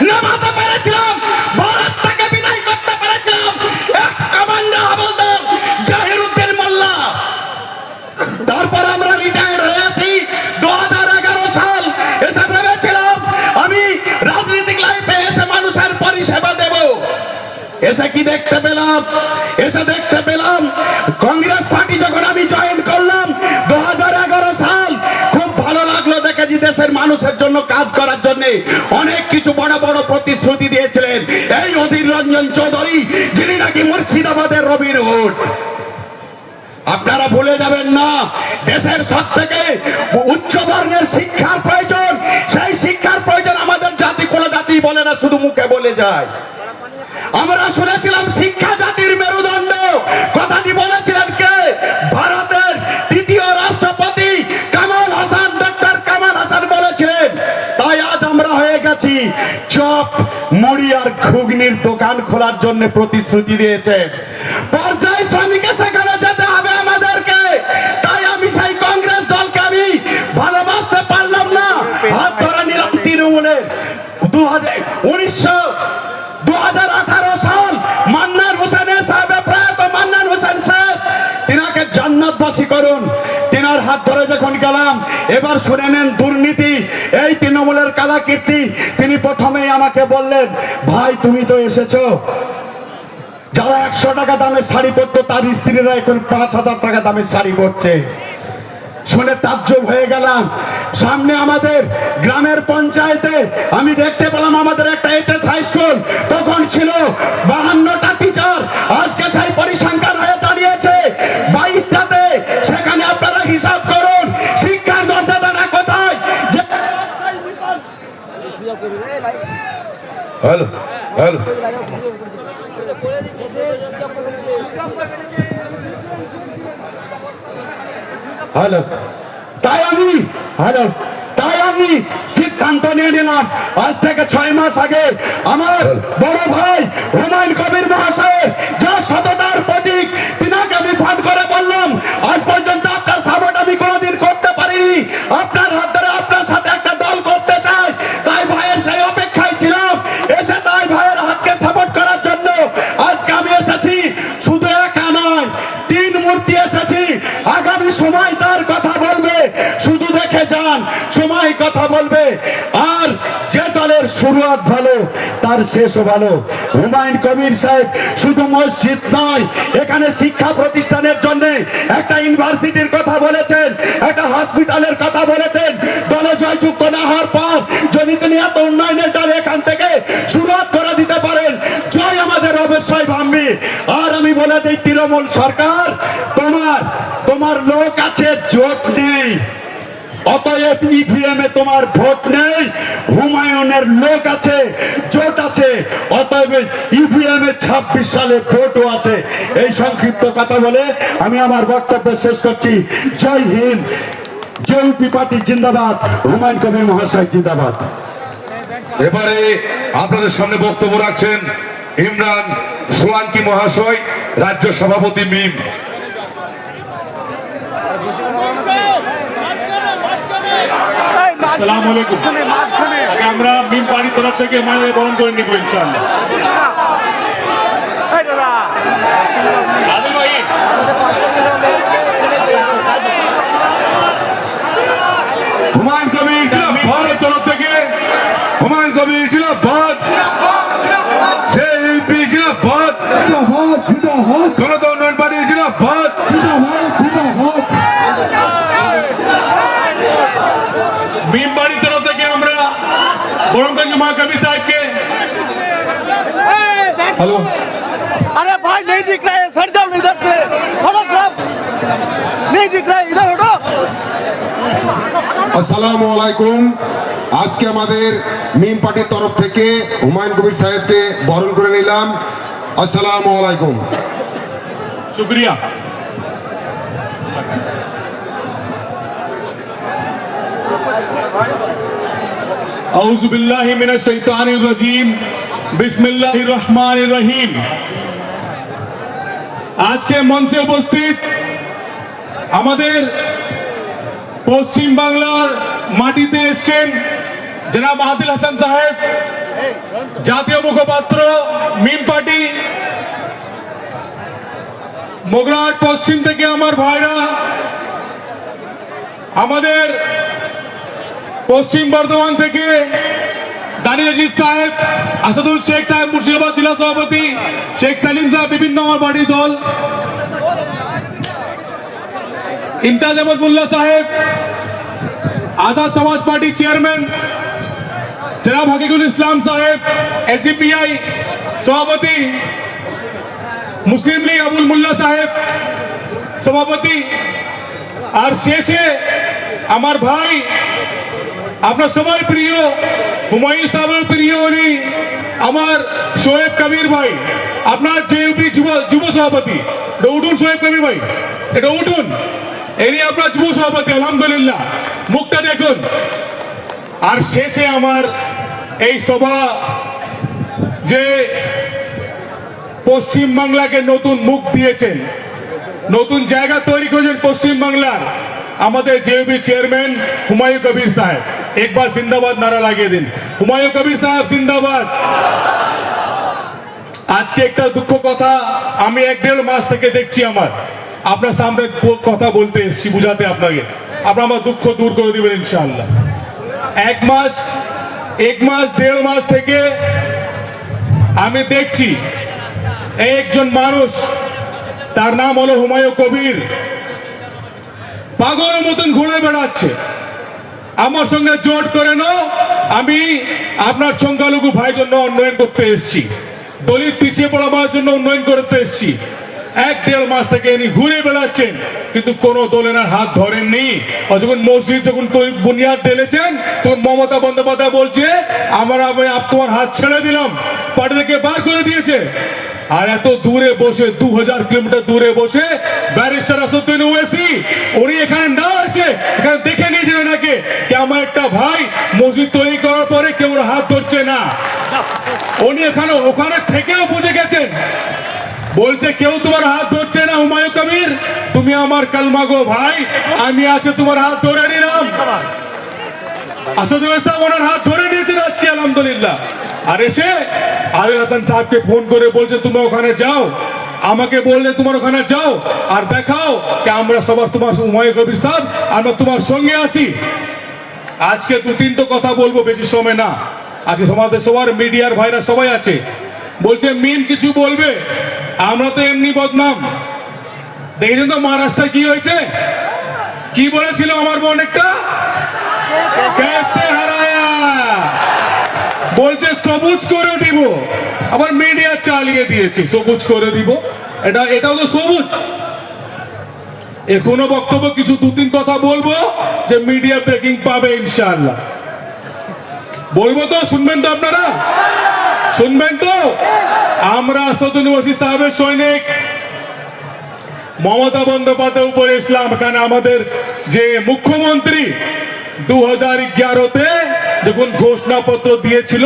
নামাতে পেরেছিলাম, ভারত থেকে বিদায় করতে ইংরেজি দেশের মানুষের জন্য কাজ করার জন্য অনেক কিছু বড় বড় প্রতিশ্রুতি দিয়েছিলেন এই অধীর রঞ্জন চৌধুরী, যিনি নাকি মুর্শিদাবাদের রবিন হুড। আপনারা ভুলে যাবেন না, দেশের সব থেকে উচ্চ বর্ণের শিক্ষার প্রয়োজন। সেই শিক্ষার প্রয়োজন আমাদের জাতি কোনো জাতি বলে না, শুধু মুখে বলে যায়। আমরা শুনেছিলাম শিক্ষা জাতির মেরুদণ্ড, কথাটি বলেছিলেন কে? ভারতের দ্বিতীয় রাষ্ট্রপতি কামাল হাসান, ডক্টর কামাল হাসান বলেছিলেন। তাই আজ আমরা হয়ে গেছি চপ মুড়ি আর ঘুগনির দোকান খোলার জন্য প্রতিশ্রুতি দিয়েছেন। পর্যায় শ্রমিকে সেখানে যেতে হবে আমাদেরকে। তাই আমি সেই কংগ্রেস দলকে আমি ভালোবাসতে পারলাম না, হাত ধরে নিলাম তৃণমূলের। 2018 সাল মান্নান হোসেনের সাহেব, প্রয়াত মান্নান হোসেন সাহেব, তিনাকে জান্নাতবাসী করুন। তিনার হাত ধরে যখন গেলাম, এবার শুনে নেন দুর্নীতি, এই তৃণমূলের কালাকীর্তি। তিনি প্রথমেই আমাকে বললেন, ভাই তুমি তো এসেছো, যারা 100 টাকা দামের শাড়ি পরতো তার স্ত্রীরা এখন 5000 টাকা দামের শাড়ি পরছে। শুনে তাজ্জব হয়ে গেলাম। সামনে আমাদের গ্রামের পঞ্চায়েতে আমি দেখতে পেলাম আমাদের একটা এইচএস হাই স্কুল, তখন ছিল 52টা টিচার, আজকে সেই পরিসংখ্যান হয়ে দাঁড়িয়েছে 22টাতে। সেখানে আপনারা হিসাব করুন শিক্ষার মর্যাদাটা কোথায়। হ্যালো হ্যালো হ্যালো তাই আমি সিদ্ধান্ত নিয়ে নিলাম, আজ থেকে 6 মাস আগে আমার বড় ভাই হুমায়ুন কবির মহাশয় যা সততার প্রতীক, তিনাকে আমি ফাঁদ করে বললাম, আজ পর্যন্ত আপনার সাপোর্ট আমি কোনোদিন করতে পারিনি। আপনার হাত ধরে আপনার সাথে একটা দল করতে চাই, তাই ভাইয়ের সেই অপেক্ষায় ছিলাম, এসে তাই ভাইয়ের হাতকে সাপোর্ট করার জন্য আজকে আমি এসেছি। শুধু একা নয়, 3 মূর্তি এসেছি। আগামী সময় তার কথা বলবে, শুধু দেখে যান, সময় কথা বলবে। আর যে দলের শুরুয়াত ভালো তার শেষও ভালো। হুমায়ুন কবির সাহেব শুধু মসজিদ নয়, এখানে শিক্ষা প্রতিষ্ঠানের জন্য একটা ইউনিভার্সিটির কথা বলেছেন, একটা হসপিটালের কথা বলেছেন। দলে জয়যুক্ত না হওয়ার পর যদি তিনি এত উন্নয়নের দল এখান থেকে শুরুয়াত করে দিতে পারেন, জয় আমাদের অবশ্যই ভাববে। আর আমি বলে দিই, তৃণমূল সরকার তোমার লোক আছে, জোট নেই। অতএব ইভিএম এ তোমার ভোট নেই, হুমায়ুনের লোক আছে, জোট আছে। অতএব ইভিএম এ 26 সালে ভোটও আছে। এই সংক্ষিপ্ত কথা বলে আমি আমার বক্তব্য শেষ করছি। জয় হিন্দ, জেউপি পার্টি জিন্দাবাদ, হুমায়ুন কবির মহাশয় জিন্দাবাদ। এবারে আপনাদের সামনে বক্তব্য রাখছেন ইমরান সোলাঙ্কি মহাশয়, রাজ্য সভাপতি মিম। আসসালামু আলাইকুম। আগে আমরা মিম পার্টির তরফ থেকে মায়ের বরণ করে নিব ইনশাআল্লাহ। আদিল ভাই, হুমায়ুন কবির জিন্দাবাদ তরফ থেকে, হুমায়ুন কবির জিন্দাবাদ, জেপি জিন্দাবাদ, জনতা উন্নয়ন পার্টি জিন্দাবাদ। মিম পার্টির তরফ থেকে আমরা বরণ করছি হুমায়ুন কবির সাহেবকে। হ্যালো, अरे भाई नहीं दिख रहा है, सर जाओ इधर से, हटो साहब, नहीं दिख रहा है, इधर हटो। আসসালামু আলাইকুম। আজকে আমাদের মিম পার্টির তরফ থেকে হুমায়ুন কবির সাহেবকে বরণ করে নিলাম। আসসালামু আলাইকুম। शुक्रिया। औज़ु बिल्लाहि मिनश शैतानिर रजीम, बिस्मिल्लाहिर रहमानिर रहीम। आज के मंचे उपस्थित আমাদের পশ্চিম বাংলার মাটিতে এসেছেন জনাব আদিল হাসান সাহেব, জাতীয় মুখপাত্র মিম পার্টি। মোগরাহাট পশ্চিম থেকে আমার ভাইরা, আমাদের পশ্চিম বর্ধমান থেকে দানিশ আজিজ সাহেব, আসাদুল শেখ সাহেব মুর্শিদাবাদ জেলা সভাপতি, শেখ সালিম সাহেব, বিভিন্ন আমার বাড়ির দল, ইমতাজ আহমদ মোল্লা সাহেব, आजाद समाज पार्टी चेयरमैन जनाब हकीकुल इस्लाम साहेब, SDPI सभापति, मुस्लिम लीग अबुल मुल्ला साहेब सभापति, আর শেষে আমার ভাই আপনার সবাই প্রিয় হুমায়ুন সাহেবের প্রিয় উনি আমার শোয়েব কবির ভাই, আপনার জেইউপি যুব সভাপতি। এটা উঠুন শোয়েব কবির ভাই, এটা উঠুন, এনি আপনার যুব সভাপতি। আলহামদুলিল্লাহ, মুখটা দেখুন। আর শেষে আমার এই সভা যে পশ্চিম বাংলাকে নতুন মুখ দিয়েছেন, নতুন জায়গা তৈরি করেছেন পশ্চিম বাংলার, আমাদের জেইউপি চেয়ারম্যান হুমায়ুন কবির সাহেব। একবার জিন্দাবাদ নারা লাগিয়ে দিন, হুমায়ুন কবির সাহেব জিন্দাবাদ। আজকে একটা দুঃখ কথা আমি 1-1.5 মাস থেকে দেখছি, আমার আপনার সামনে কথা বলতে এসেছি, বুঝাতে আপনাকে, আপনার আমার দুঃখ দূর করে দিবেন ইনশাআল্লাহ। 1 মাস 1.5 মাস থেকে আমি দেখছি একজন মানুষ, তার নাম হলো হুমায়ুন কবির, পাগলের মতন ঘুরে বেড়াচ্ছে। আমার সঙ্গে জোট করে নাও, আমি আপনার সংখ্যালঘু ভাই জন্য উন্নয়ন করতে এসেছি, দলিত পিছিয়ে পড়া ভাইয়ের জন্য উন্নয়ন করতে এসেছি। 1-1.5 মাস থেকে ইনি ঘুরে বেড়াচ্ছেন, কিন্তু কোনো দলের হাত ধরেননি। আর যখন মসজিদ যখন বুনিয়াদ ঢেলেছেন, তখন মমতা বন্দ্যোপাধ্যায় বলছে আমি তোমার হাত ছেড়ে দিলাম, পার্টি থেকে বার করে দিয়েছে। আর এত দূরে বসে 2000 কিলোমিটার দূরে বসে ব্যারিস্টার আসাদুদ্দিন ওয়াইসি উনি এখানে না এসে এখানে দেখে নিয়েছেন ওনাকে কি আমার একটা ভাই মসজিদ তৈরি করার পরে কেউ ওর হাত ধরছে না। উনি ওখানে থেকেও বুঝে গেছেন, বলছে কেউ তোমার হাত ধরছে না হুমায়ুন কবির, তুমি আমার কালমা গো ভাই, আমি আছে তোমার হাত ধরে নিলাম। আসাদুল ইসলাম ওনার হাত ধরে নিয়েছেন আজকে আলহামদুলিল্লাহ। আর এসে আদিল হাসান সাহেবকে ফোন করে বলছে তুমি ওখানে যাও, আমাকে বললে তোমার ওখানে যাও আর দেখাও যে আমরা সবার তোমার হুমায়ুন কবির সাহেব আমরা তোমার সঙ্গে আছি। আজকে 2-3টা কথা বলবো, বেশি সময় না। আজকে সমাজের সবার মিডিয়ার ভাইরা সবাই আছে, বলছে মিম কিছু বলবে, আমরা তো এমনি বদনাম। দেখেছেন তো মহারাষ্ট্রে কি হয়েছে, কি বলেছিল আমার বোন একটা, कैसे हराया, বলছে সবুজ করে দিব, আবার মিডিয়া চালিয়ে দিয়েছে সবুজ করে দিব। এটাও তো সবুজ। এখনো বক্তব্য কিছু 2-3 কথা বলবো যে মিডিয়া ব্রেকিং পাবে ইনশাআল্লাহ। বলবো তো, শুনবেন তো আপনারা, শুনবেন তো? আমরা আসাদুদ্দিন ওয়াইসি সাহেবের সৈনিক, মমতা বন্দ্যোপাধ্যায়ের উপরে ইসলাম খান আমাদের যে মুখ্যমন্ত্রী 2011-তে যখন ঘোষণাপত্র দিয়েছিল,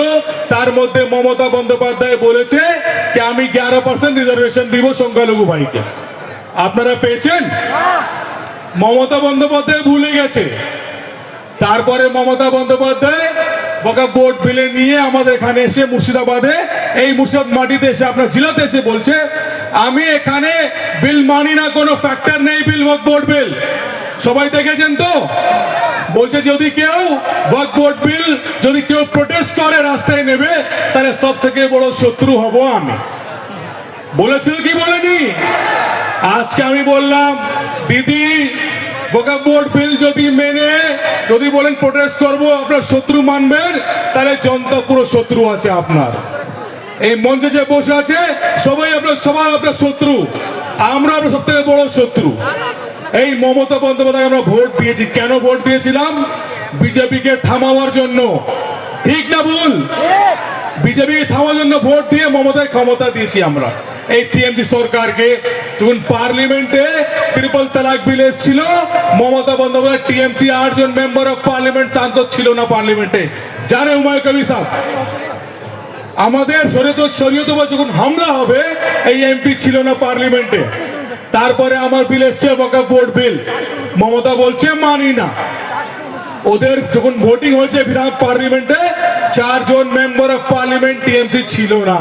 তার মধ্যে মমতা বন্দ্যোপাধ্যায় বলেছে যে আমি 11% রিজার্ভেশন দিব সংখ্যালঘু ভাইকে। আপনারা পেয়েছেন? মমতা বন্দ্যোপাধ্যায় ভুলে গেছে। তারপরে মমতা বন্দ্যোপাধ্যায় ওয়াকফ বোর্ড বিলে নিয়ে আমাদের এখানে এসে মুর্শিদাবাদে, এই মুর্শিদাবাদ মাটিতে এসে আপনার জেলাতে এসে বলছে আমি এখানে বিল মানি না, কোনো ফ্যাক্টর নেই বিল, ওয়াকফ বোর্ড বিল। সবাই দেখেছেন তো? বলছে যদি কেউ ওয়াকফ বোর্ড বিল যদি কেউ প্রোটেস্ট করে রাস্তায় নেবে, তাহলে সব থেকে বড় শত্রু হব আমি। বলেছিল কি বলেনি? আজকে আমি বললাম দিদি ওয়াকফ বোর্ড বিল যদি মেনে যদি বলেন প্রোটেস্ট করব, আপনার শত্রু মানবেন, তাহলে জনতা পুরো শত্রু আছে আপনার। এই মঞ্চে যে বসে আছে সবাই আপনার শত্রু, আমরা আপনার সব থেকে বড় শত্রু। এই মমতা বন্দ্যোপাধ্যায় আমরা ভোট দিয়েছি, কেন ভোট দিয়েছিলাম? বিজেপিকে থামাবার জন্য, ঠিক না ভুল? বিজেপিকে থামার জন্য ভোট দিয়ে মমতায় ক্ষমতা দিয়েছি আমরা। এই টিএমসি সরকারকে যখন পার্লামেন্টে ট্রিপল তালাক বিল এসেছিল, মমতা বন্দ্যোপাধ্যায় টিএমসি 8 জন মেম্বার অফ পার্লামেন্ট সাংসদ ছিল না পার্লামেন্টে, জানে হুমায়ুন কবির সাহেব। আমাদের শরীয়ত যখন হামলা হবে, এই এমপি ছিল না পার্লামেন্টে। তারপরে আমার বিল এসছে ওয়াকফ বোর্ড বিল, মমতা বলছে মানি না। ওদের যখন ভোটিং হয়েছে বিধান পার্লামেন্টে, 4 জন মেম্বার অফ পার্লামেন্ট টিএমসি ছিল না।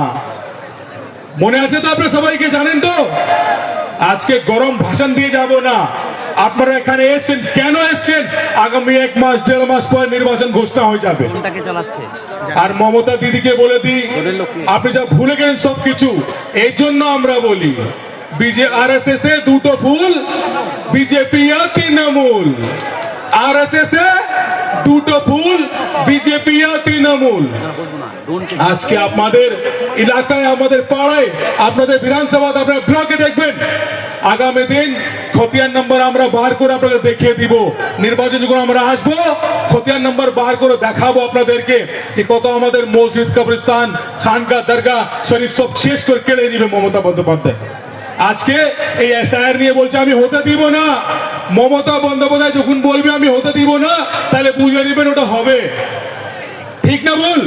মনে আছে তো? আপনারা সবাইকে জানেন তো? আজকে গরম ভাষণ দিয়ে যাব না। আপনারা এখানে এসেছেন, কেন এসেছেন? আগামী 1-1.5 মাস পর নির্বাচন ঘোষণা হয়ে যাবে। আর মমতা দিদিকে বলে দিই, আপনি যা ভুলে গেছেন সবকিছু। এই জন্য আমরা বলি RSS এ 2টো ফুল, বিজেপি আর তৃণমূল। RSS এ দুটো ফুল বিজেপি আর তৃণমূল। আজকে আপনাদের এলাকায়, আমাদের পাড়ায়, আপনাদের বিধানসভা, আপনার ব্লকে দেখবেন আগামী দিন খতিয়ান নম্বর আমরা বার করে আপনাদের দেখিয়ে দিব। নির্বাচন যখন আমরা আসবো, খতিয়ান নম্বর বার করে দেখাবো আপনাদেরকে যে কত আমাদের মসজিদ, কবরস্থান, খানকা, দরগা শরীফ সব শেষ করে কেড়ে নিবে মমতা বন্দ্যোপাধ্যায়। আজকে এই এসআইআর নিয়ে বলছে আমি হতে দিব না। মমতা বন্দ্যোপাধ্যায় যখন বলবে আমি হতে দিব না, তাহলে বুঝে নেবেন ওটা হবে। ঠিক না বল?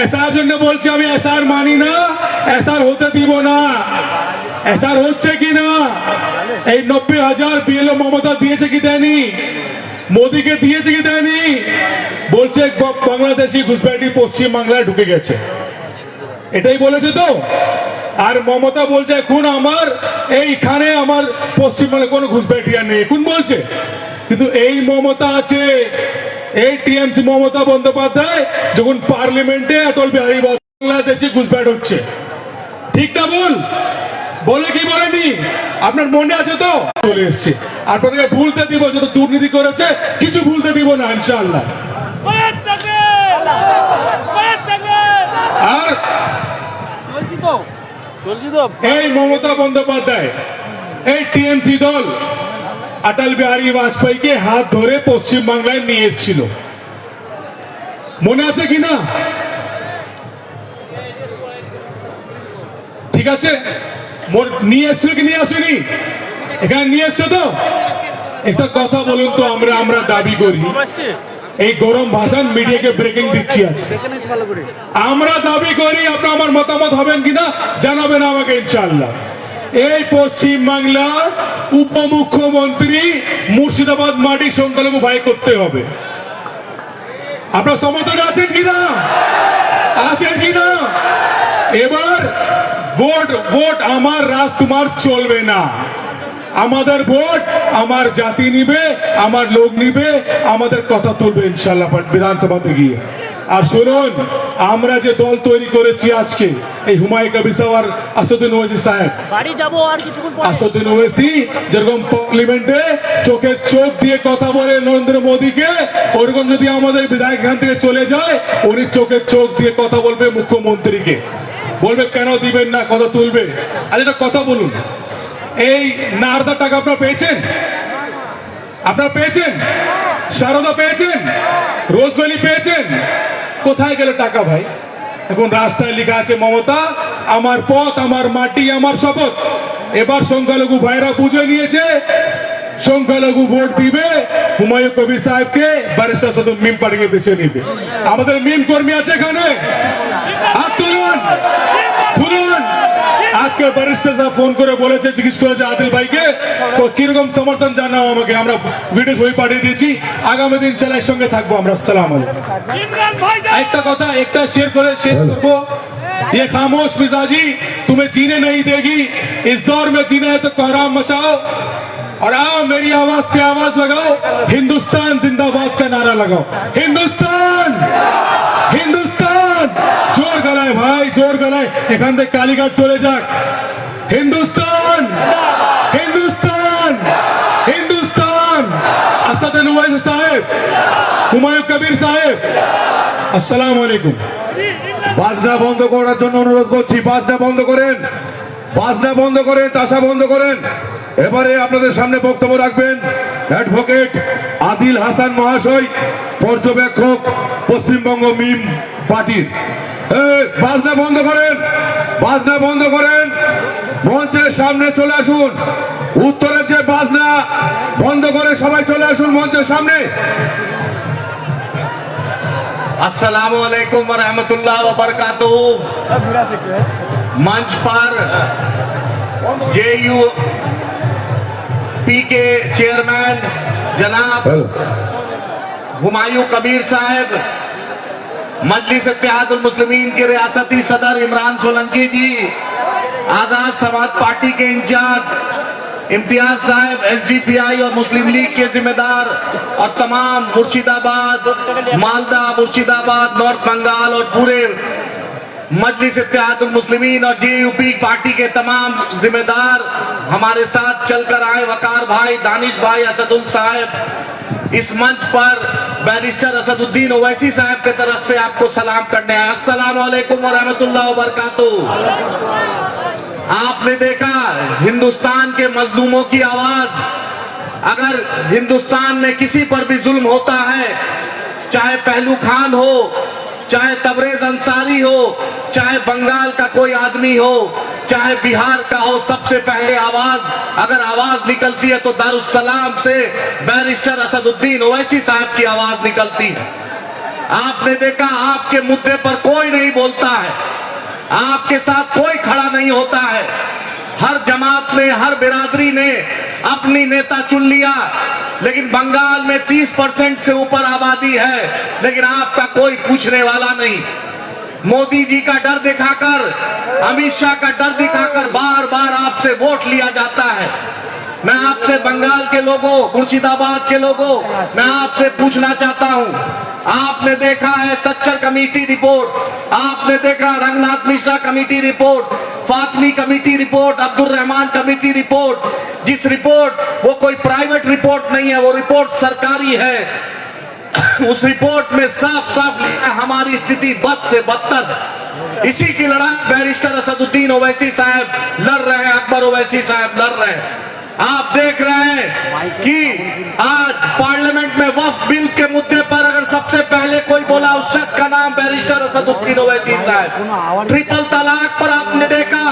এসআর জন্য বলছে আমি এসআর মানি না, এসআর হতে দিব না। এসআর হচ্ছে কি না? এই 90,000 বিএলও মমতা দিয়েছে কি দেয়নি? মোদীকে দিয়েছে কি দেয়নি? বলছে বাংলাদেশি ঘুষপেটি পশ্চিম বাংলায় ঢুকে গেছে, এটাই বলেছে তো। আর মমতা বলছে এখন আমার এইখানে আমার পশ্চিমবঙ্গে কোনো ঘুষপেটিয়া নেই, এখন বলছে। কিন্তু এই মমতা আছে, এই টিএমসি মমতা বন্দ্যোপাধ্যায় যখন পার্লামেন্টে অটল বিহারী বাংলাদেশি ঘুষপেট হচ্ছে। ঠিক না বল? বলে কি বলেনি? আপনার মনে আছে তো? চলে এসছে। আপনাদেরকে ভুলতে দিব, যত দুর্নীতি করেছে কিছু ভুলতে দিব না ইনশাআল্লাহ। আর এই মমতা বন্দ্যোপাধ্যায়, এই টিএমসি দল অটল বিহারী বাজপেয়ীকে হাত ধরে পশ্চিম বাংলায় নিয়ে এসেছিল, মনে আছে কিনা? ঠিক আছে, নিয়ে এসছিল কি নিয়ে আসেনি? এখানে নিয়ে এসছো তো? একটা কথা বলুন তো, আমরা দাবি করি, এই গরম ভাষণ মিডিয়াকে ব্রেকিং দিচ্ছি আছে, আমরা দাবি করি, আপনার আমার মতামত হবেন কিনা জানাবেন আমাকে ইনশাআল্লাহ। এই পশ্চিম বাংলার উপমুখ্যমন্ত্রী মুর্শিদাবাদ মাটি সংখ্যালঘু ভাই করতে হবে। আপনার সমর্থন আছেন কিনা? আছেন কিনা? এবার ভোট আমার রাজ তোমার চলবে না। আমাদের ভোট আমার জাতি নিবে, আমার লোক নিবে, আমাদের কথা তুলবে ইনশাআল্লাহ বিধানসভাতে গিয়ে। আর শুনুন, আমরা যে দল তৈরি করেছি আজকে, এই হুমায়ুন কবির সাহেব আর আসাদুদ্দিন ওয়াইসি সাহেব, আসাদুদ্দিন ওয়াইসি যেরকম পার্লামেন্টে চোখের চোখ দিয়ে কথা বলে নরেন্দ্র মোদীকে, ওরকম যদি আমাদের বিধায়ক এখান থেকে চলে যায়, উনি চোখের চোখ দিয়ে কথা বলবে মুখ্যমন্ত্রীকে, বলবে কেন দিবেন না, কথা তুলবে। আর একটা কথা বলুন, এই নারদা টাকা আপনারা পেয়েছেন? আপনারা পেয়েছেন? সারদা পেয়েছেন? রোজভ্যালি পেয়েছেন? কোথায় গেল টাকা ভাই? এখন রাস্তায় লেখা আছে মমতা আমার পথ, আমার মাটি, আমার শপথ। এবার সংখ্যালঘু ভাইরা বুঝে নিয়েছে, সংখ্যালঘু ভোট দিবে হুমায়ুন কবির সাহেবকে, ব্যারিস্টার শুধু মিম পার্টিকে বেছে নিবে। আমাদের মিম কর্মী আছে এখানে, হাত তুলুন, তুলুন। আজকে ব্যারিস্টার সাহেব ফোন করে বলেছে, জিজ্ঞেস করেছে আদিল ভাইকে কিরকম সমর্থন জানাও আমাকে, আমরা ভিডিও ছবি পাঠিয়ে দিয়েছি। আগামী দিন ইনশাআল্লাহ সঙ্গে থাকবো আমরা। আসসালামু আলাইকুম। একটা কথা একটা শেয়ার করে শেষ করবো, ये खामोश मिजाजी तुम्हें जीने नहीं देगी, इस दौर में जीना है तो कोहराम मचाओ और आओ मेरी आवाज से आवाज लगाओ, हिंदुस्तान जिंदाबाद का नारा लगाओ। हिंदुस्तान, हिंदुस्तान, जोर गलाए भाई, जोर गलाए, এখান থেকে কালীঘাট চলে যাক। হিন্দুস্তান, হিন্দুস্তান, হিন্দুস্তান। আসাদুদ্দিন ওয়াইসি সাহেব, হুমায়ুন কবির সাহেব, আসসালামু আলাইকুম। বাজনা বন্ধ করার জন্য অনুরোধ করছি, বাজনা বন্ধ করেন, বাজনা বন্ধ করেন, তাসা বন্ধ করেন। এবারে আপনাদের সামনে বক্তব্য রাখবেন অ্যাডভোকেট আদিল হাসান মহাশয়, পর্যবেক্ষক পশ্চিমবঙ্গ মিম পার্টির। বাজনা বন্ধ করেন, বাজনা বন্ধ করেন, মঞ্চের সামনে চলে আসুন। উত্তরের যে বাজনা বন্ধ করে সবাই চলে আসুন মঞ্চের সামনে। अस्सलामु अलैकुम व रहमतुल्लाह व बरकातुहू। मंच पर जेयूपी के चेयरमैन जनाब हुमायूं कबीर साहब, मजलिस इत्तेहादुल मुस्लिमीन के रियासती सदर इमरान सोलंकी जी, आजाद समाज पार्टी के इंचार्ज इम्तियाज साहब, एसडीपीआई और मुस्लिम लीग के जिम्मेदार, और तमाम मुर्शिदाबाद, मालदा, मुर्शिदाबाद, नॉर्थ बंगाल और पूरे मजलिस इत्तेहादुल मुस्लिमीन और जेयूपी पार्टी के तमाम जिम्मेदार हमारे साथ चलकर आए, वकार भाई, दानिश भाई, असदुल साहब, इस मंच पर बैरिस्टर असदुद्दीन ओवैसी साहब की तरफ से आपको सलाम करने आए। अस्सलाम वालेकुम व रहमतुल्लाह व बरकातुहू। आपने देखा हिंदुस्तान के मजलूमों की आवाज, अगर हिंदुस्तान में किसी पर भी जुल्म होता है, चाहे पहलू खान हो, चाहे तबरेज अंसारी हो, चाहे बंगाल का कोई आदमी हो, चाहे बिहार का हो, सबसे पहले अगर आवाज निकलती है तो दारुस्सलाम से बैरिस्टर असदुद्दीन ओवैसी साहब की आवाज निकलती है। आपने देखा आपके मुद्दे पर कोई नहीं बोलता है, आपके साथ कोई खड़ा नहीं होता है। हर जमात ने, हर बिरादरी ने अपनी नेता चुन लिया, लेकिन बंगाल में 30% से ऊपर आबादी है, लेकिन आपका कोई पूछने वाला नहीं। मोदी जी का डर दिखाकर, अमित शाह का डर दिखाकर बार बार आपसे वोट लिया जाता है। मैं आपसे बंगाल के लोगों, मुर्शिदाबाद के लोगों, मैं आपसे पूछना चाहता हूं, आपने देखा है सच्चर कमेटी रिपोर्ट, आपने देखा Ranganath Mishra committee report, Fatmi committee report, Abdul Rahman committee report, जिस रिपोर्ट वो कोई प्राइवेट रिपोर्ट नहीं है, वो रिपोर्ट सरकारी है। उस रिपोर्ट में साफ साफ लिखा है हमारी स्थिति बद से बदतर है। इसी की लड़ाई बैरिस्टर असदुद्दीन ओवैसी साहब लड़ रहे हैं, अकबर ओवैसी साहब लड़ रहे हैं। आप देख रहे हैं कि आज पार्लियामेंट में वक्फ बिल के मुद्दे पर अगर सबसे पहले कोई बोला, उस शख्स का नाम बैरिस्टर असदुद्दीन ओवैसी साहब। ट्रिपल तलाक पर आपने देखा,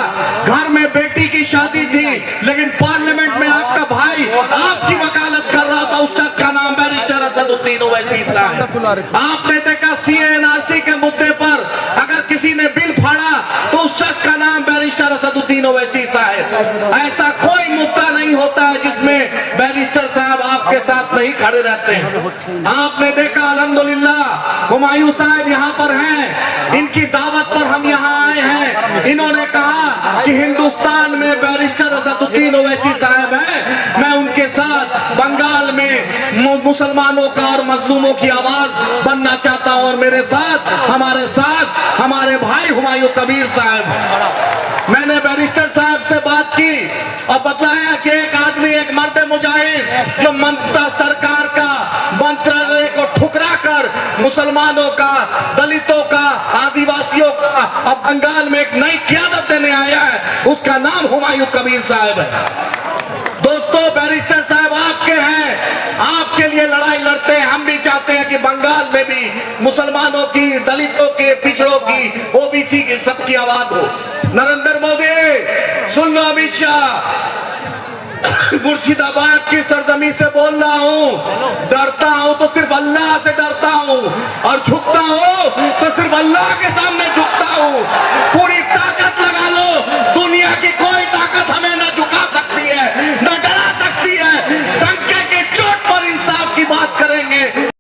घर में बेटी की शादी थी, लेकिन पार्लियामेंट में आपका भाई आपकी वकालत कर रहा था, उस शख्स का नाम बैरिस्टर असदुद्दीन ओवैसी साहब। आपने देखा CA/NRC के मुद्दे पर अगर किसी ने बिल फाड़ा तो उस शख्स का नाम बैरिस्टर असदुद्दीन ओवैसी साहब। ऐसा कोई मुद्दा नहीं होता है जिसमें बैरिस्टर साहब आपके साथ नहीं खड़े रहते हैं। आपने देखा अल्हम्दुलिल्लाह हुमायूं साहब यहाँ पर हैं, इनकी दावत पर हम यहाँ आए हैं। इन्होंने कहा कि हिंदुस्तान में बैरिस्टर असदुद्दीन ओवैसी साहब हैं, मैं उनके साथ बंगाल में मुसलमानों का और मजलूमों की आवाज बनना चाहता हूँ, और मेरे साथ हमारे भाई हुमायूं कबीर साहब। मैंने बैरिस्टर साहब से बात की और बताया कि एक आदमी, एक मर्द मुजाहिद जो ममता सरकार का मंत्रालय को ठुकरा कर मुसलमानों का, दलितों का, आदिवासियों का अब बंगाल में एक नई क़यादत देने आया है, उसका नाम हुमायूं कबीर साहब है। दोस्तों, बैरिस्टर साहब आपके हैं, आपके लिए लड़ाई लड़ते हैं। हम भी चाहते हैं कि बंगाल में भी मुसलमानों की, दलितों के, पिछड़ों की, OBC की, सबकी आवाज हो। नरेंद्र मोदी सुन लो, अमित शाह, मुर्शिदाबाद की सरजमी से बोल रहा हूँ, डरता हूँ तो सिर्फ अल्लाह से डरता हूँ, और झुकता हूँ तो सिर्फ अल्लाह के सामने झुक